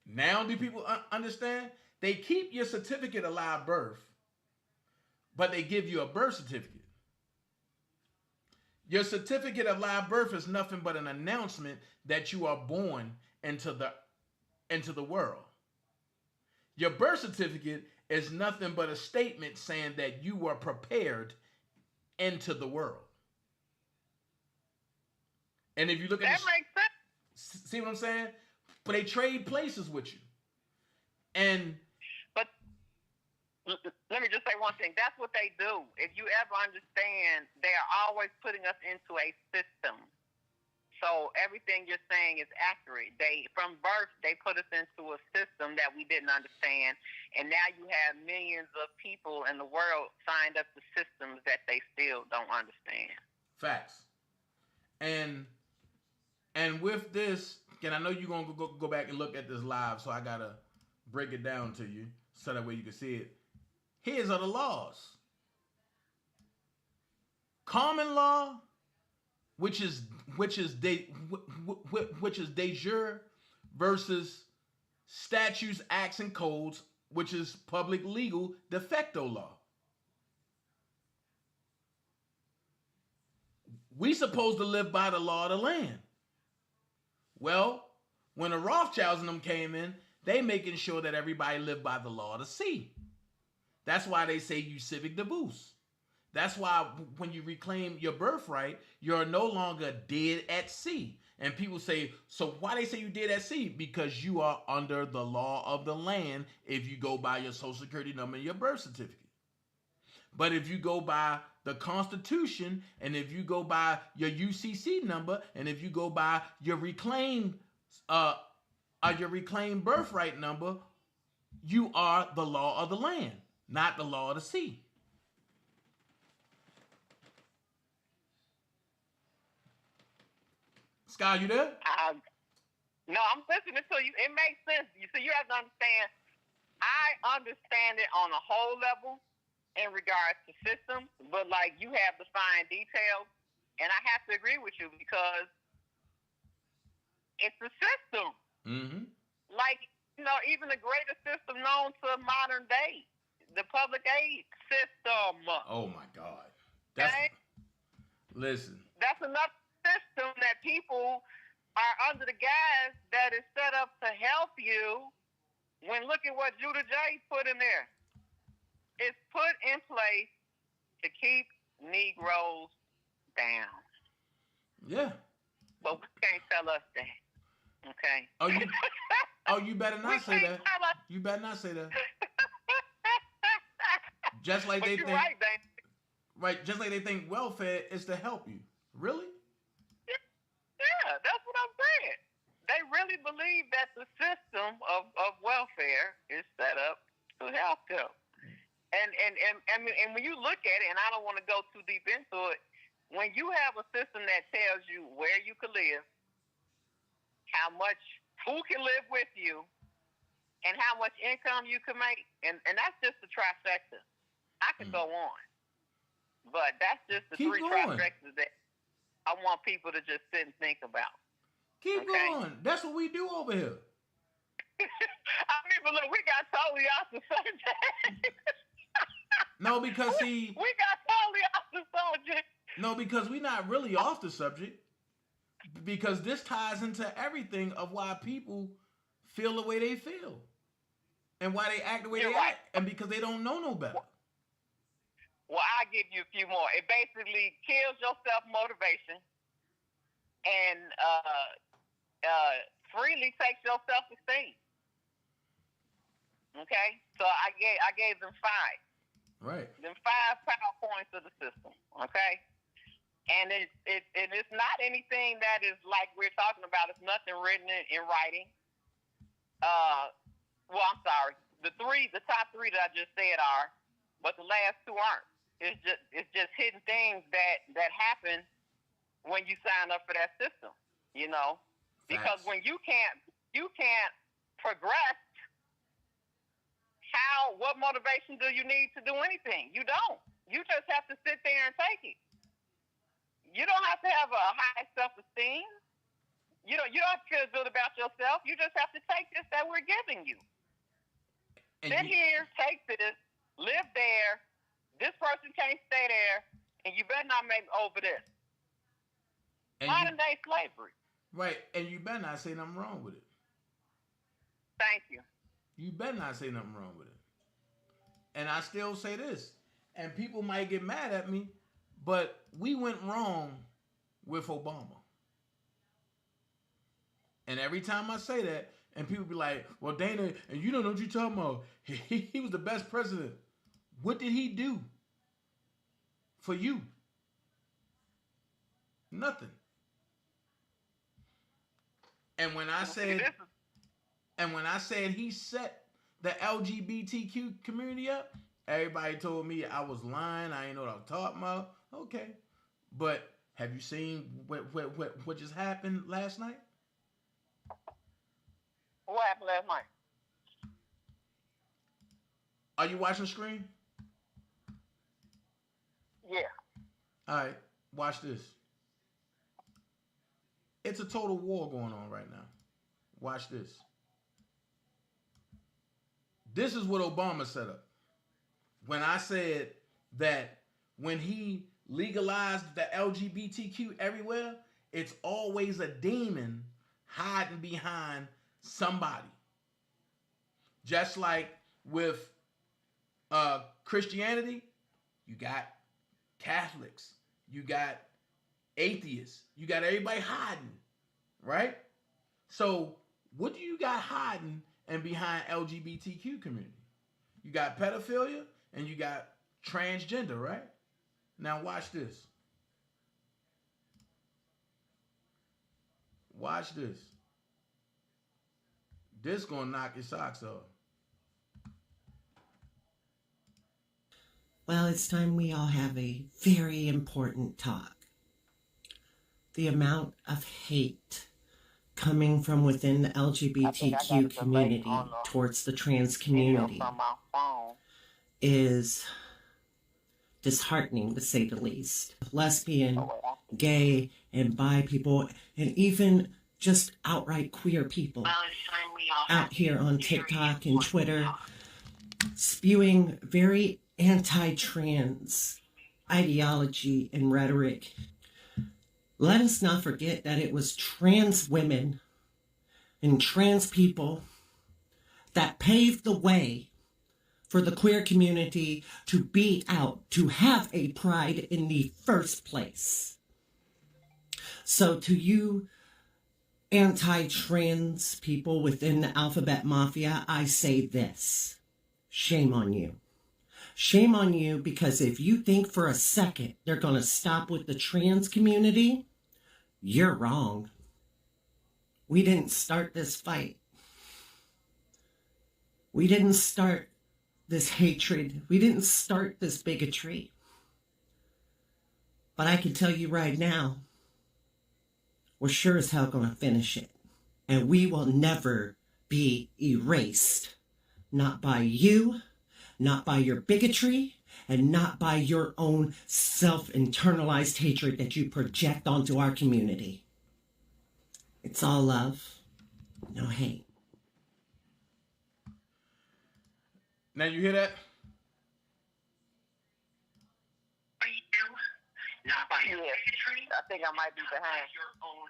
Now do people understand? They keep your certificate of live birth, but they give you a birth certificate. Your certificate of live birth is nothing but an announcement that you are born into the world. Your birth certificate is nothing but a statement saying that you were prepared into the world. And if you look at that makes sense. See what I'm saying? But they trade places with you. But let me just say one thing. That's what they do. If you ever understand, they are always putting us into a system. So everything you're saying is accurate. From birth, they put us into a system that we didn't understand. And now you have millions of people in the world signed up to systems that they still don't understand. Facts. And with this, and I know you're going to go back and look at this live, so I got to break it down to you so that way you can see it. Here's are the laws. Common law, which is de jure, versus statutes, acts, and codes, which is public legal de facto law. We supposed to live by the law of the land. Well, when the Rothschilds and them came in, they making sure that everybody lived by the law of the sea. That's why they say you civic divorce. That's why when you reclaim your birthright, you're no longer dead at sea. And people say, so why they say you dead at sea? Because you are under the law of the land if you go by your social security number and your birth certificate. But if you go by the Constitution, and if you go by your UCC number, and if you go by your reclaimed birthright number, you are the law of the land, not the law of the sea. Sky, you there? No, I'm listening to you. It makes sense. You see, you have to understand. I understand it on a whole level in regards to systems, but like you have the fine details, and I have to agree with you because it's a system. Mm-hmm. Like, even the greatest system known to modern day, the public aid system. Oh my God. Listen. That's another system that people are under the guise that is set up to help you. When look at what Judah J put in there. It's put in place to keep Negroes down. Yeah. But we can't tell us that. Okay. You better not say that. You better not say that. Just like they think. Right, just like they think welfare is to help you. Really? Yeah, that's what I'm saying. They really believe that the system of welfare is set up to help them. And when you look at it, and I don't want to go too deep into it, when you have a system that tells you where you can live, who can live with you, and how much income you can make, and that's just the trifecta. I could go on, but that's just the three trifectas that I want people to just sit and think about. Keep going. That's what we do over here. I mean, but look, we got totally off the subject. No, because see, we got totally off the subject. No, because we're not really off the subject. Because this ties into everything of why people feel the way they feel, and why they act the way they act, and because they don't know no better. Well, I'll give you a few more. It basically kills your self-motivation and freely takes your self-esteem. Okay? So I gave them 5. Right. Them 5 power points of the system. Okay? And it's not anything that is like we're talking about. It's nothing written in writing. Well, I'm sorry. The top 3 that I just said are, but the last 2 aren't. It's just hidden things that happen when you sign up for that system, you know? Because when you can't progress, what motivation do you need to do anything? You don't. You just have to sit there and take it. You don't have to have a high self-esteem. You don't have to feel good about yourself. You just have to take this that we're giving you. Sit here, take this, live there. This person can't stay there, and you better not make over this. Modern day slavery. Right, and you better not say nothing wrong with it. Thank you. You better not say nothing wrong with it. And I still say this, and people might get mad at me, but we went wrong with Obama. And every time I say that, and people be like, well, Dana, and you don't know what you're talking about. He was the best president. What did he do for you? Nothing. And when I said he set the LGBTQ community up, everybody told me I was lying. I ain't know what I was talking about. Okay. But have you seen what just happened last night? What happened last night? Are you watching the screen? Yeah. All right. Watch this. It's a total war going on right now. Watch this. This is what Obama set up. When I said that when he legalized the LGBTQ everywhere, it's always a demon hiding behind somebody. Just like with Christianity, you got Catholics, you got atheists, you got everybody hiding, right? So what do you got hiding and behind LGBTQ community? You got pedophilia and you got transgender, right? Now watch this. Watch this. This gonna knock your socks off. Well, it's time we all have a very important talk. The amount of hate coming from within the LGBTQ community towards the trans community is disheartening, to say the least. Lesbian, gay, and bi people, and even just outright queer people out here on TikTok and Twitter spewing very anti-trans ideology and rhetoric. Let us not forget that it was trans women and trans people that paved the way for the queer community to be out, to have a pride in the first place. So to you anti-trans people within the alphabet mafia, I say this. Shame on you. Shame on you, because if you think for a second they're going to stop with the trans community, you're wrong. We didn't start this fight. We didn't start this hatred. We didn't start this bigotry. But I can tell you right now, we're sure as hell going to finish it. And we will never be erased. Not by you, not by your bigotry, and not by your own self-internalized hatred that you project onto our community. It's all love, no hate. Now you hear that? Not by your bigotry. I think I might be behind. Your own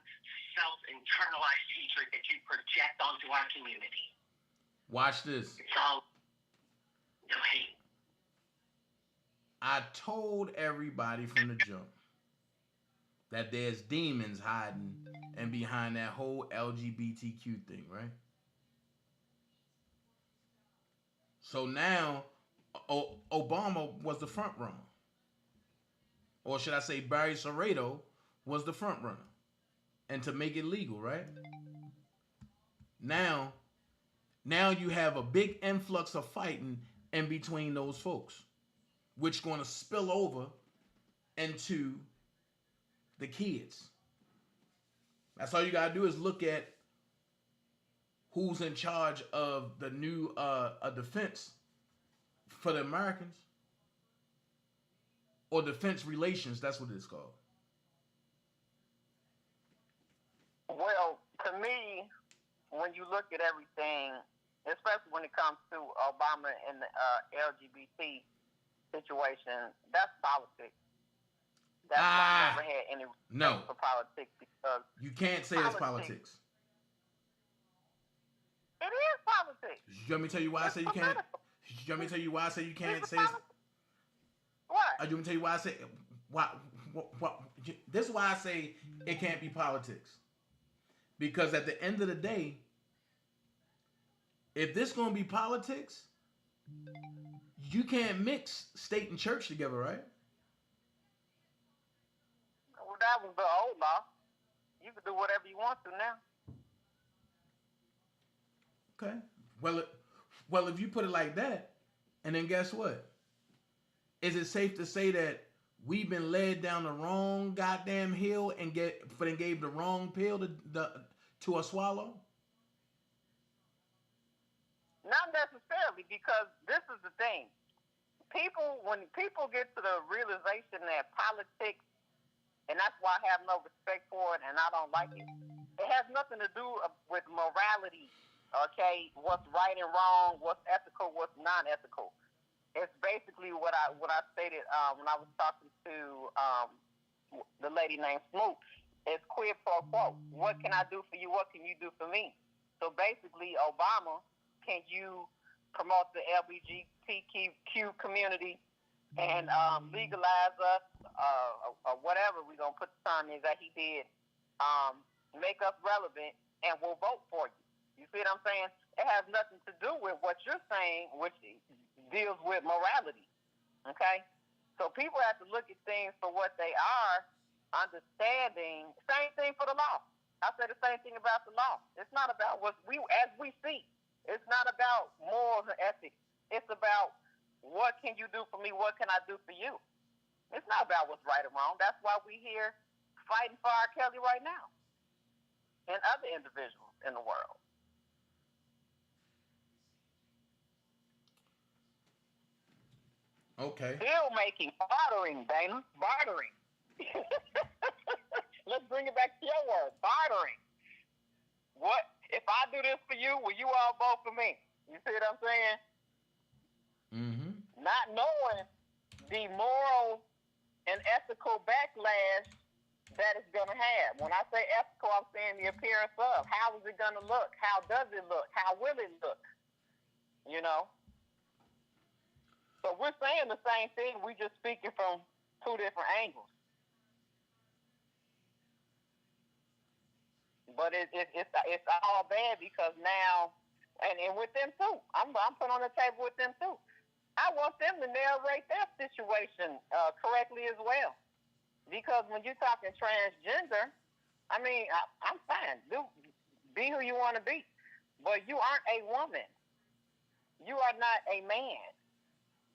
self-internalized hatred that you project onto our community. Watch this. It's all no hate. I told everybody from the jump that there's demons hiding and behind that whole LGBTQ thing, right? So now, Obama was the front runner. Or should I say Barry Soreto was the front runner. And to make it legal, right? Now you have a big influx of fighting in between those folks, which going to spill over into the kids. That's all you got to do is look at who's in charge of the new defense for the Americans. Or defense relations, that's what it's called. Well, to me, when you look at everything, especially when it comes to Obama and the LGBT situation, that's politics. That's why I never had any respect for politics, because you can't say it's politics. It is politics. You want me to tell you why I say you can't? You want me to tell you why I say you can't say it's... What? You want me to tell you why I say... Why, this is why I say it can't be politics. Because at the end of the day, if this going to be politics, you can't mix state and church together, right? Well, that was the old law. You can do whatever you want to now. Okay. Well, if you put it like that, and then guess what? Is it safe to say that we've been led down the wrong goddamn hill and gave the wrong pill to a swallow? Not necessarily, because this is the thing. When people get to the realization that politics, and that's why I have no respect for it and I don't like it, it has nothing to do with morality, okay? What's right and wrong, what's ethical, what's non-ethical. It's basically what I stated when I was talking to the lady named Smoot. It's quid pro quo. What can I do for you? What can you do for me? So basically, Obama, can you promote the LGBTQ community and legalize us, or whatever we're going to put the term is that he did, make us relevant, and we'll vote for you. You see what I'm saying? It has nothing to do with what you're saying, which deals with morality, okay? So people have to look at things for what they are, understanding. Same thing for the law. I say the same thing about the law. It's not about what as we see. It's not about morals and ethics. It's about what can you do for me? What can I do for you? It's not about what's right or wrong. That's why we here fighting for R. Kelly right now and other individuals in the world. Okay. Deal making, bartering, Dana, bartering. Let's bring it back to your word, bartering. What if I do this for you? Will you all vote for me? You see what I'm saying? Mm-hmm. Not knowing the moral and ethical backlash that it's going to have. When I say ethical, I'm saying the appearance of. How is it going to look? How does it look? How will it look? You know? So we're saying the same thing. We're just speaking from two different angles. But it's all bad because now, and with them too, I'm putting on the table with them too. I want them to narrate their situation correctly as well. Because when you're talking transgender, I mean, I'm fine. Be who you want to be. But you aren't a woman. You are not a man.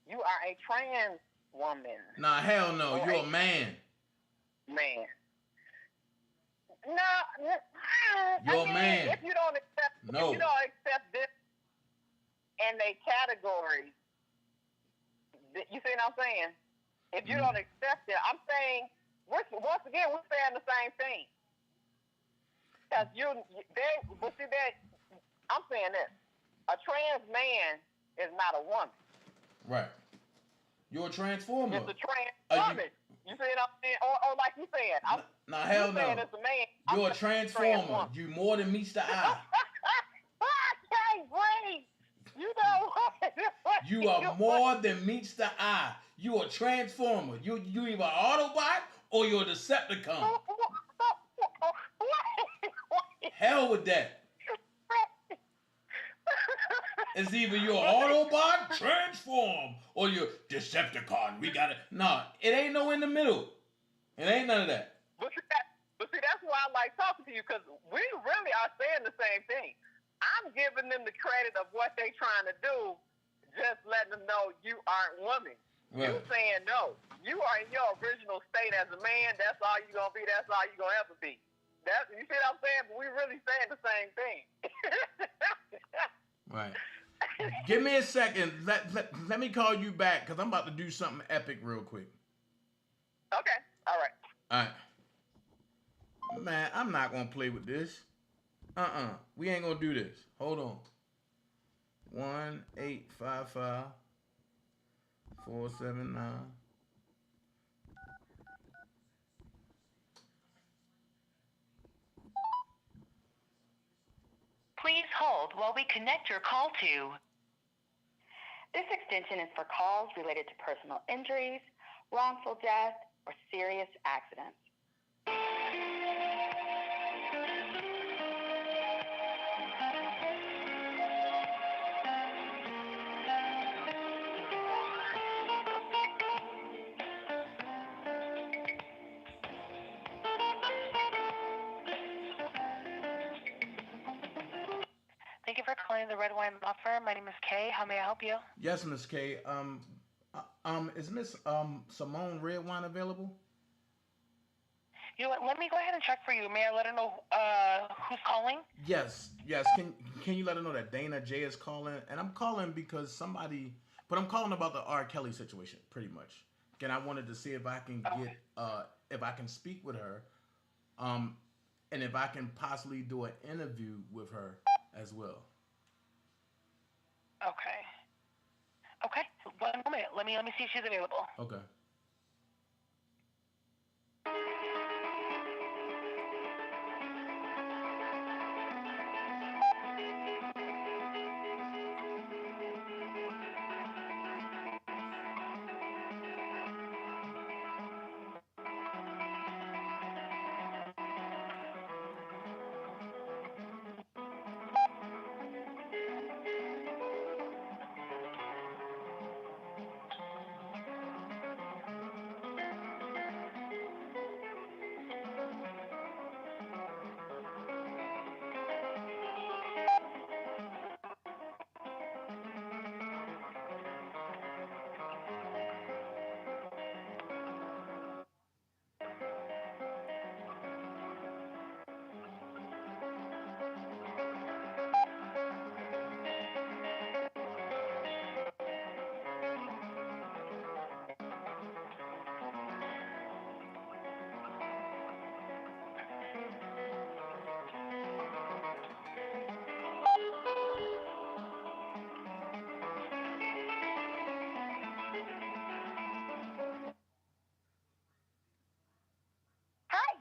You are a trans woman. Nah, hell no. You're a man. Man. No. You're a man. If you don't accept this in a category, you see what I'm saying? If you don't accept it, I'm saying, once again, we're saying the same thing. Because I'm saying this. A trans man is not a woman. Right. You're a transformer. It's a transformer. You see what I'm saying? Or like you said, nah, hell no. It's a man. You're a transformer. You more than meets the eye. I can't breathe. You know what? You are more than meets the eye. You a transformer. You either an Autobot or you're a Decepticon. Hell with that. It's either you're Autobot, transform, or you're Decepticon. We gotta. Nah, it ain't no in the middle. It ain't none of that. But see, that's why I like talking to you, because we really are saying the same thing. I'm giving them the credit of what they trying to do, just letting them know you aren't women. Right. You saying no. You are in your original state as a man. That's all you gonna be. That's all you gonna ever be. You see what I'm saying? But we really saying the same thing. Right. Give me a second. Let me call you back because I'm about to do something epic real quick. Okay. All right. All right. Man, I'm not going to play with this. We ain't going to do this. Hold on. 1-855-479. Please hold while we connect your call to. This extension is for calls related to personal injuries, wrongful death, or serious accidents. Thank you for calling the Red Wine Law Firm. My name is Kay. How may I help you? Yes, Miss Kay. Is Miss Simone Redwine available? You know what? Let me go ahead and check for you. May I let her know who's calling? Yes. Can you let her know that DanaJay is calling? And I'm calling because I'm calling about the R. Kelly situation, pretty much. Again, I wanted to see if I can get, if I can speak with her, and if I can possibly do an interview with her as well. Okay. One moment. Let me see if she's available. Okay.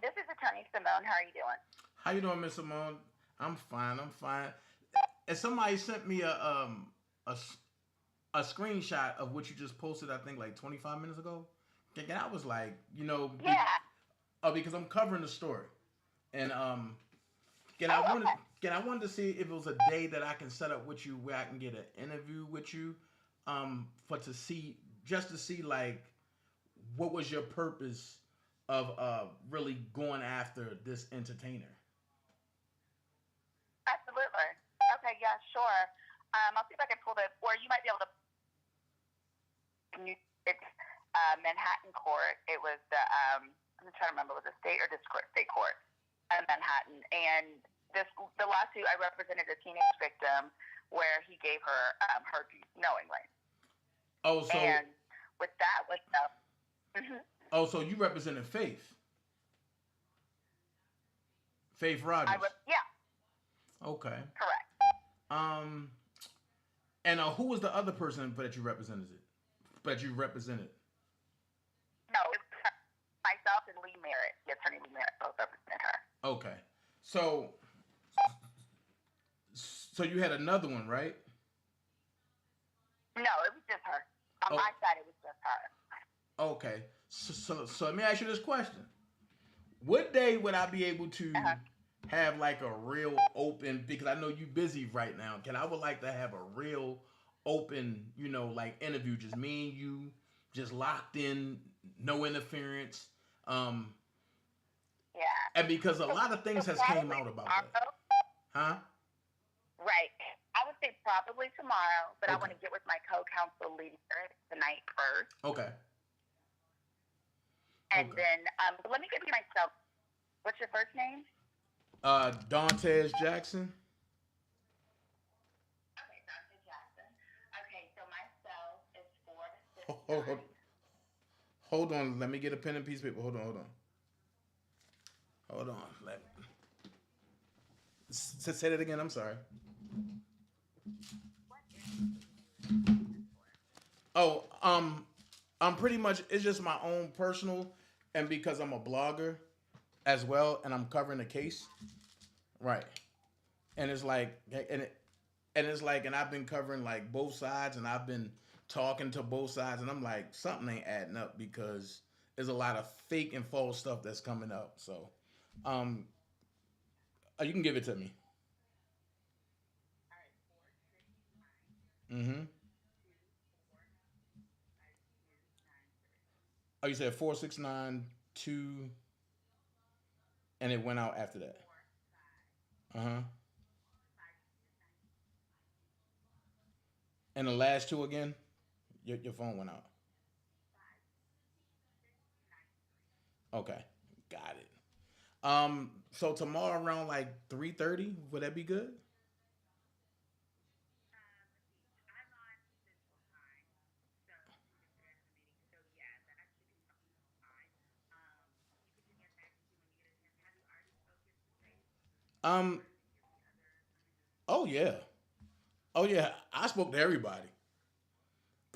This is Attorney Simone. How are you doing? How you doing, Miss Simone? I'm fine. And somebody sent me a screenshot of what you just posted, I think, like 25 minutes ago. And I was like, yeah. Because I'm covering the story, and I wanted to see if it was a day that I can set up with you where I can get an interview with you, to see like what was your purpose of really going after this entertainer. Absolutely. Okay, yeah, sure. I'll see if I can pull or you might be able to. It's Manhattan Court. It was the I'm trying to remember, was it state or state court in Manhattan, and the lawsuit I represented a teenage victim where he gave her herpes knowingly. Oh, so and with that was mm-hmm. Oh, so you represented Faith Rogers. Yeah. Okay. Correct. And who was the other person that you represented? But you represented. No, it's her, myself and Lee Merritt. The attorney Lee Merritt both represent her. Okay. So you had another one, right? No, it was just her. On my side, it was just her. Okay. So let me ask you this question. What day would I be able to have like a real open, because I know you busy right now. I would like to have a real open, like interview, just me and you, just locked in, no interference. Yeah. And because a lot of things has came out about that. Huh? Right. I would say probably tomorrow, but I want to get with my co-counsel Lee Merritt tonight first. Okay. And then, let me give you myself. What's your first name? daintezjackson. Okay, daintezjackson. Okay, so myself is 4 to 6. Hold on. Let me get a pen and piece of paper. Hold on. Say that again. I'm sorry. Oh, I'm pretty much, it's just my own personal, and because I'm a blogger as well, and I'm covering a case, right? And it's like, and I've been covering like both sides, and I've been talking to both sides, and I'm like, something ain't adding up because there's a lot of fake and false stuff that's coming up. So, you can give it to me. Mm-hmm. Oh, you said 4692, and it went out after that. Uh-huh. And the last two again? Your phone went out. Okay. Got it. So tomorrow around like 3:30, would that be good? Um, oh yeah. Oh yeah. I spoke to everybody.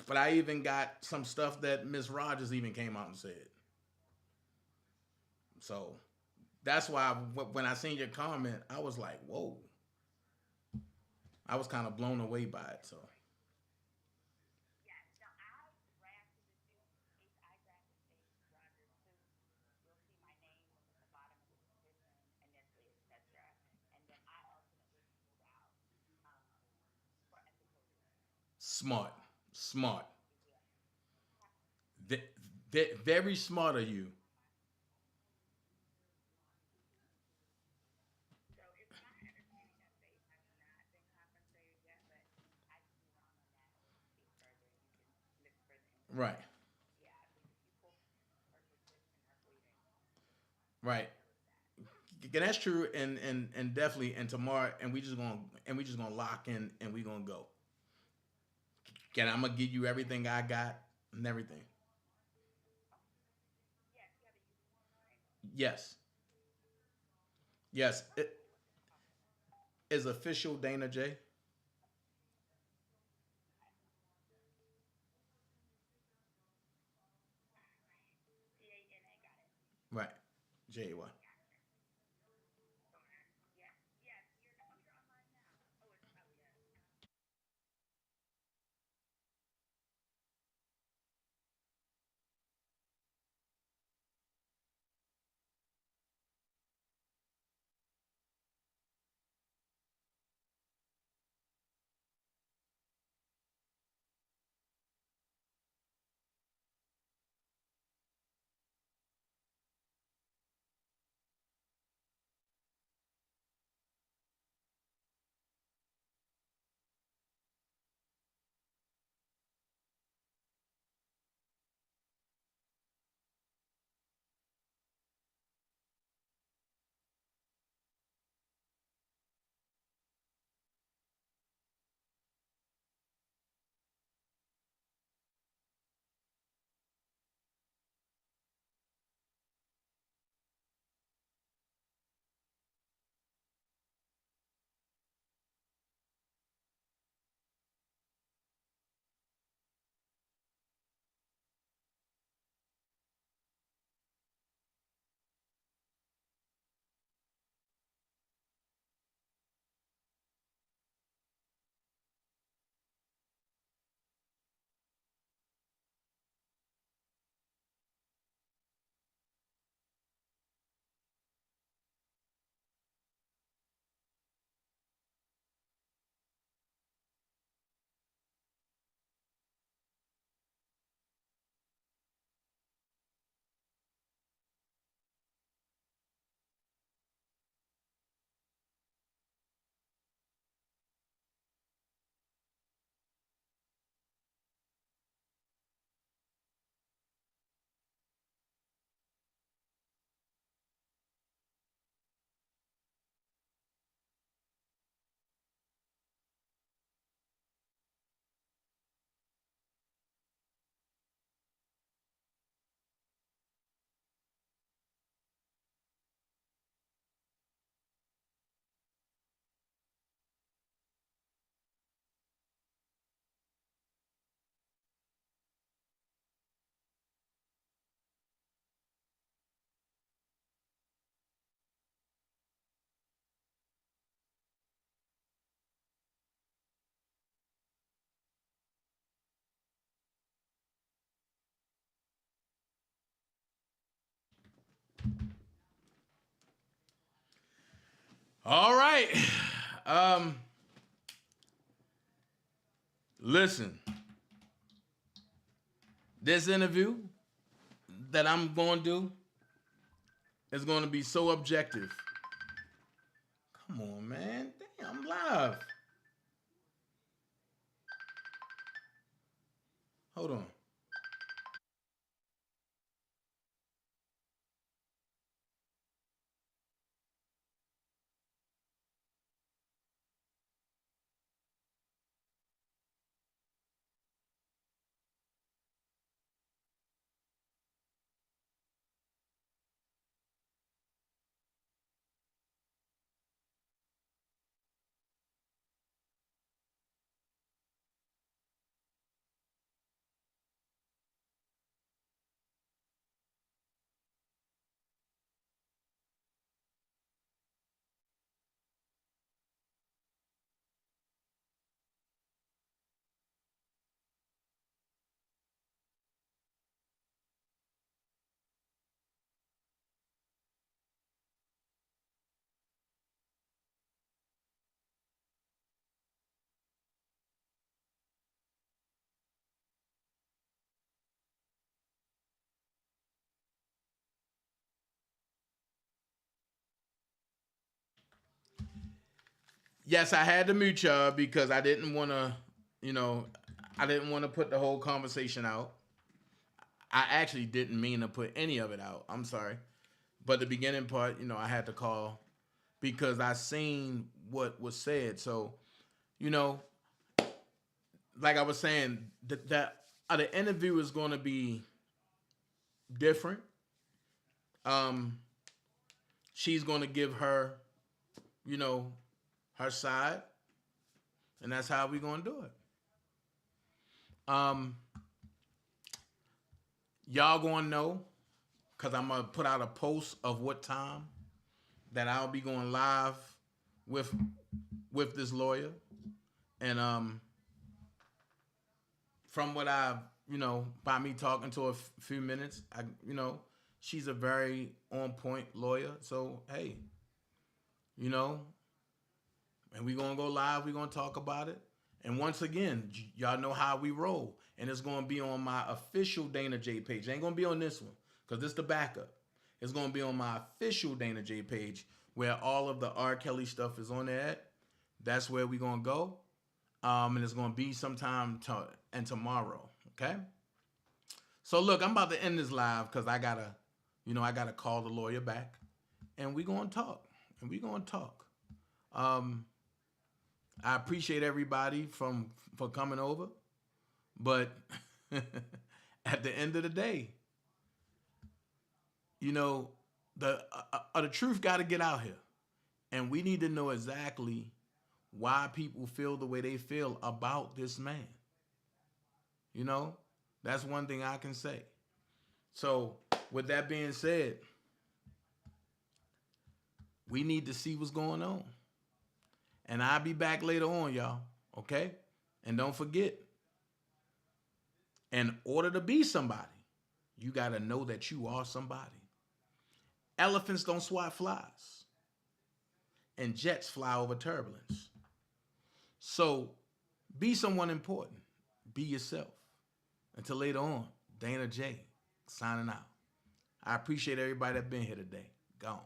But I even got some stuff that Miss Rogers even came out and said. So that's why when I seen your comment, I was like, whoa. I was kind of blown away by it. So smart. Smart. Very smart of you. Right. Right. That's true, and definitely, and tomorrow, and we just gonna lock in, and we gonna go. And I'm gonna give you everything I got and everything. Yes, yes. It is official Dana J. Right. JY. All right. Listen. This interview that I'm going to do is going to be so objective. Come on, man. Damn, I'm live. Hold on. Yes, I had to mute y'all because I didn't want to, I didn't want to put the whole conversation out. I actually didn't mean to put any of it out. I'm sorry. But the beginning part, I had to call because I seen what was said. So, like I was saying, that the interview is going to be different. She's going to give her, her side, and that's how we're going to do it. Y'all going to know, because I'm going to put out a post of what time that I'll be going live with this lawyer. And from what I've, by me talking to her a few minutes, she's a very on point lawyer. So, hey, and we're going to go live. We're going to talk about it. And once again, y'all know how we roll. And it's going to be on my official Dana J page. It ain't going to be on this one because this is the backup. It's going to be on my official Dana J page where all of the R. Kelly stuff is on there. That's where we're going to go. And it's going to be sometime tomorrow. Okay? So, look, I'm about to end this live because I got to call the lawyer back. And we're going to talk. I appreciate everybody for coming over, but at the end of the day, the truth got to get out here, and we need to know exactly why people feel the way they feel about this man. That's one thing I can say. So, with that being said, we need to see what's going on. And I'll be back later on, y'all. Okay? And don't forget, in order to be somebody, you got to know that you are somebody. Elephants don't swat flies. And jets fly over turbulence. So, be someone important. Be yourself. Until later on, Dana J, signing out. I appreciate everybody that been here today. Gone.